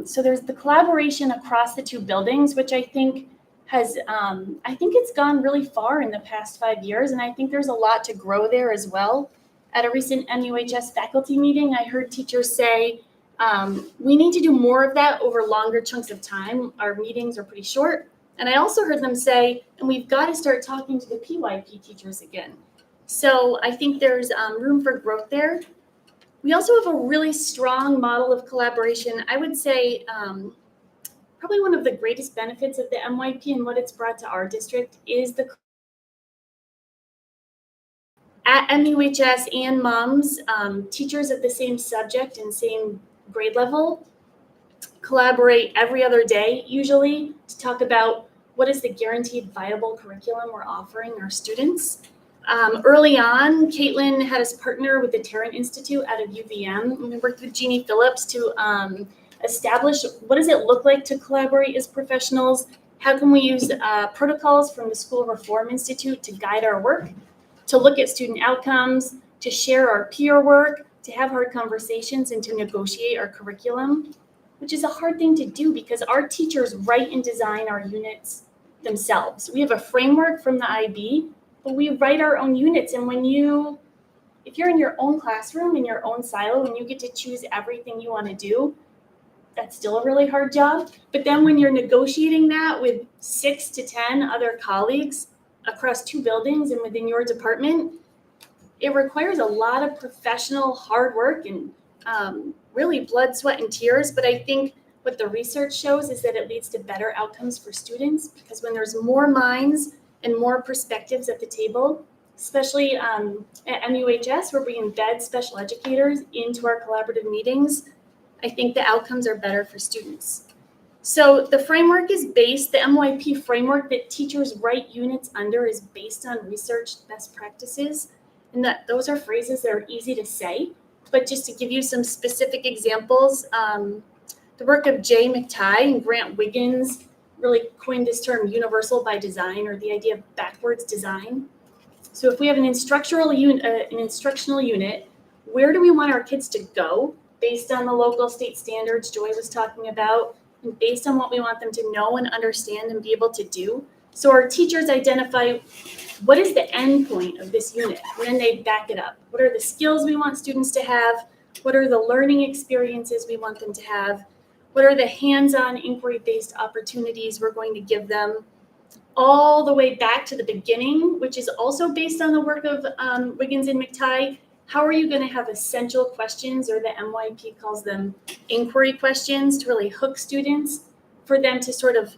So there's the collaboration across the 2 buildings, which I think has, I think it's gone really far in the past 5 years, and I think there's a lot to grow there as well. At a recent MUHS faculty meeting, I heard teachers say, we need to do more of that over longer chunks of time. Our meetings are pretty short. And I also heard them say, and we've got to start talking to the PYP teachers again. So I think there's room for growth there. We also have a really strong model of collaboration. I would say probably one of the greatest benefits of the MYP and what it's brought to our district is at MUHS and MOMS, teachers of the same subject and same grade level collaborate every other day, usually, to talk about what is the guaranteed viable curriculum we're offering our students. Early on, Caitlin had us partner with the Tarrant Institute out of UVM, and we worked with Jeannie Phillips to establish what does it look like to collaborate as professionals, how can we use protocols from the School Reform Institute to guide our work, to look at student outcomes, to share our peer work, to have hard conversations, and to negotiate our curriculum, which is a hard thing to do because our teachers write and design our units themselves. We have a framework from the IB, but we write our own units. And if you're in your own classroom, in your own silo, and you get to choose everything you want to do, that's still a really hard job. But then when you're negotiating that with 6 to 10 other colleagues across 2 buildings and within your department, it requires a lot of professional hard work and really blood, sweat, and tears. But I think what the research shows is that it leads to better outcomes for students because when there's more minds and more perspectives at the table, especially at MUHS, where we embed special educators into our collaborative meetings, I think the outcomes are better for students. So the framework is based, the MYP framework that teachers write units under is based on research best practices. And that those are phrases that are easy to say, but just to give you some specific examples, the work of Jay McTighe and Grant Wiggins really coined this term universal by design, or the idea of backwards design. So if we have an instructional unit where do we want our kids to go based on the local state standards Joy was talking about, and based on what we want them to know and understand and be able to do. So our teachers identify what is the end point of this unit, and then they back it up. What are the skills we want students to have? What are the learning experiences we want them to have? What are the hands-on inquiry-based opportunities we're going to give them? All the way back to the beginning, which is also based on the work of Wiggins and McTighe. How are you going to have essential questions, or the MYP calls them inquiry questions, to really hook students for them to sort of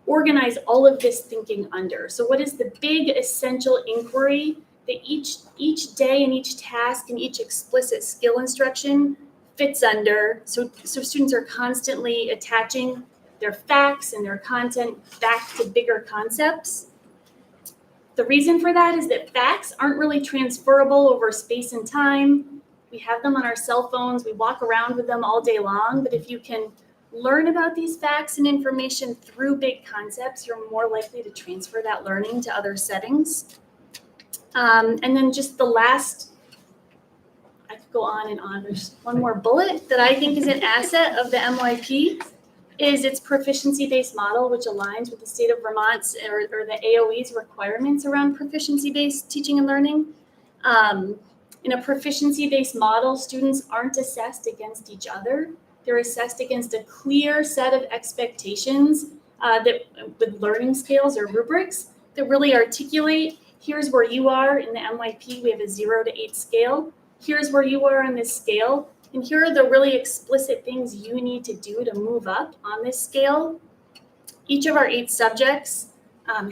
organize all of this thinking under? So what is the big essential inquiry that each day and each task and each explicit skill instruction fits under, so students are constantly attaching their facts and their content back to bigger concepts? The reason for that is that facts aren't really transferable over space and time. We have them on our cell phones, we walk around with them all day long, but if you can learn about these facts and information through big concepts, you're more likely to transfer that learning to other settings. And then just the last, I could go on and on, there's one more bullet that I think is an asset of the MYP, is its proficiency-based model, which aligns with the state of Vermont's or the AOE's requirements around proficiency-based teaching and learning. In a proficiency-based model, students aren't assessed against each other. They're assessed against a clear set of expectations that with learning scales or rubrics that really articulate, here's where you are in the MYP. We have a 0 to 8 scale. Here's where you are on this scale. And here are the really explicit things you need to do to move up on this scale. Each of our 8 subjects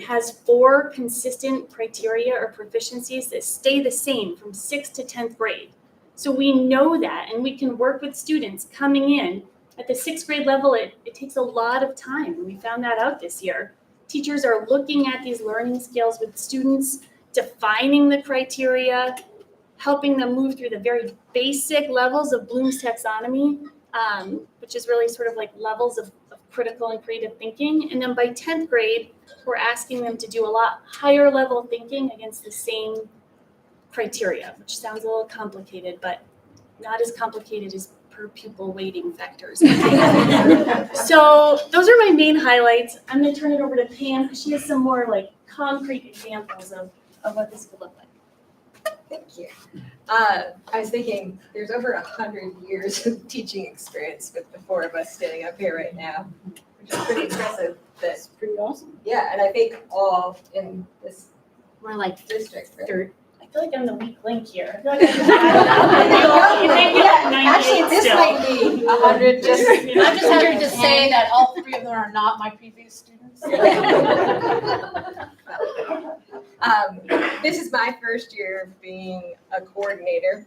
has 4 consistent criteria or proficiencies that stay the same from 6th to 10th grade. So we know that, and we can work with students coming in. At the 6th grade level, it takes a lot of time, and we found that out this year. Teachers are looking at these learning scales with students, defining the criteria, helping them move through the very basic levels of Bloom's taxonomy, which is really sort of like levels of critical and creative thinking. And then by 10th grade, we're asking them to do a lot higher level thinking against the same criteria, which sounds a little complicated, but not as complicated as per pupil weighting factors. So those are my main highlights. I'm going to turn it over to Pam because she has some more like concrete examples of what this could look like. Thank you. I was thinking there's over 100 years of teaching experience with the 4 of us standing up here right now, which is pretty impressive. That's pretty awesome. Yeah, and I think all in this We're like district. Really. third. I feel like I'm the weak link here. I feel like I Actually, this might be 100. Just I'm just here to say that all 3 of them are not my previous students. This is my first year being a coordinator.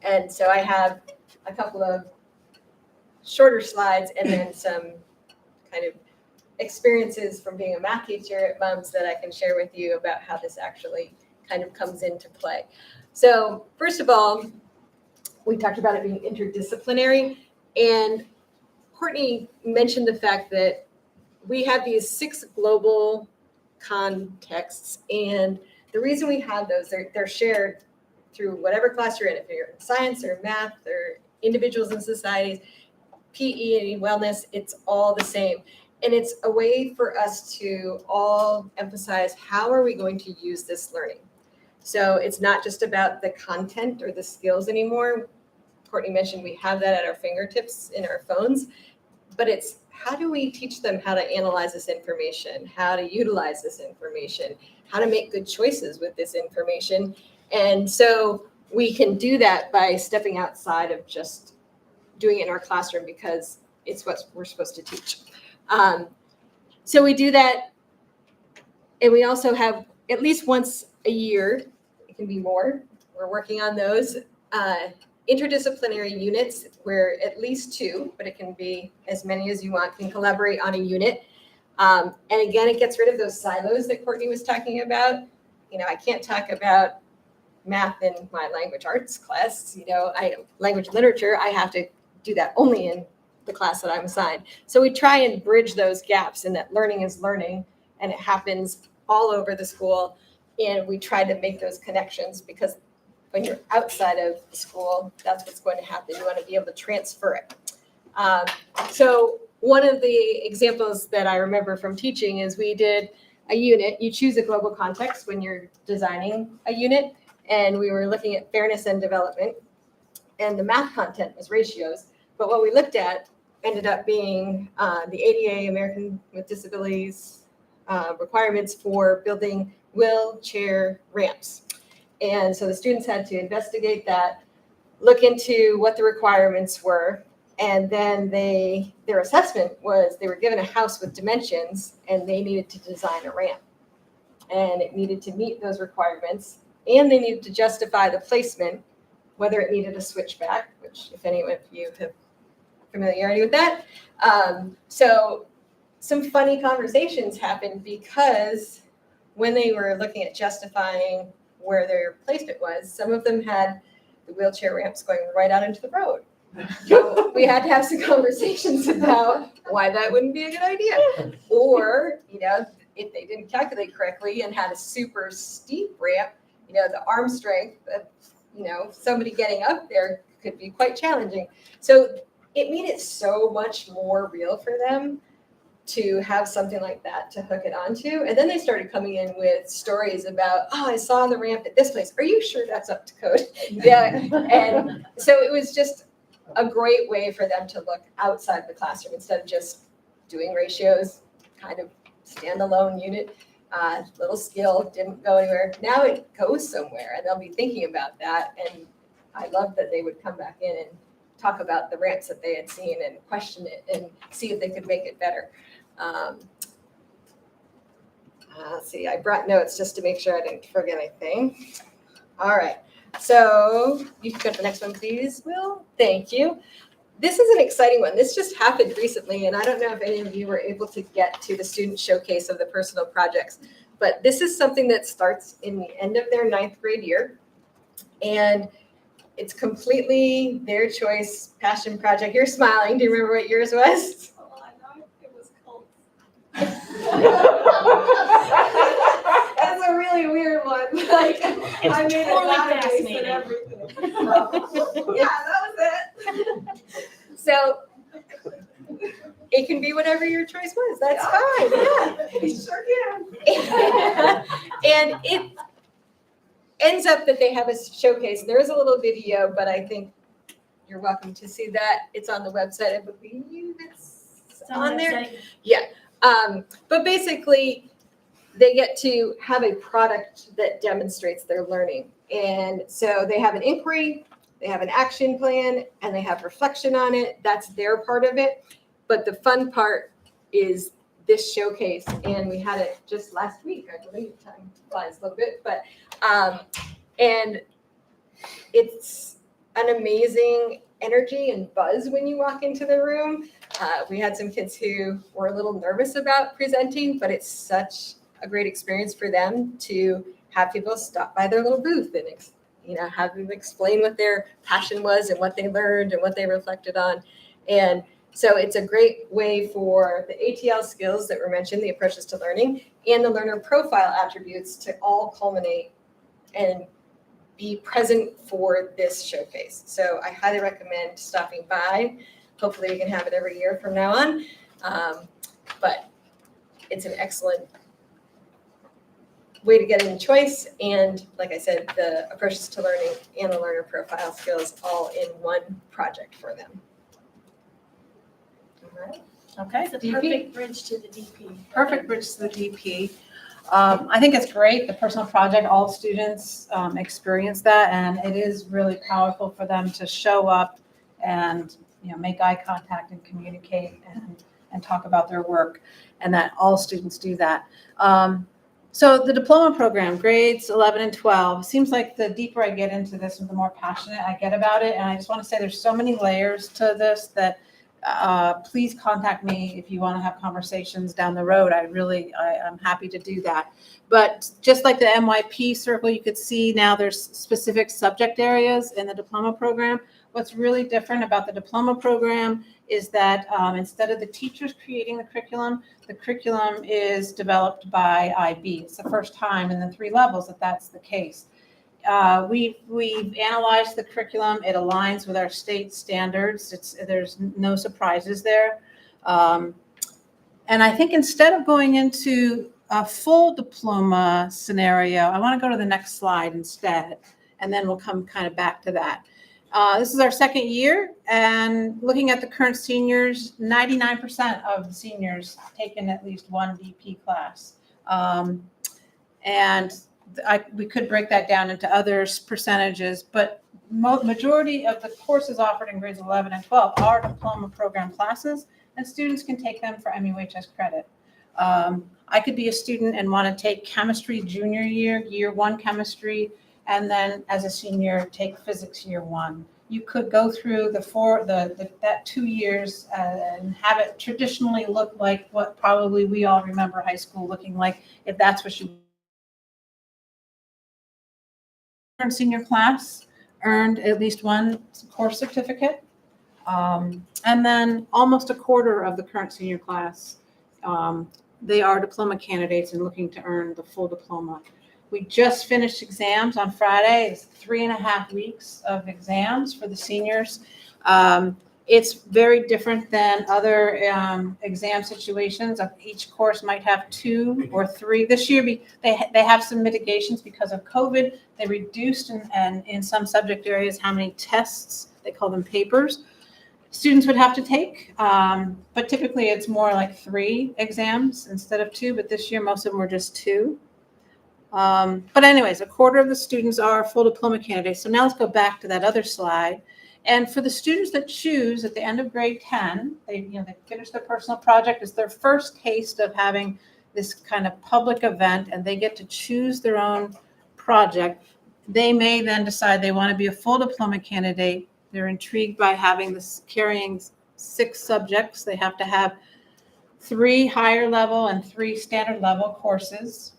And so I have a couple of shorter slides and then some kind of experiences from being a math teacher at MUMS that I can share with you about how this actually kind of comes into play. So first of all, we talked about it being interdisciplinary, and Courtney mentioned the fact that we have these 6 global contexts, and the reason we have those, they're shared through whatever class you're in, if you're in science or math or individuals and societies, PE and wellness, it's all the same. And it's a way for us to all emphasize how are we going to use this learning. So it's not just about the content or the skills anymore. Courtney mentioned we have that at our fingertips in our phones, but it's how do we teach them how to analyze this information, how to utilize this information, how to make good choices with this information. And so we can do that by stepping outside of just doing it in our classroom because it's what we're supposed to teach. So we do that, and we also have at least once a year, it can be more, we're working on those, interdisciplinary units where at least 2, but it can be as many as you want, can collaborate on a unit. And again, it gets rid of those silos that Courtney was talking about. You know, I can't talk about math in my language arts class, language literature, I have to do that only in the class that I'm assigned. So we try and bridge those gaps in that learning is learning, and it happens all over the school. And we try to make those connections because when you're outside of the school, that's what's going to happen. You want to be able to transfer it. So one of the examples that I remember from teaching is we did a unit. You choose a global context when you're designing a unit, and we were looking at fairness and development, and the math content was ratios. But what we looked at ended up being the ADA, American with Disabilities, requirements for building wheelchair ramps. And so the students had to investigate that, look into what the requirements were, and then their assessment was they were given a house with dimensions and they needed to design a ramp. And it needed to meet those requirements, and they needed to justify the placement, whether it needed a switchback, which if any of you have familiarity with that. So some funny conversations happened because when they were looking at justifying where their placement was, some of them had the wheelchair ramps going right out into the road. So we had to have some conversations about why that wouldn't be a good idea. Or, if they didn't calculate correctly and had a super steep ramp, the arm strength of, somebody getting up there could be quite challenging. So it made it so much more real for them to have something like that to hook it onto. And then they started coming in with stories about, I saw the ramp at this place. Are you sure that's up to code? Yeah. And so it was just a great way for them to look outside the classroom instead of just doing ratios, kind of standalone unit, little skill, didn't go anywhere. Now it goes somewhere and they'll be thinking about that. And I love that they would come back in and talk about the ramps that they had seen and question it and see if they could make it better. Let's see, I brought notes just to make sure I didn't forget anything. All right, so you can go to the next one, please, Will. Thank you. This is an exciting one. This just happened recently, and I don't know if any of you were able to get to the student showcase of the personal projects, but this is something that starts in the end of their 9th grade year, and it's completely their choice passion project. You're smiling. Do you remember what yours was? Oh, I know it was cold. That's a really weird one. Like, I made a database and everything. Yeah, that was it. So it can be whatever your choice was. That's fine. Yeah, You sure can. And it ends up that they have a showcase. There is a little video, but I think you're welcome to see that. It's on the website. I believe it's on there. Yeah. But basically, they get to have a product that demonstrates their learning. And so they have an inquiry, they have an action plan, and they have reflection on it. That's their part of it. But the fun part is this showcase. And we had it just last week, I believe. Time flies a little bit, but and it's an amazing energy and buzz when you walk into the room. We had some kids who were a little nervous about presenting, but it's such a great experience for them to have people stop by their little booth and have them explain what their passion was and what they learned and what they reflected on. And so it's a great way for the ATL skills that were mentioned, the approaches to learning, and the learner profile attributes to all culminate and be present for this showcase. So I highly recommend stopping by. Hopefully we can have it every year from now on. But it's an excellent way to get in choice. And like I said, the approaches to learning and the learner profile skills all in one project for them. All right. Okay. It's a DP. perfect bridge to the DP. Perfect bridge to the DP. I think it's great, the personal project, all students experience that, and it is really powerful for them to show up and make eye contact and communicate and talk about their work, and that all students do that. So the diploma program, grades 11 and 12, seems like the deeper I get into this, the more passionate I get about it, and I just want to say there's so many layers to this that please contact me if you want to have conversations down the road. I'm happy to do that. But just like the MYP circle, you could see now there's specific subject areas in the diploma program. What's really different about the diploma program is that instead of the teachers creating the curriculum is developed by IB. It's the first time in the 3 levels that that's the case. We've analyzed the curriculum. It aligns with our state standards. There's no surprises there. And I think instead of going into a full diploma scenario, I want to go to the next slide instead, and then we'll come kind of back to that. This is our second year, and looking at the current seniors, 99% of the seniors taken at least one DP class. And we could break that down into other percentages, but majority of the courses offered in grades 11 and 12 are diploma program classes, and students can take them for MUHS credit. I could be a student and want to take chemistry junior year 1 chemistry, and then as a senior take physics year 1. You could go through that 2 years and have it traditionally look like what probably we all remember high school looking like, if that's what you senior class earned at least one course certificate. And then almost a quarter of the current senior class, they are diploma candidates and looking to earn the full diploma. We just finished exams on Friday. It's 3.5 weeks of exams for the seniors. It's very different than other exam situations. Each course might have 2 or 3. This year, they have some mitigations because of COVID. They reduced and in some subject areas how many tests, they call them papers, students would have to take. But typically it's more like 3 exams instead of 2. But this year, most of them were just 2. But anyways, a quarter of the students are full diploma candidates. So now let's go back to that other slide. And for the students that choose at the end of grade 10, they finish their personal project. It's their first taste of having this kind of public event, and they get to choose their own project. They may then decide they want to be a full diploma candidate. They're intrigued by having this, carrying 6 subjects. They have to have 3 higher level and 3 standard level courses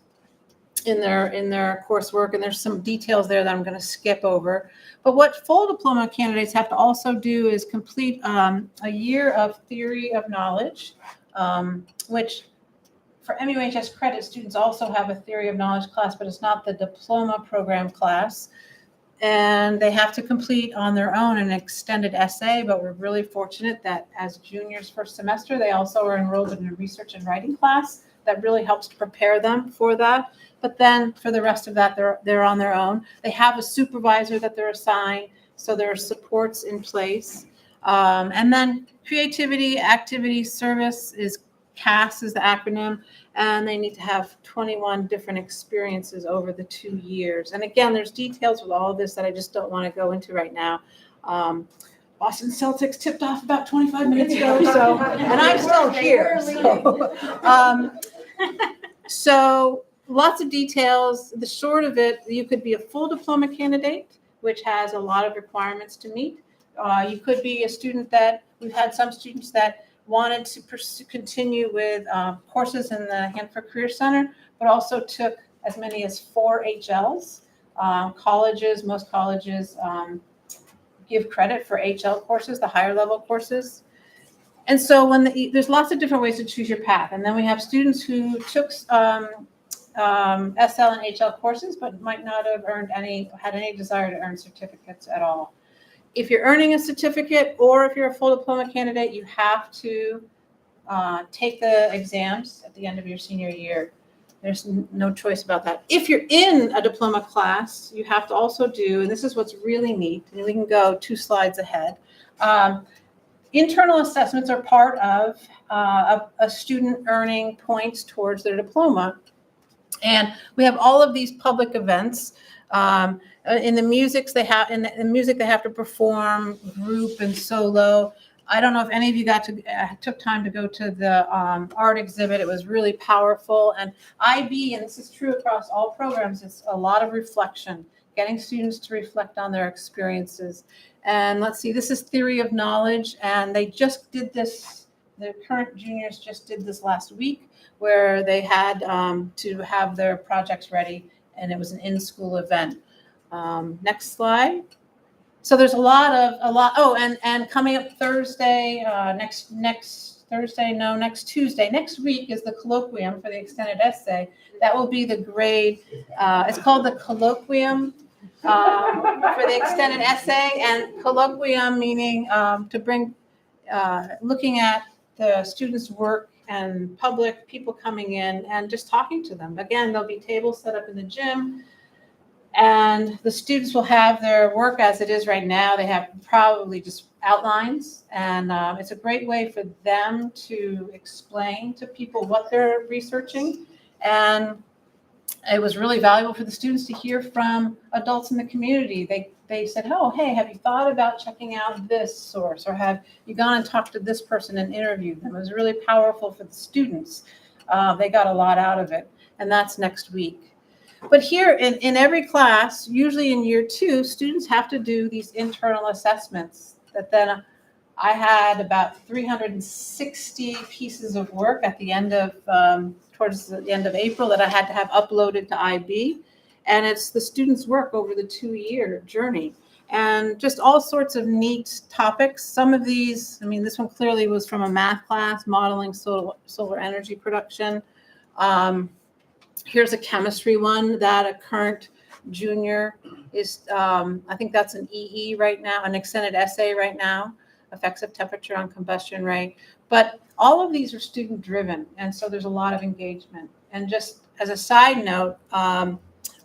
in their coursework, and there's some details there that I'm going to skip over. But what full diploma candidates have to also do is complete a year of theory of knowledge, which for MUHS credit, students also have a theory of knowledge class, but it's not the diploma program class. And they have to complete on their own an extended essay, but we're really fortunate that as juniors first semester, they also are enrolled in a research and writing class that really helps to prepare them for that. But then for the rest of that, they're on their own. They have a supervisor that they're assigned, so there are supports in place. And then creativity, activity, service is CAS is the acronym, and they need to have 21 different experiences over the 2 years. And again, there's details with all of this that I just don't want to go into right now. Boston Celtics tipped off about 25 minutes ago, so, and I'm still here. So lots of details. The short of it, you could be a full diploma candidate, which has a lot of requirements to meet. You could be a student that, we've had some students that wanted to continue with courses in the Hanford Career Center, but also took as many as 4 HLs. Most colleges give credit for HL courses, the higher level courses. And so there's lots of different ways to choose your path. And then we have students who took SL and HL courses, but might not have had any desire to earn certificates at all. If you're earning a certificate or if you're a full diploma candidate, you have to take the exams at the end of your senior year. There's no choice about that. If you're in a diploma class, you have to also do, and this is what's really neat, and we can go 2 slides ahead. Internal assessments are part of a student earning points towards their diploma. And we have all of these public events. In the music they have to perform group and solo. I don't know if any of you took time to go to the art exhibit. It was really powerful. And IB, and this is true across all programs, it's a lot of reflection, getting students to reflect on their experiences. And let's see, this is theory of knowledge, and they just did this, the current juniors just did this last week, where they had to have their projects ready, and it was an in-school event. Next slide. So there's a lot. Oh, and coming up Thursday, next Tuesday, next week is the colloquium for the extended essay. That will be the grade. It's called the colloquium. for the extended essay, and colloquium, meaning to bring, looking at the students' work and public, people coming in and just talking to them. Again, there'll be tables set up in the gym, and the students will have their work as it is right now. They have probably just outlines, and it's a great way for them to explain to people what they're researching. And it was really valuable for the students to hear from adults in the community. They said, oh, hey, have you thought about checking out this source? Or have you gone and talked to this person and interviewed them? It was really powerful for the students. They got a lot out of it. And that's next week. But here in every class, usually in year 2, students have to do these internal assessments that then I had about 360 pieces of work at the end of, towards the end of April that I had to have uploaded to IB. And it's the students' work over the 2-year journey. And just all sorts of neat topics. Some of these, I mean, this one clearly was from a math class, modeling solar energy production. Here's a chemistry one that a current junior is, I think that's an EE right now, an extended essay right now, effects of temperature on combustion rate. But all of these are student driven, and so there's a lot of engagement. And just as a side note,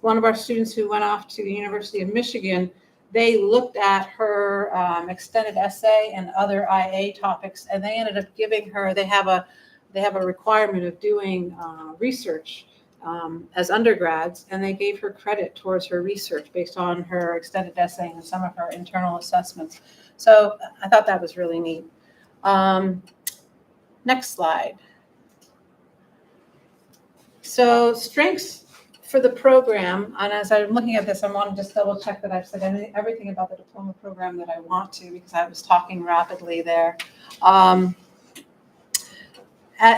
one of our students who went off to the University of Michigan, they looked at her extended essay and other IA topics, and they ended up giving her, they have a requirement of doing research as undergrads, and they gave her credit towards her research based on her extended essay and some of her internal assessments. So I thought that was really neat. Next slide. So strengths for the program, and as I'm looking at this, I want to just double check that I've said everything about the diploma program that I want to, because I was talking rapidly there.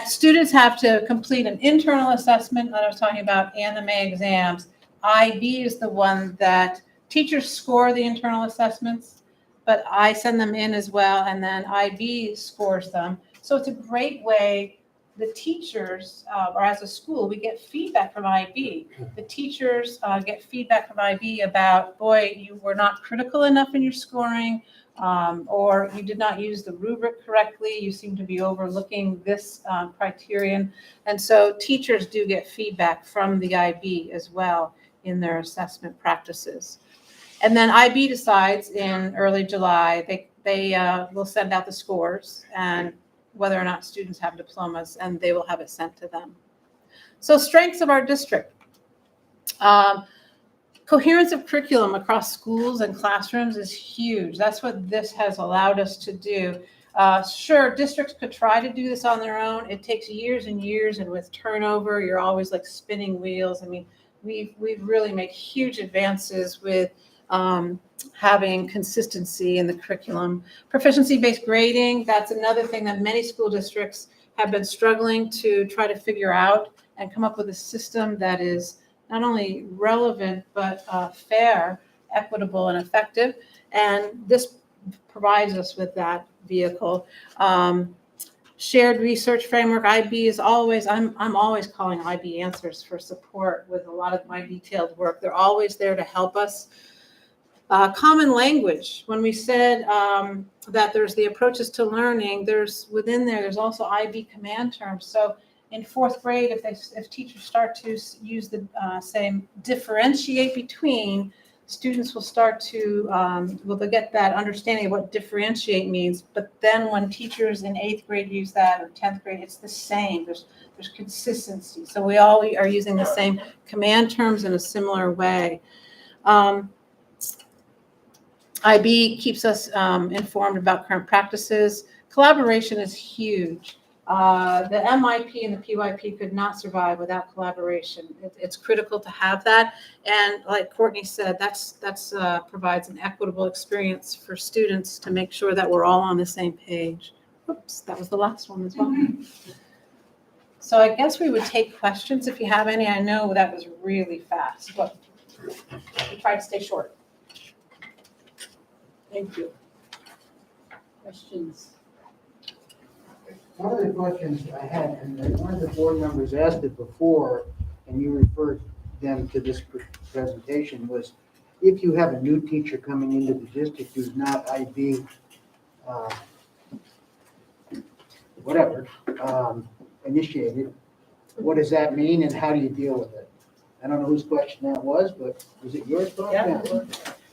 Students have to complete an internal assessment that I was talking about and the May exams. IB is the one that teachers score the internal assessments, but I send them in as well, and then IB scores them. So it's a great way, the teachers, or as a school, we get feedback from IB. The teachers get feedback from IB about, boy, you were not critical enough in your scoring, or you did not use the rubric correctly, you seem to be overlooking this criterion. And so teachers do get feedback from the IB as well in their assessment practices. And then IB decides in early July, they will send out the scores and whether or not students have diplomas, and they will have it sent to them. So strengths of our district. Coherence of curriculum across schools and classrooms is huge. That's what this has allowed us to do. Sure, districts could try to do this on their own. It takes years and years, and with turnover, you're always like spinning wheels. I mean, we've really made huge advances with having consistency in the curriculum. Proficiency-based grading, that's another thing that many school districts have been struggling to try to figure out and come up with a system that is not only relevant, but fair, equitable, and effective. And this provides us with that vehicle. Shared research framework, IB is always, I'm always calling IB Answers for support with a lot of my detailed work. They're always there to help us. Common language, when we said that there's the approaches to learning, there's also IB command terms. So in 4th grade, if teachers start to use the same differentiate between, students will start to, they'll get that understanding of what differentiate means. But then when teachers in 8th grade use that, or 10th grade, it's the same. There's consistency. So we all are using the same command terms in a similar way. IB keeps us informed about current practices. Collaboration is huge. The MIP and the PYP could not survive without collaboration. It's critical to have that. And like Courtney said, that's provides an equitable experience for students to make sure that we're all on the same page. Oops, that was the last one as well. So I guess we would take questions if you have any. I know that was really fast, but we tried to stay short. Thank you. Questions? One of the questions I had, and one of the board members asked it before, and you referred them to this presentation, was if you have a new teacher coming into the district who's not IB, uh, whatever, initiated, what does that mean and how do you deal with it? I don't know whose question that was, but was it yours, Bob? Yeah.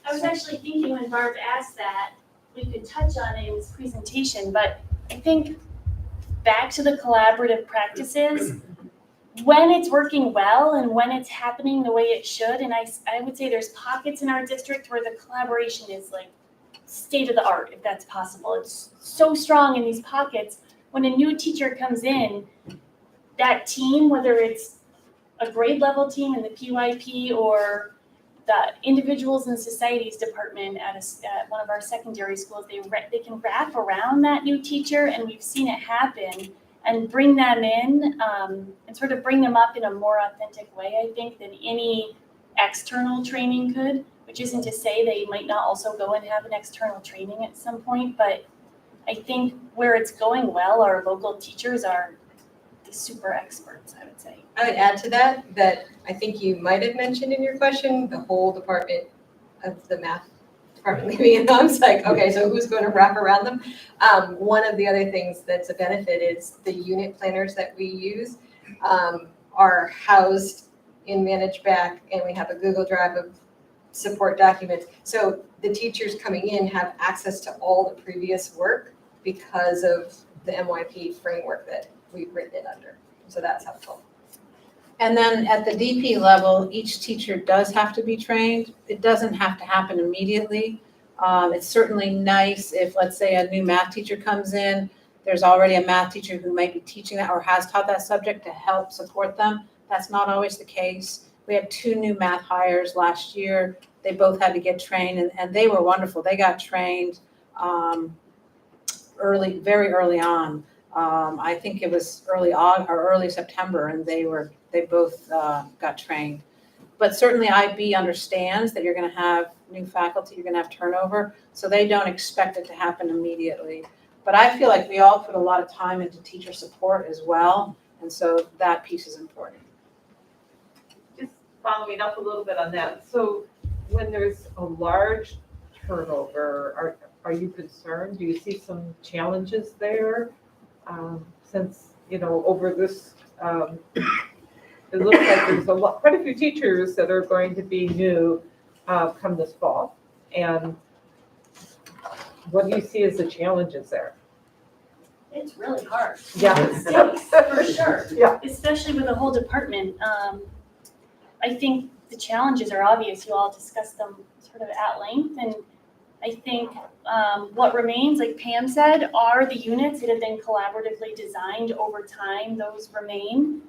I was actually thinking when Barb asked that, we could touch on it in this presentation, but I think back to the collaborative practices, when it's working well and when it's happening the way it should, and I would say there's pockets in our district where the collaboration is like state of the art, if that's possible. It's so strong in these pockets. When a new teacher comes in, that team, whether it's a grade level team in the PYP or the individuals and societies department at one of our secondary schools, they can wrap around that new teacher, and we've seen it happen, and bring them in and sort of bring them up in a more authentic way, I think, than any external training could, which isn't to say they might not also go and have an external training at some point, but I think where it's going well, our local teachers are the super experts, I would say. I would add to that I think you might have mentioned in your question, the whole department of the math department leaving, and I was like, okay, so who's going to wrap around them? One of the other things that's a benefit is the unit planners that we use are housed in Manage Back, and we have a Google Drive of support documents. So the teachers coming in have access to all the previous work because of the MYP framework that we've written it under. So that's helpful. And then at the DP level, each teacher does have to be trained. It doesn't have to happen immediately. It's certainly nice if, let's say, a new math teacher comes in, there's already a math teacher who might be teaching that or has taught that subject to help support them. That's not always the case. We had 2 new math hires last year. They both had to get trained, and they were wonderful. They got trained very early on. I think it was early September, and they both got trained. But certainly IB understands that you're going to have new faculty, you're going to have turnover, so they don't expect it to happen immediately. But I feel like we all put a lot of time into teacher support as well, and so that piece is important. Just following up a little bit on that. So when there's a large turnover, are you concerned? Do you see some challenges there? Since, over this, it looks like there's quite a few teachers that are going to be new come this fall. And what do you see as the challenges there? It's really hard. Yeah. It stinks, for sure. Yeah. Especially with a whole department. I think the challenges are obvious. You all discussed them sort of at length, and I think what remains, like Pam said, are the units that have been collaboratively designed over time. Those remain.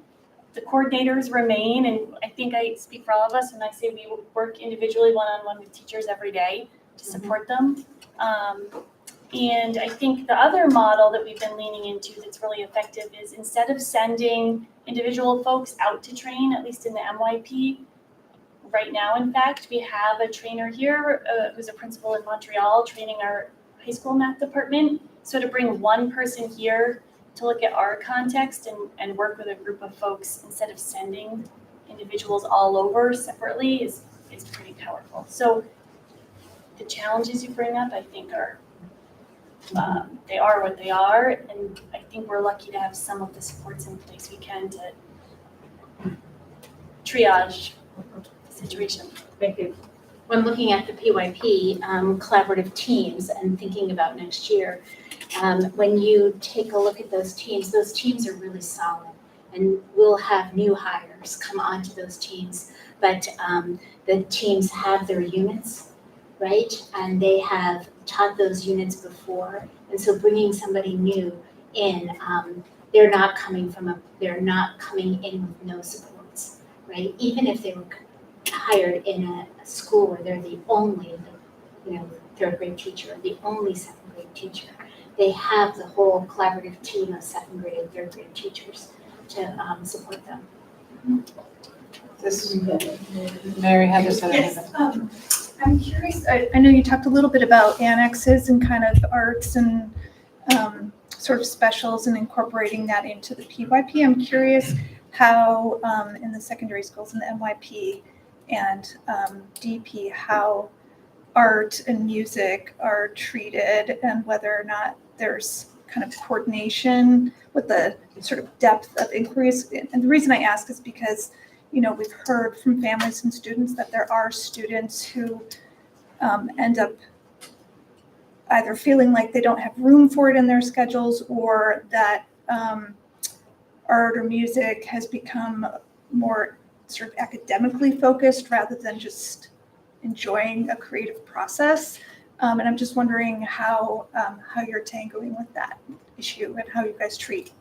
The coordinators remain, and I think I speak for all of us when I say we work individually one-on-one with teachers every day to support them. And I think the other model that we've been leaning into that's really effective is instead of sending individual folks out to train, at least in the MYP, right now, in fact, we have a trainer here who's a principal in Montreal training our high school math department. So to bring one person here to look at our context and work with a group of folks instead of sending individuals all over separately is pretty powerful. So the challenges you bring up, I think, are they are what they are, and I think we're lucky to have some of the supports in place we can to triage the situation. Thank you. When looking at the PYP collaborative teams and thinking about next year, when you take a look at those teams are really solid, and we'll have new hires come onto those teams, but the teams have their units, right? And they have taught those units before, and so bringing somebody new in, they're not coming in with no supports, right? Even if they were hired in a school where they're the only, third grade teacher, the only second grade teacher, they have the whole collaborative team of second grade and third grade teachers to support them. Mary had this. Yes, I'm curious, I know you talked a little bit about annexes and kind of arts and sort of specials and incorporating that into the PYP. I'm curious how in the secondary schools in the MYP, and DP, how art and music are treated and whether or not there's kind of coordination with the sort of depth of inquiries. And the reason I ask is because, we've heard from families and students that there are students who end up either feeling like they don't have room for it in their schedules, or that art or music has become more sort of academically focused rather than just enjoying a creative process. And I'm just wondering how you're tangoing with that issue and how you guys treat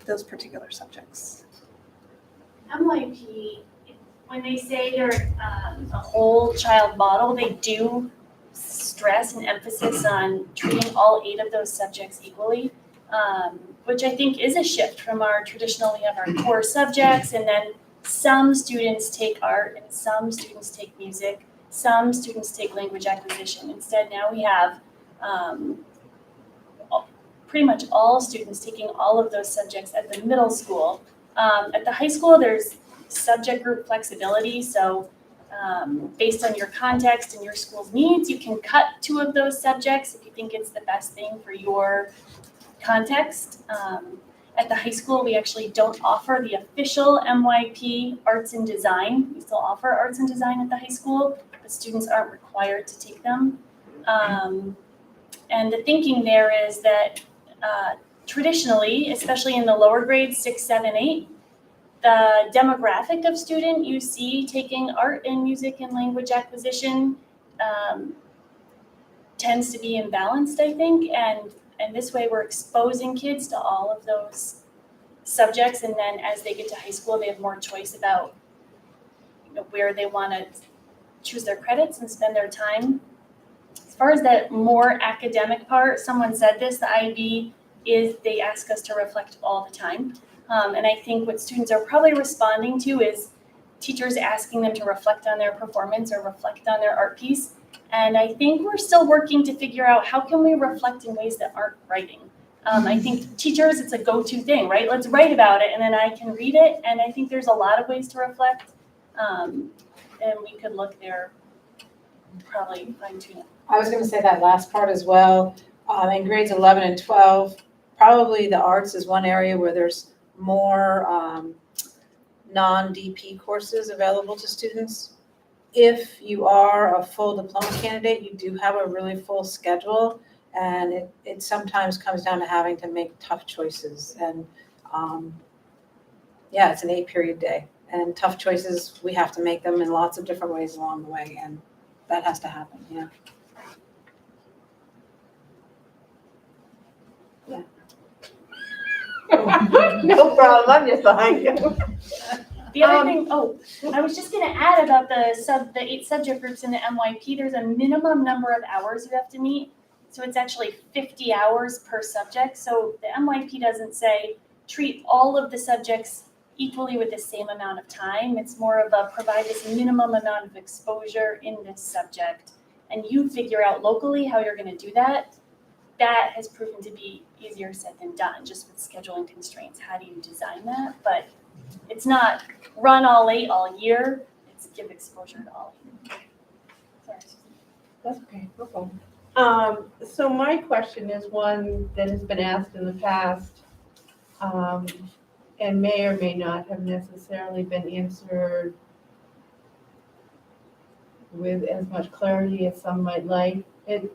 those particular subjects. MYP, when they say they're a whole child model, they do stress and emphasis on treating all 8 of those subjects equally, which I think is a shift from our traditional, we have our core subjects, and then some students take art and some students take music, some students take language acquisition. Instead, now we have pretty much all students taking all of those subjects at the middle school. At the high school, there's subject group flexibility, so based on your context and your school's needs, you can cut 2 of those subjects if you think it's the best thing for your context. At the high school, we actually don't offer the official MYP Arts and Design. We still offer Arts and Design at the high school, but students aren't required to take them. And the thinking there is that traditionally, especially in the lower grades, 6, 7, 8, the demographic of student you see taking art and music and language acquisition tends to be imbalanced, I think, and this way we're exposing kids to all of those subjects, and then as they get to high school, they have more choice about where they want to choose their credits and spend their time. As far as that more academic part, someone said this, the IB is they ask us to reflect all the time. And I think what students are probably responding to is teachers asking them to reflect on their performance or reflect on their art piece. And I think we're still working to figure out how can we reflect in ways that aren't writing. I think teachers, it's a go-to thing, right? Let's write about it and then I can read it. And I think there's a lot of ways to reflect. And we could look there, probably fine-tune it. I was going to say that last part as well. In grades 11 and 12, probably the arts is one area where there's more non-DP courses available to students. If you are a full diploma candidate, you do have a really full schedule, and it sometimes comes down to having to make tough choices. And it's an 8-period day, and tough choices, we have to make them in lots of different ways along the way, and that has to happen, yeah. No problem, I'm just behind you. The other thing, I was just gonna add about the 8 subject groups in the MYP, there's a minimum number of hours you have to meet. So it's actually 50 hours per subject. So the MYP doesn't say treat all of the subjects equally with the same amount of time. It's more of a provide this minimum amount of exposure in this subject. And you figure out locally how you're gonna do that. That has proven to be easier said than done, just with scheduling constraints. How do you design that? But it's not run all 8 all year, it's give exposure to all 8. Sorry. That's okay, no problem. So my question is one that has been asked in the past, and may or may not have necessarily been answered with as much clarity as some might like. It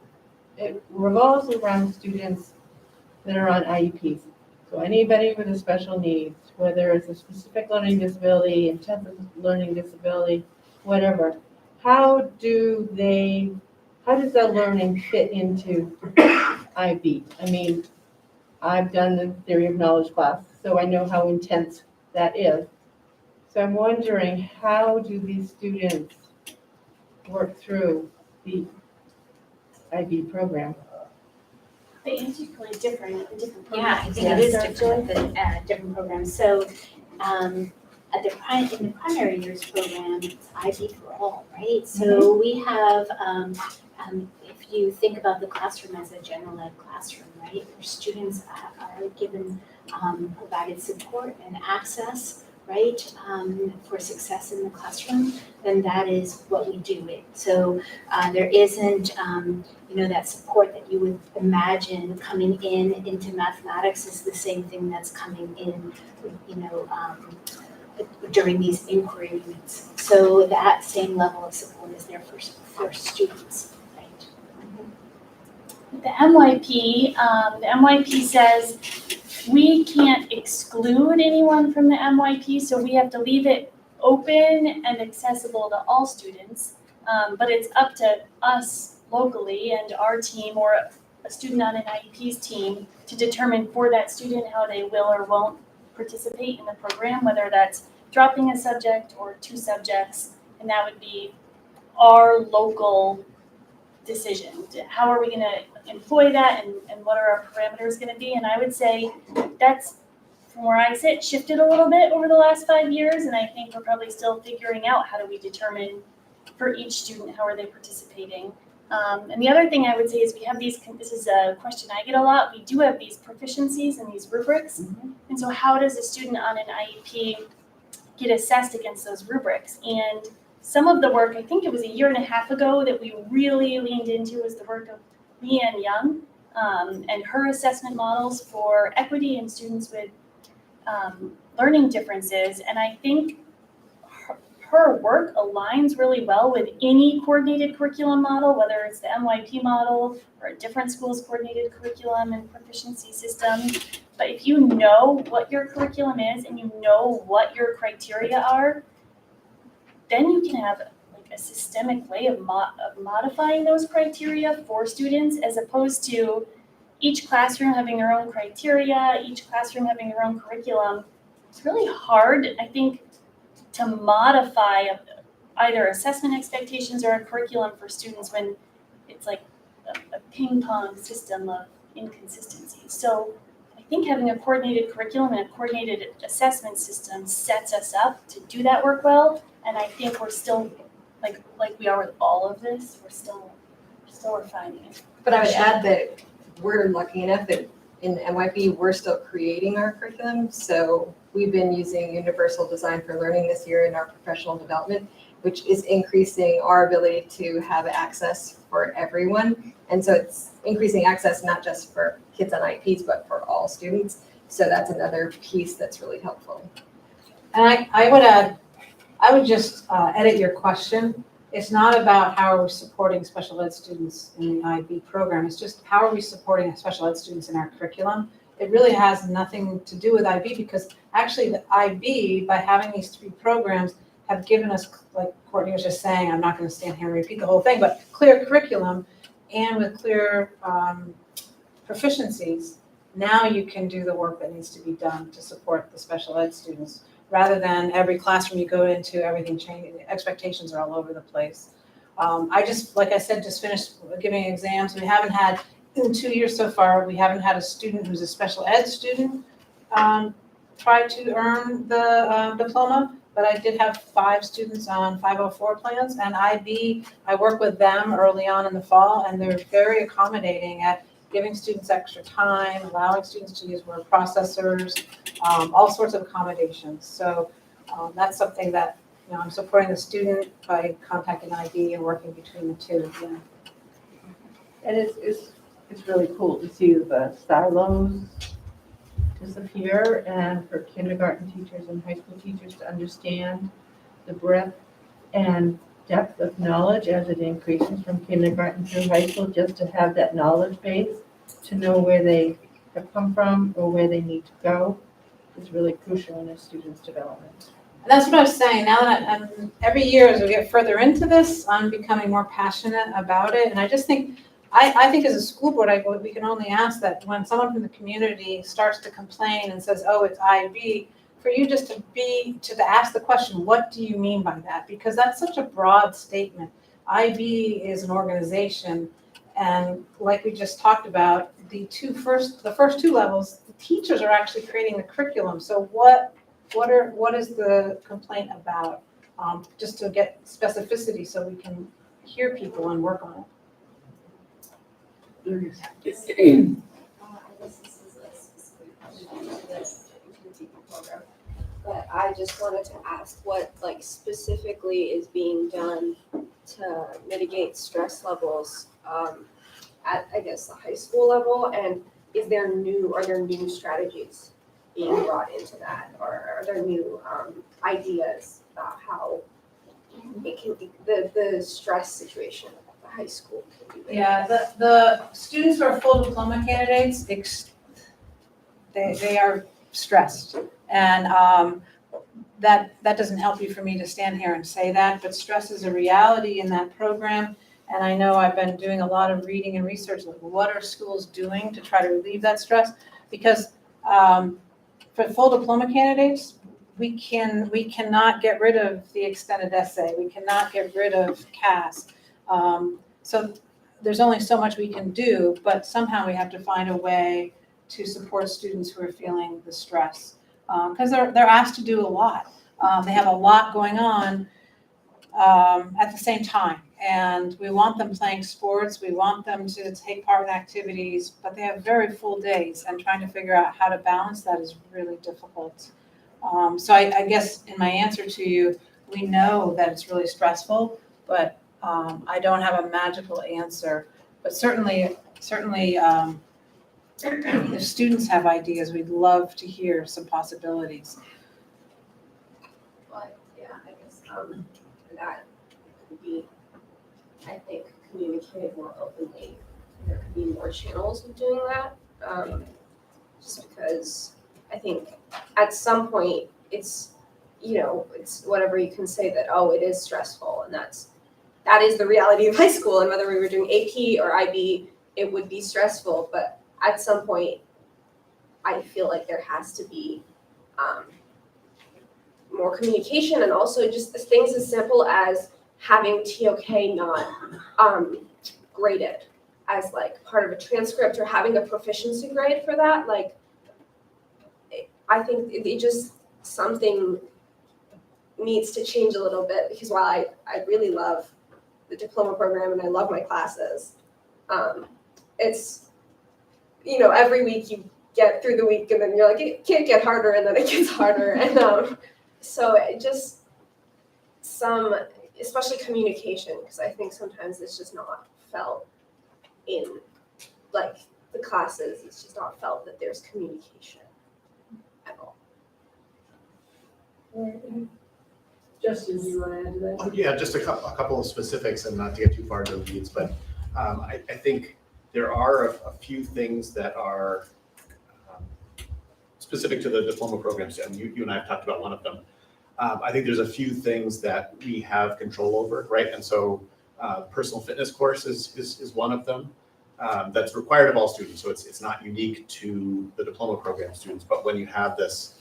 revolves around students that are on IEPs. So anybody with a special needs, whether it's a specific learning disability, intensive learning disability, whatever, how does that learning fit into IB? I mean, I've done the theory of knowledge class, so I know how intense that is. So I'm wondering, how do these students work through the IB program? The answer is probably different at the different programs. Yeah, I think it is different than different programs. So in the primary years program, it's IB for all, right? So we have, if you think about the classroom as a general ed classroom, right, where students are given provided support and access right, for success in the classroom, then that is what we do it. So there isn't, that support that you would imagine coming into mathematics is the same thing that's coming in, during these inquiry units. So that same level of support is there for students, right? The MYP says we can't exclude anyone from the MYP, so we have to leave it open and accessible to all students. But it's up to us locally and our team or a student on an IEP's team to determine for that student how they will or won't participate in the program, whether that's dropping a subject or 2 subjects, and that would be our local decision. How are we going to employ that, and what are our parameters going to be? And I would say that's, from where I sit, shifted a little bit over the last 5 years, and I think we're probably still figuring out how do we determine for each student how are they participating. And the other thing I would say is we have these, this is a question I get a lot, we do have these proficiencies and these rubrics. And so how does a student on an IEP get assessed against those rubrics? And some of the work, I think it was 1.5 years ago, that we really leaned into was the work of Leanne Young and her assessment models for equity and students with learning differences. And I think her work aligns really well with any coordinated curriculum model, whether it's the MYP model or a different school's coordinated curriculum and proficiency system. But if you know what your curriculum is and you know what your criteria are, then you can have like a systemic way of modifying those criteria for students, as opposed to each classroom having their own criteria, each classroom having their own curriculum. It's really hard, I think, to modify either assessment expectations or a curriculum for students when it's like a ping pong system of inconsistencies. So I think having a coordinated curriculum and a coordinated assessment system sets us up to do that work well. And I think we're still, like we are with all of this, we're still refining it. But I would add that we're lucky enough that in NYP, we're still creating our curriculum. So we've been using Universal Design for Learning this year in our professional development, which is increasing our ability to have access for everyone. And so it's increasing access not just for kids on IEPs, but for all students. So that's another piece that's really helpful. And I would add, I would just edit your question. It's not about how are we supporting special ed students in the IB program. It's just how are we supporting special ed students in our curriculum. It really has nothing to do with IB, because actually the IB, by having these 3 programs, have given us, like Courtney was just saying, I'm not going to stand here and repeat the whole thing, but clear curriculum and with clear proficiencies. Now you can do the work that needs to be done to support the special ed students, rather than every classroom you go into, everything changing, expectations are all over the place. I just, like I said, just finished giving exams. We haven't had, in 2 years so far, we haven't had a student who's a special ed student try to earn the diploma, but I did have 5 students on 504 plans, and IB, I work with them early on in the fall, and they're very accommodating at giving students extra time, allowing students to use word processors, all sorts of accommodations. So that's something that, I'm supporting the student by contacting IB and working between the two. Yeah. And it's really cool to see the silos disappear, and for kindergarten teachers and high school teachers to understand the breadth and depth of knowledge as it increases from kindergarten through high school, just to have that knowledge base to know where they have come from or where they need to go is really crucial in a student's development. And that's what I was saying. Now that every year as we get further into this, I'm becoming more passionate about it. And I just think, I think as a school board, we can only ask that when someone from the community starts to complain and says, oh, it's IB, for you just to ask the question, what do you mean by that? Because that's such a broad statement. IB is an organization, and like we just talked about, the first 2 levels, the teachers are actually creating the curriculum. So what is the complaint about? Just to get specificity so we can hear people and work on it. but I just wanted to ask what like specifically is being done to mitigate stress levels at, I guess, the high school level, and are there new strategies being brought into that, or are there new ideas about how it can be, the stress situation at the high school can be? Yeah, the students who are full diploma candidates, they are stressed. And that doesn't help you for me to stand here and say that, but stress is a reality in that program. And I know I've been doing a lot of reading and research, like what are schools doing to try to relieve that stress? Because for full diploma candidates, we cannot get rid of the extended essay. We cannot get rid of CAS. So there's only so much we can do, but somehow we have to find a way to support students who are feeling the stress. Because they're asked to do a lot. They have a lot going on at the same time. And we want them playing sports, we want them to take part in activities, but they have very full days, and trying to figure out how to balance that is really difficult. So I guess in my answer to you, we know that it's really stressful, but I don't have a magical answer. But certainly, if students have ideas, we'd love to hear some possibilities. But yeah, I guess that could be, I think, communicated more openly. There could be more channels of doing that. Just because I think at some point it's whatever you can say that, oh, it is stressful, and that is the reality of high school. And whether we were doing AP or IB, it would be stressful. But at some point, I feel like there has to be more communication, and also just things as simple as having TOK not graded as like part of a transcript, or having a proficiency grade for that. Like, I think it just, something needs to change a little bit, because while I really love the diploma program and I love my classes, it's, every week you get through the week and then you're like, it can't get harder, and then it gets harder. And so it just, especially communication, because I think sometimes it's just not felt in like the classes, it's just not felt that there's communication at all. Justin, do you want to add to that? Yeah, just a couple of specifics, and not to get too far into the weeds, but I think there are a few things that are specific to the diploma programs, and you and I have talked about one of them. I think there's a few things that we have control over, right? And so personal fitness course is one of them that's required of all students. So it's not unique to the diploma program students, but when you have this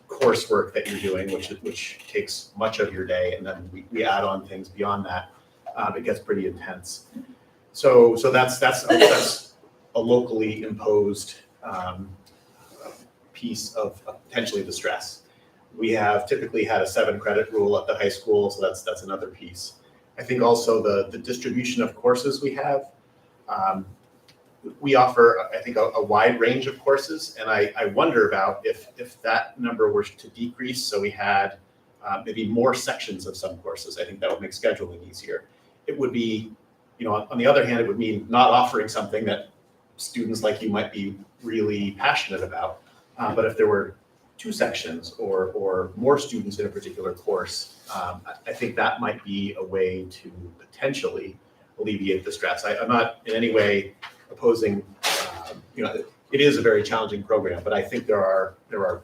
coursework that you're doing, which takes much of your day, and then we add on things beyond that, it gets pretty intense. So that's a locally imposed piece of potentially the stress. We have typically had a 7-credit rule at the high school, so that's another piece. I think also the distribution of courses we have. We offer, I think, a wide range of courses, and I wonder about if that number were to decrease, so we had maybe more sections of some courses. I think that would make scheduling easier. It would be, on the other hand, it would mean not offering something that students like you might be really passionate about. But if there were 2 sections or more students in a particular course, I think that might be a way to potentially alleviate the stress. I'm not in any way opposing, it is a very challenging program, but I think there are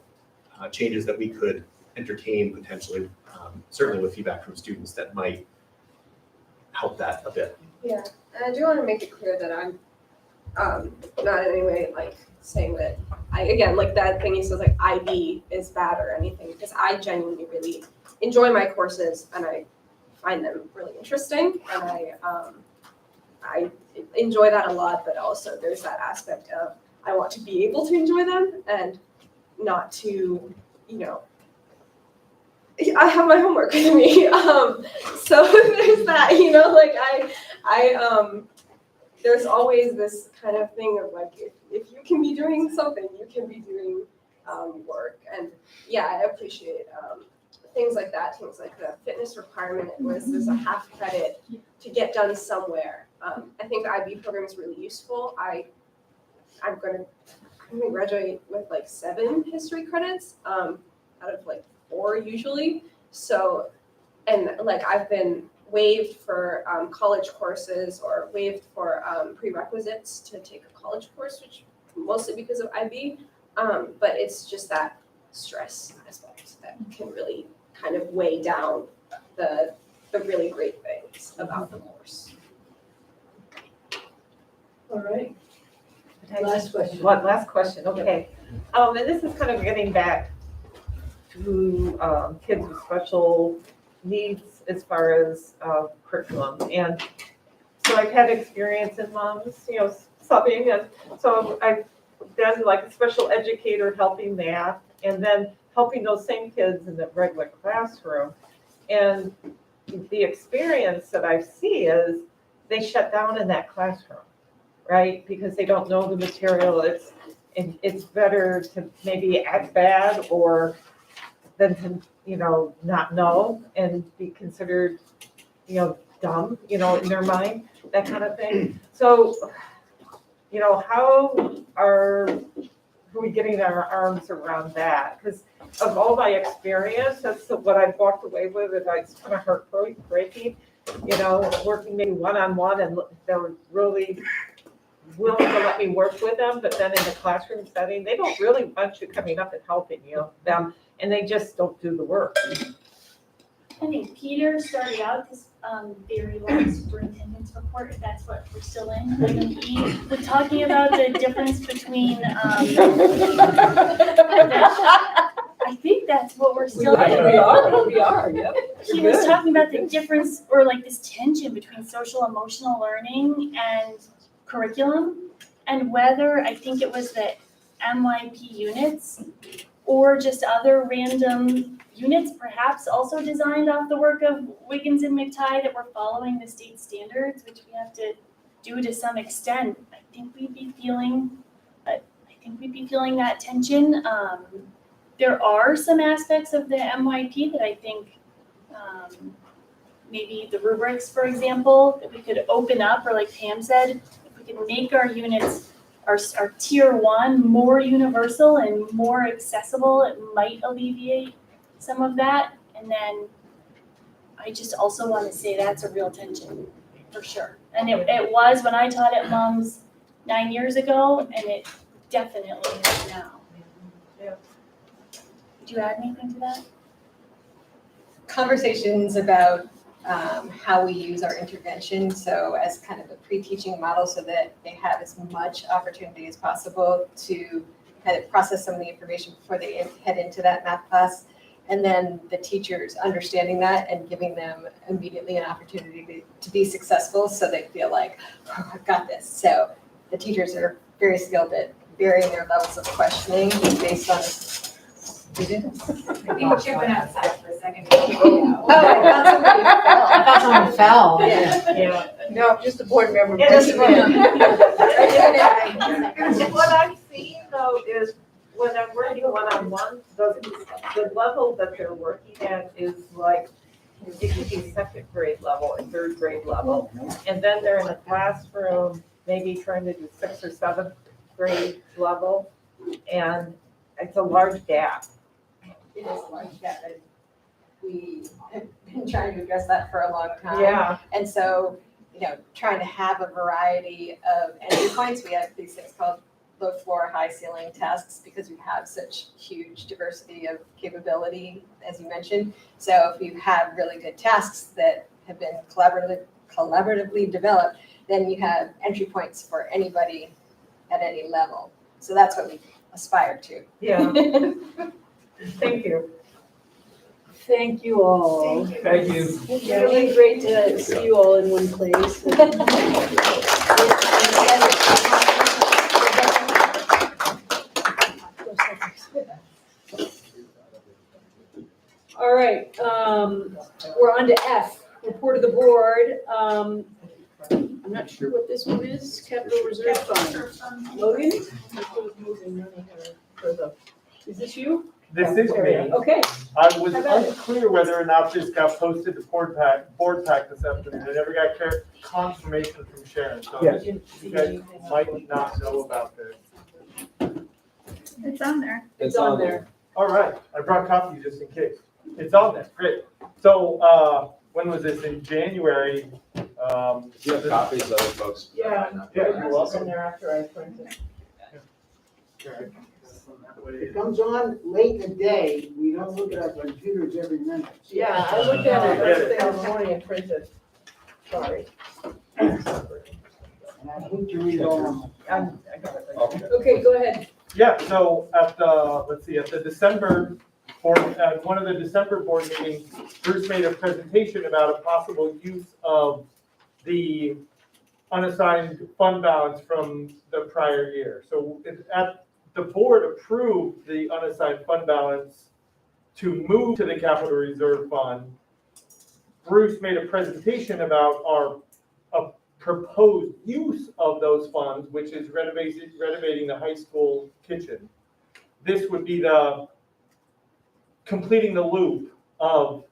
changes that we could entertain potentially, certainly with feedback from students, that might help that a bit. Yeah, and I do want to make it clear that I'm not in any way like saying that like that thing he says like IB is bad or anything, because I genuinely really enjoy my courses and I find them really interesting, and I enjoy that a lot. But also there's that aspect of I want to be able to enjoy them and not to, I have my homework with me. So there's that, like I there's always this kind of thing of like, if you can be doing something, you can be doing work. And yeah, I appreciate things like that, things like the fitness requirement there's a half credit to get done somewhere. I think the IB program is really useful. I'm gonna graduate with like 7 history credits out of like 4 usually. So, and like I've been waived for college courses or waived for prerequisites to take a college course, which mostly because of IB. But it's just that stress aspect that can really kind of weigh down the really great things about the course. All right. Last question. One last question, okay. And this is kind of getting back to kids with special needs as far as curriculum. And so I've had experience in moms, subbing, and so I've done like a special educator helping math, and then helping those same kids in the regular classroom. And the experience that I see is they shut down in that classroom, right? Because they don't know the material. It's better to maybe act bad or than to, not know and be considered, dumb, in their mind, that kind of thing. So, how are we getting our arms around that? Because of all my experience, that's what I've walked away with, and it's kind of heartbreaking, working maybe one-on-one, and they're really willing to let me work with them, but then in the classroom setting, they don't really want you coming up and helping them, and they just don't do the work. I think Peter started out this very long superintendent's report, if that's what we're still in, item E, with talking about the difference between, I think that's what we're still in. We are, yep. He was talking about the difference, or like this tension between social emotional learning and curriculum, and whether, I think it was the MYP units or just other random units, perhaps also designed off the work of Wiggins and McTighe, that were following the state standards, which we have to do to some extent. I think we'd be feeling that tension. There are some aspects of the MYP that I think maybe the rubrics, for example, that we could open up, or like Pam said, if we could make our units, our tier 1 more universal and more accessible, it might alleviate some of that. And then I just also want to say that's a real tension, for sure. And it was when I taught at MUMS 9 years ago, and it definitely is now. Yeah. Would you add anything to that? Conversations about how we use our intervention, so as kind of a pre-teaching model, so that they have as much opportunity as possible to kind of process some of the information before they head into that math class, and then the teachers understanding that and giving them immediately an opportunity to be successful, so they feel like, oh, I've got this. So the teachers are very skilled at varying their levels of questioning based on students. I think Chip went outside for a second. Oh, I thought somebody fell. Yeah. No, just a board member. What I'm seeing though is when I'm working one-on-one, the level that they're working at is like, it could be 2nd grade level and 3rd grade level. And then they're in a classroom, maybe trying to do 6th or 7th grade level. And it's a large gap. It is a large gap, and we have been trying to address that for a long time. Yeah. And so, trying to have a variety of entry points, we have these things called low floor, high ceiling tasks, because we have such huge diversity of capability, as you mentioned. So if you have really good tasks that have been collaboratively developed, then you have entry points for anybody at any level. So that's what we aspire to. Yeah. Thank you. Thank you all. Thank you. It's really great to see you all in one place. All right, we're on to F, report of the board. I'm not sure what this one is, capital reserve fund. Logan? Is this you? This is me. Okay. I was How about it? unclear whether or not this got posted to board pack this afternoon. I never got confirmation from Sharon, so Yes. you guys might not know about this. It's on there. It's on there. All right, I brought copies just in case. It's on there, great. So, when was this, in January? Do you have copies of other folks? Yeah, you're welcome. there after I printed. It comes on late in the day, we don't look at our computers every minute. Yeah, I looked at it first thing in the morning and printed. Sorry. And I hate to read all of them. I got it right. Okay. Okay, go ahead. Yeah, so at the December board, at one of the December board meetings, Bruce made a presentation about a possible use of the unassigned fund balance from the prior year. So the board approved the unassigned fund balance to move to the capital reserve fund. Bruce made a presentation about a proposed use of those funds, which is renovating the high school kitchen. This would be completing the loop of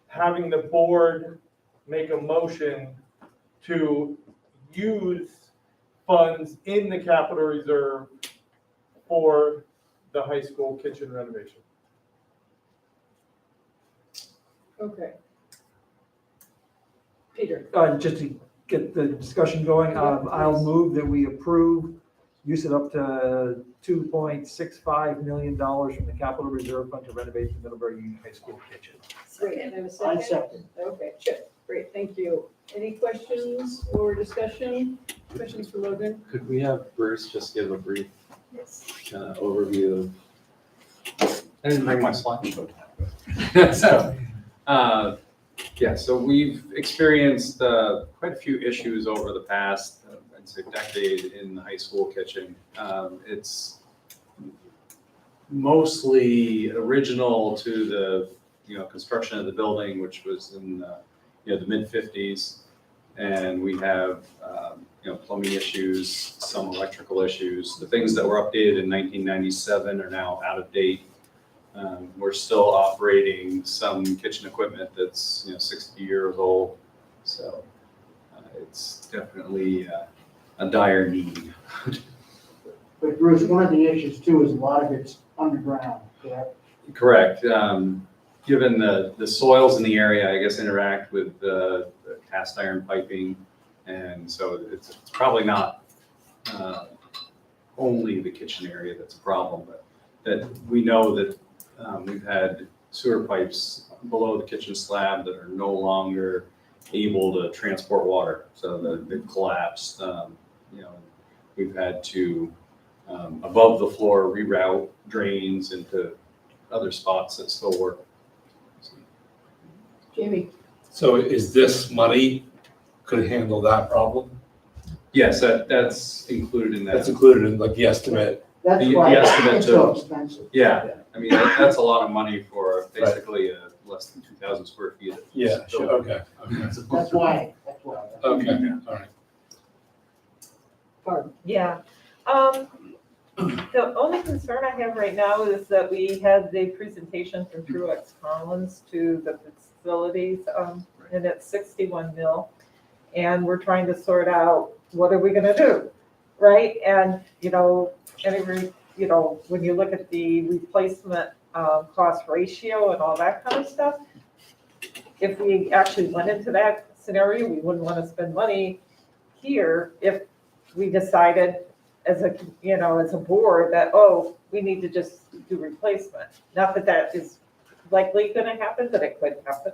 having the board make a motion to use funds in the capital reserve for the high school kitchen renovation. Okay. Peter. Just to get the discussion going, I'll move that we approve use it up to $2.65 million from the capital reserve fund to renovate the Middlebury Union High School kitchen. Great, and I have a I second? second. Okay, Chip, great, thank you. Any questions or discussion? Questions for Logan? Could we have Bruce just give a brief overview of, I didn't bring my slide. So, yeah, so we've experienced quite a few issues over the past, I'd say, decade in the high school kitchen. It's mostly original to the construction of the building, which was in the mid-50s, and we have plumbing issues, some electrical issues. The things that were updated in 1997 are now out of date. We're still operating some kitchen equipment that's 60 years old, so it's definitely a dire need. But Bruce, one of the issues too is a lot of it's underground, correct? Correct. Given the soils in the area, I guess, interact with the cast iron piping, and so it's probably not only the kitchen area that's a problem, but that we know that we've had sewer pipes below the kitchen slab that are no longer able to transport water, so they've collapsed. We've had to above the floor reroute drains into other spots that still work. Jamie? So is this money could handle that problem? Yes, that's included in that. That's included in like the estimate. That's The why estimate it's so expensive. Yeah, I mean, that's a lot of money for basically less than 2,000 square feet. of Yeah, sure, building. okay. That's why. Okay, all right. Barb? Yeah. The only concern I have right now is that we had the presentation from Truex Collins to the facilities, and it's 61 mil. And we're trying to sort out, what are we gonna do, right? And, when you look at the replacement cost ratio and all that kind of stuff, if we actually went into that scenario, we wouldn't wanna spend money here if we decided as a board that, we need to just do replacement. Not that that is likely gonna happen, but it could happen.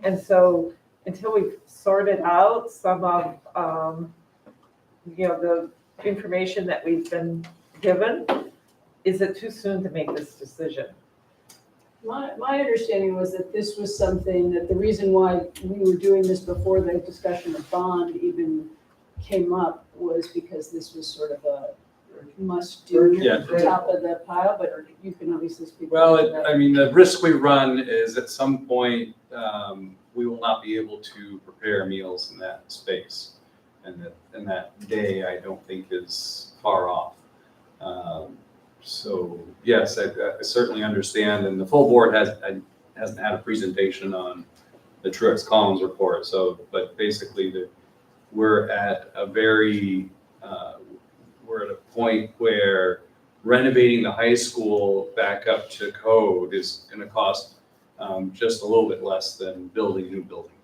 And so until we've sorted out some of, the information that we've been given, is it too soon to make this decision? My understanding was that this was something that the reason why we were doing this before the discussion of bond even came up was because this was sort of a must-do at the top of the pile, but you can obviously speak. Well, to that. I mean, the risk we run is at some point, we will not be able to prepare meals in that space. And that day, I don't think is far off. So yes, I certainly understand, and the full board hasn't had a presentation on the Truex Collins report. So, but basically, we're at a very we're at a point where renovating the high school back up to code is going to cost just a little bit less than building a new building,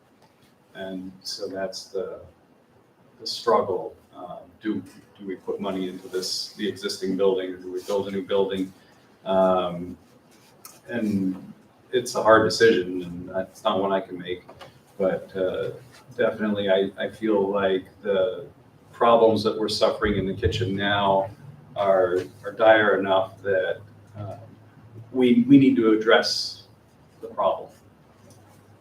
and so that's the struggle. Do we put money into the existing building, or do we build a new building? And it's a hard decision, and it's not one I can make. But definitely, I feel like the problems that we're suffering in the kitchen now are dire enough that we need to address the problem.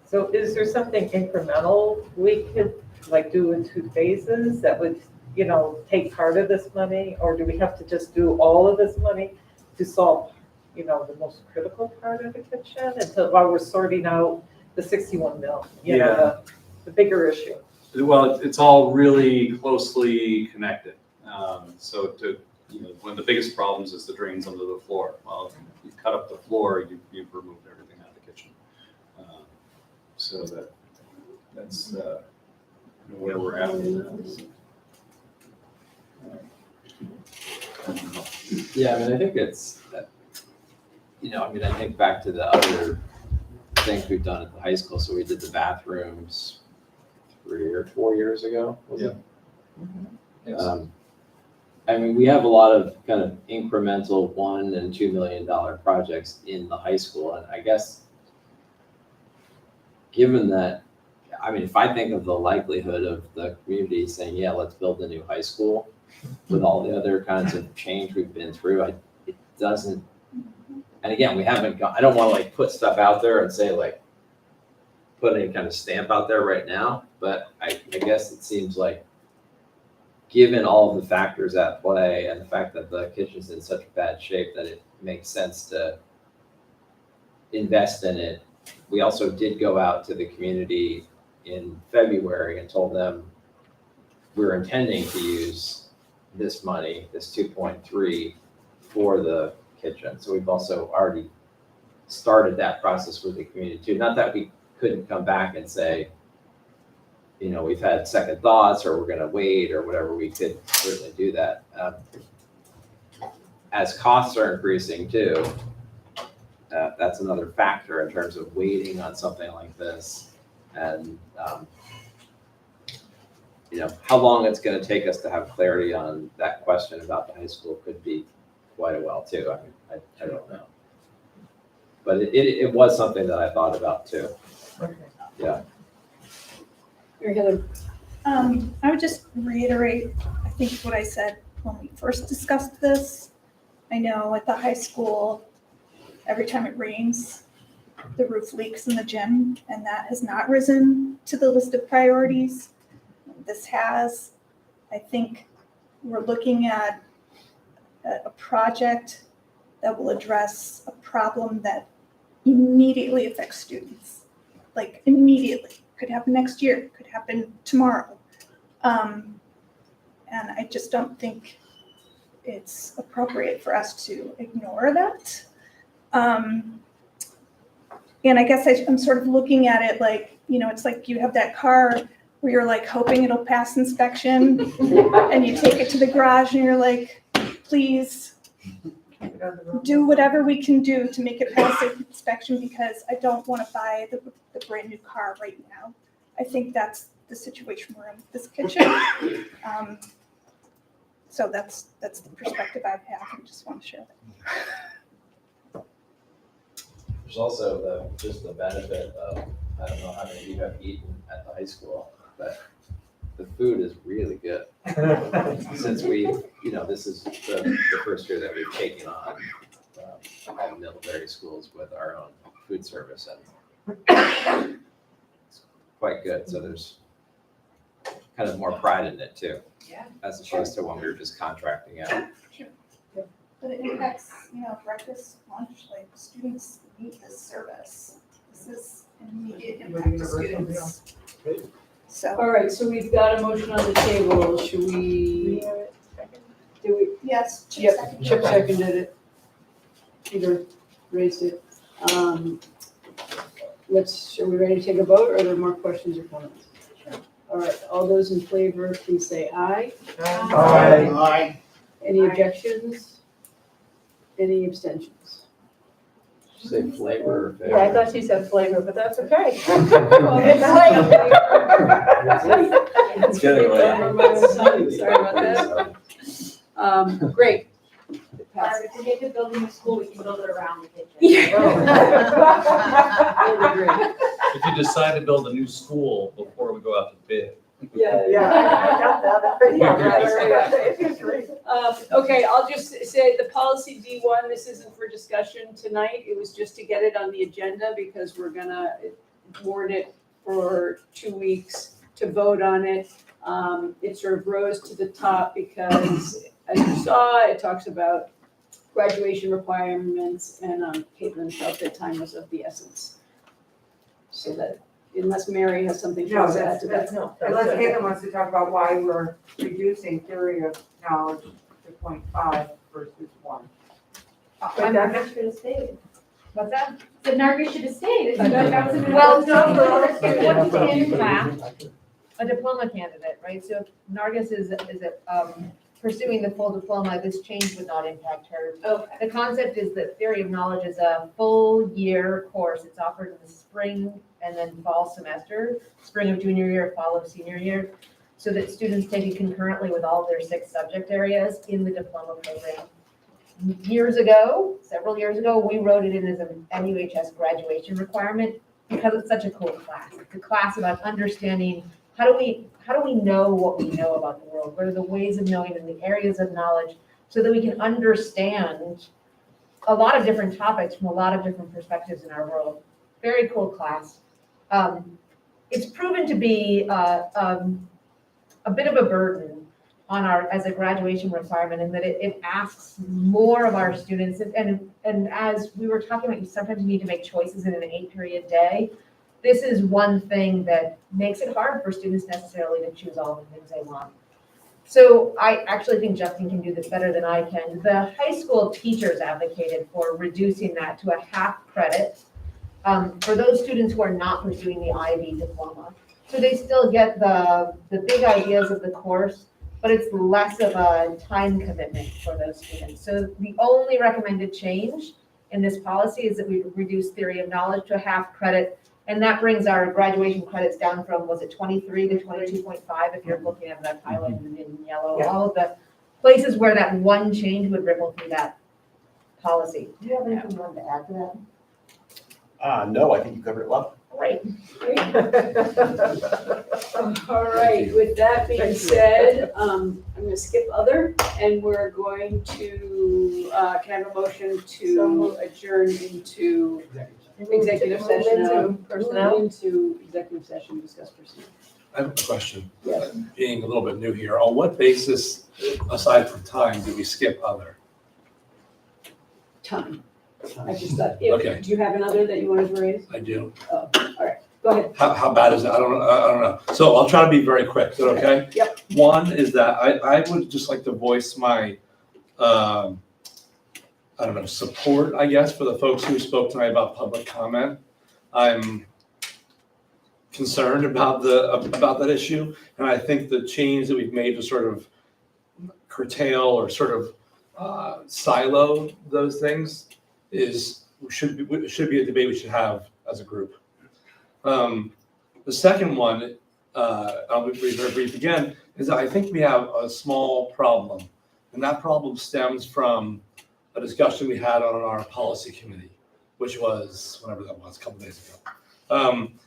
So is there something incremental we could like do in 2 phases that would, take part of this money? Or do we have to just do all of this money to solve, the most critical part of the kitchen until while we're sorting out the 61 mil, the bigger issue? Well, it's all really closely connected. So one of the biggest problems is the drains under the floor. Well, you cut up the floor, you've removed everything out of the kitchen. So that's where we're at. Yeah, I mean, I think it's, I think back to the other things we've done at the high school. So we did the bathrooms 3 or 4 years ago, was it? Yes. I mean, we have a lot of kind of incremental $1 and $2 million projects in the high school. And I guess, given that, if I think of the likelihood of the community saying, yeah, let's build a new high school with all the other kinds of change we've been through, it doesn't, and again, we haven't got, I don't want to put stuff out there and say put any kind of stamp out there right now, but I guess it seems like, given all of the factors at play and the fact that the kitchen's in such bad shape, that it makes sense to invest in it. We also did go out to the community in February and told them we're intending to use this money, this 2.3, for the kitchen. So we've also already started that process with the community too. Not that we couldn't come back and say, we've had second thoughts, or we're going to wait, or whatever. We could certainly do that. As costs are increasing too, that's another factor in terms of waiting on something like this, and how long it's going to take us to have clarity on that question about the high school could be quite a while too. I don't know, but it was something that I thought about too. Okay. Yeah. I would just reiterate, I think what I said when we first discussed this. I know at the high school, every time it rains, the roof leaks in the gym, and that has not risen to the list of priorities. This has. I think we're looking at a project that will address a problem that immediately affects students, immediately. Could happen next year, could happen tomorrow. And I just don't think it's appropriate for us to ignore that. And I guess I'm sort of looking at it it's like you have that car where you're hoping it'll pass inspection, and you take it to the garage and you're like, please do whatever we can do to make it pass inspection, because I don't want to buy the brand new car right now. I think that's the situation we're in with this kitchen. So that's the perspective I have. I just want to share that. There's also just the benefit of, I don't know how many of you have eaten at the high school, but the food is really good. Since this is the first year that we've taken on all military schools with our own food service, and it's quite good. So there's kind of more pride in it too, as opposed to when we were just contracting out. Sure. But it impacts, breakfast, lunch, students need this service. This is an immediate impact to students. So. All right, so we've got a motion on the table. Should we? Yes. Chip seconded it. Peter raised it. Are we ready to take a vote, or are there more questions or comments? All right, all those in favor, please say aye. Aye. Any objections? Any abstentions? Say flavor. Yeah, I thought she said flavor, but that's okay. It's getting late. Sorry about that. Great. If we get to build a new school, we can build it around the kitchen. If you decide to build a new school before we go out to bid. Yeah. I got that. Yeah. Okay, I'll just say the policy D1, this isn't for discussion tonight. It was just to get it on the agenda because we're gonna warn it for 2 weeks to vote on it. It sort of rose to the top because, as you saw, it talks about graduation requirements, and Caitlin felt that time was of the essence. So that, unless Mary has something she No, wants to add that's, to that. no. Unless Caitlin wants to talk about why we're reducing theory of knowledge to 0.5 versus 1. But Nargis should have stayed. What's that? The Nargis should have stayed. Well, no, but what does it impact a diploma candidate, right? So if Nargis is pursuing the full diploma, this change would not impact her. Okay. The concept is that theory of knowledge is a full year course. It's offered in the spring and then fall semester, spring of junior year, fall of senior year, so that students take it concurrently with all of their 6 subject areas in the diploma program. Several years ago, we wrote it in as an MUHS graduation requirement because it's such a cool class. It's a class about understanding how do we know what we know about the world? What are the ways of knowing and the areas of knowledge so that we can understand a lot of different topics from a lot of different perspectives in our world. Very cool class. It's proven to be a bit of a burden on as a graduation requirement in that it asks more of our students. And as we were talking about, sometimes you need to make choices in an 8-period day. This is one thing that makes it hard for students necessarily to choose all the things they want. So I actually think Justin can do this better than I can. The high school teachers advocated for reducing that to a half credit for those students who are not pursuing the IB diploma. So they still get the big ideas of the course, but it's less of a time commitment for those students. So the only recommended change in this policy is that we reduce theory of knowledge to a half credit. And that brings our graduation credits down from, was it 23 to 22.5 if you're looking at that highlighted in yellow, Yeah. all of the places where that one change would ripple through that policy. Do you have anything you want to add to that? No, I think you covered it well. Great. All right, with that being said, I'm gonna skip other, and we're going to, can I have a motion to adjourn into executive session? Into executive session, discuss personnel. I have a question. Yes. Being a little bit new here, on what basis, aside from time, do we skip other? Time. I just thought, Okay. do you have another that you wanted to raise? I do. Oh, all right, go ahead. How bad is it? I don't know. So I'll try to be very quick. Is that okay? Yep. One is that I would just like to voice my, support, I guess, for the folks who spoke tonight about public comment. I'm concerned about that issue, and I think the change that we've made to sort of curtail or sort of silo those things should be a debate we should have as a group. The second one, I'll be very brief again, is that I think we have a small problem, and that problem stems from a discussion we had on our policy committee, which was whenever that was, a couple days ago.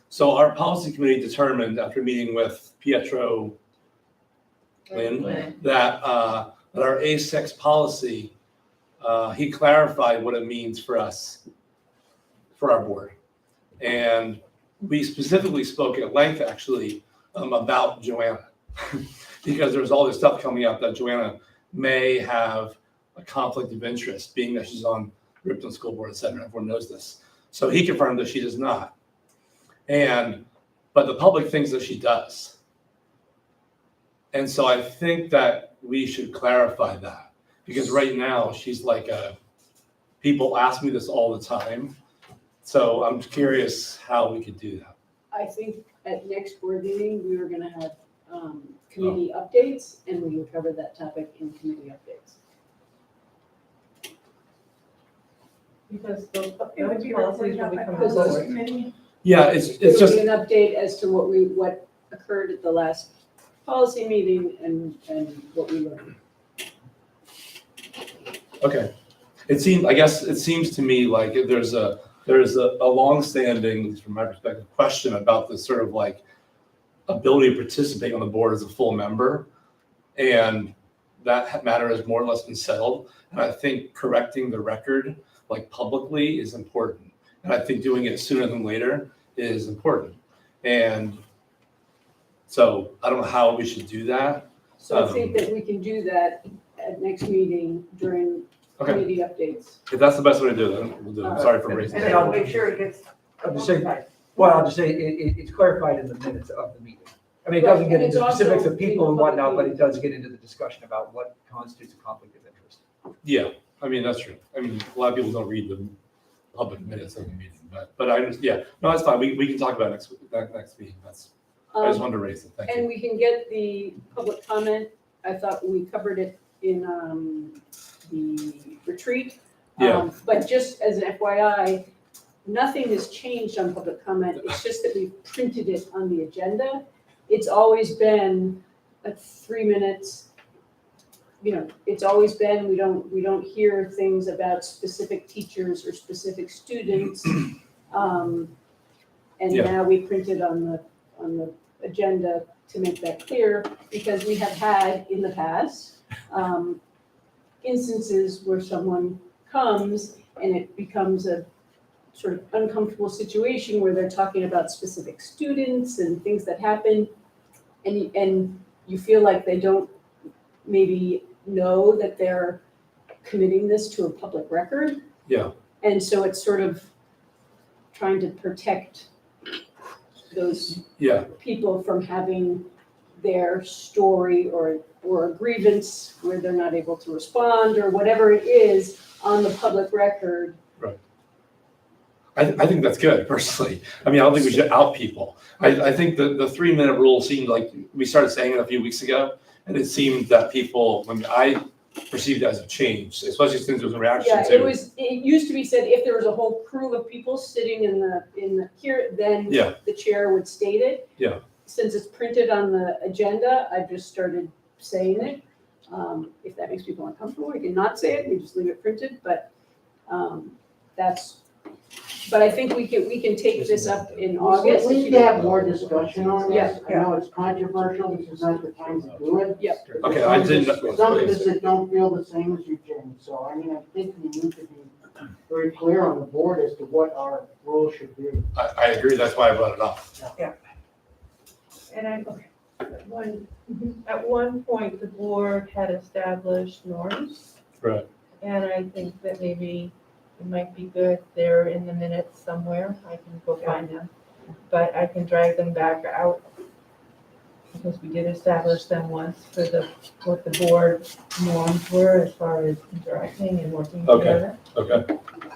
So our policy committee determined after meeting with Pietro Lynn that our A6 policy, he clarified what it means for us, for our board. And we specifically spoke at length, actually, about Joanna, because there's all this stuff coming up that Joanna may have a conflict of interest, being that she's on Ripton School Board, et cetera. Everyone knows this. So he confirmed that she does not. But the public thinks that she does. And so I think that we should clarify that, because right now she's like a people ask me this all the time. So I'm curious how we could do that. I think at next board meeting, we were gonna have committee updates, and we would cover that topic in committee updates. Because those It would be policies reported will out by become policy forward. committee. Yeah, it's It just, would be an update as to what occurred at the last policy meeting and what we learned. okay. I guess it seems to me like there's a longstanding, from my perspective, question about this sort of like ability to participate on the board as a full member. And that matter has more or less been settled. And I think correcting the record like publicly is important. And I think doing it sooner than later is important. And so I don't know how we should do that. So I think that we can do that at next meeting during Okay. committee updates. If that's the best way to do it, then we'll do it. I'm sorry for raising And it. I'll make sure it gets. I'll just say, it's clarified in the minutes of the meeting. I mean, it doesn't get Right, and into it's specifics also of people and in the public whatnot, but it meeting. does get into the discussion about what constitutes a conflict of interest. Yeah, I mean, that's true. I mean, a lot of people don't read the public minutes of the meeting, but I just, yeah, no, that's fine. We can talk about next meeting. I just wanted to raise it. Thank you. And we can get the public comment. I thought we covered it in the retreat. Yeah. But just as an FYI, nothing has changed on public comment. It's just that we've printed it on the agenda. It's always been 3 minutes. You know, it's always been, we don't hear things about specific teachers or specific students. And Yeah. now we print it on the agenda to make that clear, because we have had in the past instances where someone comes and it becomes a sort of uncomfortable situation where they're talking about specific students and things that happen, and you feel like they don't maybe know that they're committing this to a public record. Yeah. And so it's sort of trying to protect those Yeah. people from having their story or a grievance where they're not able to respond or whatever it is on the public record. Right. I think that's good, personally. I mean, I don't think we should out people. I think the 3 minute rule seemed like, we started saying it a few weeks ago, and it seemed that people, when I perceived it as a change, especially since there was a reaction Yeah, to. it used to be said if there was a whole crew of people sitting in the here, then Yeah. the chair would state it. Yeah. Since it's printed on the agenda, I've just started saying it. If that makes people uncomfortable, we can not say it, we just leave it printed, but but I think we can take this up in August. We need to have more discussion on this. Yeah. I know it's controversial, this is not the time to do it. Yep. Okay, I didn't. Some of us that don't feel the same as you, Jane, so I mean, I think we need to be very clear on the board as to what our role should be. I agree, that's why I brought it up. And at one point, the board had established norms. Right. And I think that maybe it might be good, they're in the minutes somewhere, I can go find them. But I can drag them back out, because we did establish them once for what the board norms were as far as interacting and working together. Okay.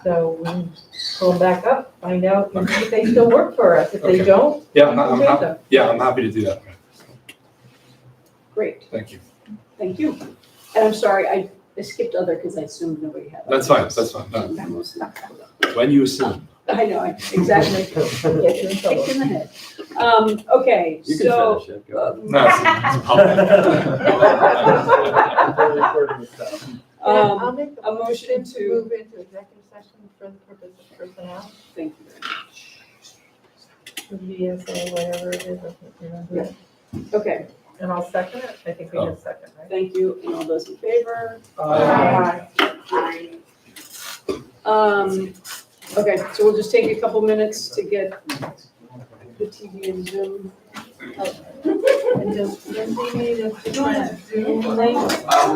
So we can pull them back up, find out if they still work for us. If they Okay. don't, Yeah, we can take them. I'm happy to do that. Great, Thank you. thank you. And I'm sorry, I skipped other because I assumed nobody had. That's fine. No. When you assume. I know, exactly. Gets you in trouble. Kicked in the head. Okay, You so. can finish it. Go. No, it's public. I'll make a motion to. Move into executive session for the purpose of personnel, Thank you very much. the VSA, whatever it is, I can't remember. Okay, And I'll second it, I think we did second, right? thank you, and all those in favor? Aye. Okay, so we'll just take a couple minutes to get the TV and Zoom. And does Lindsay need us to print Zoom link?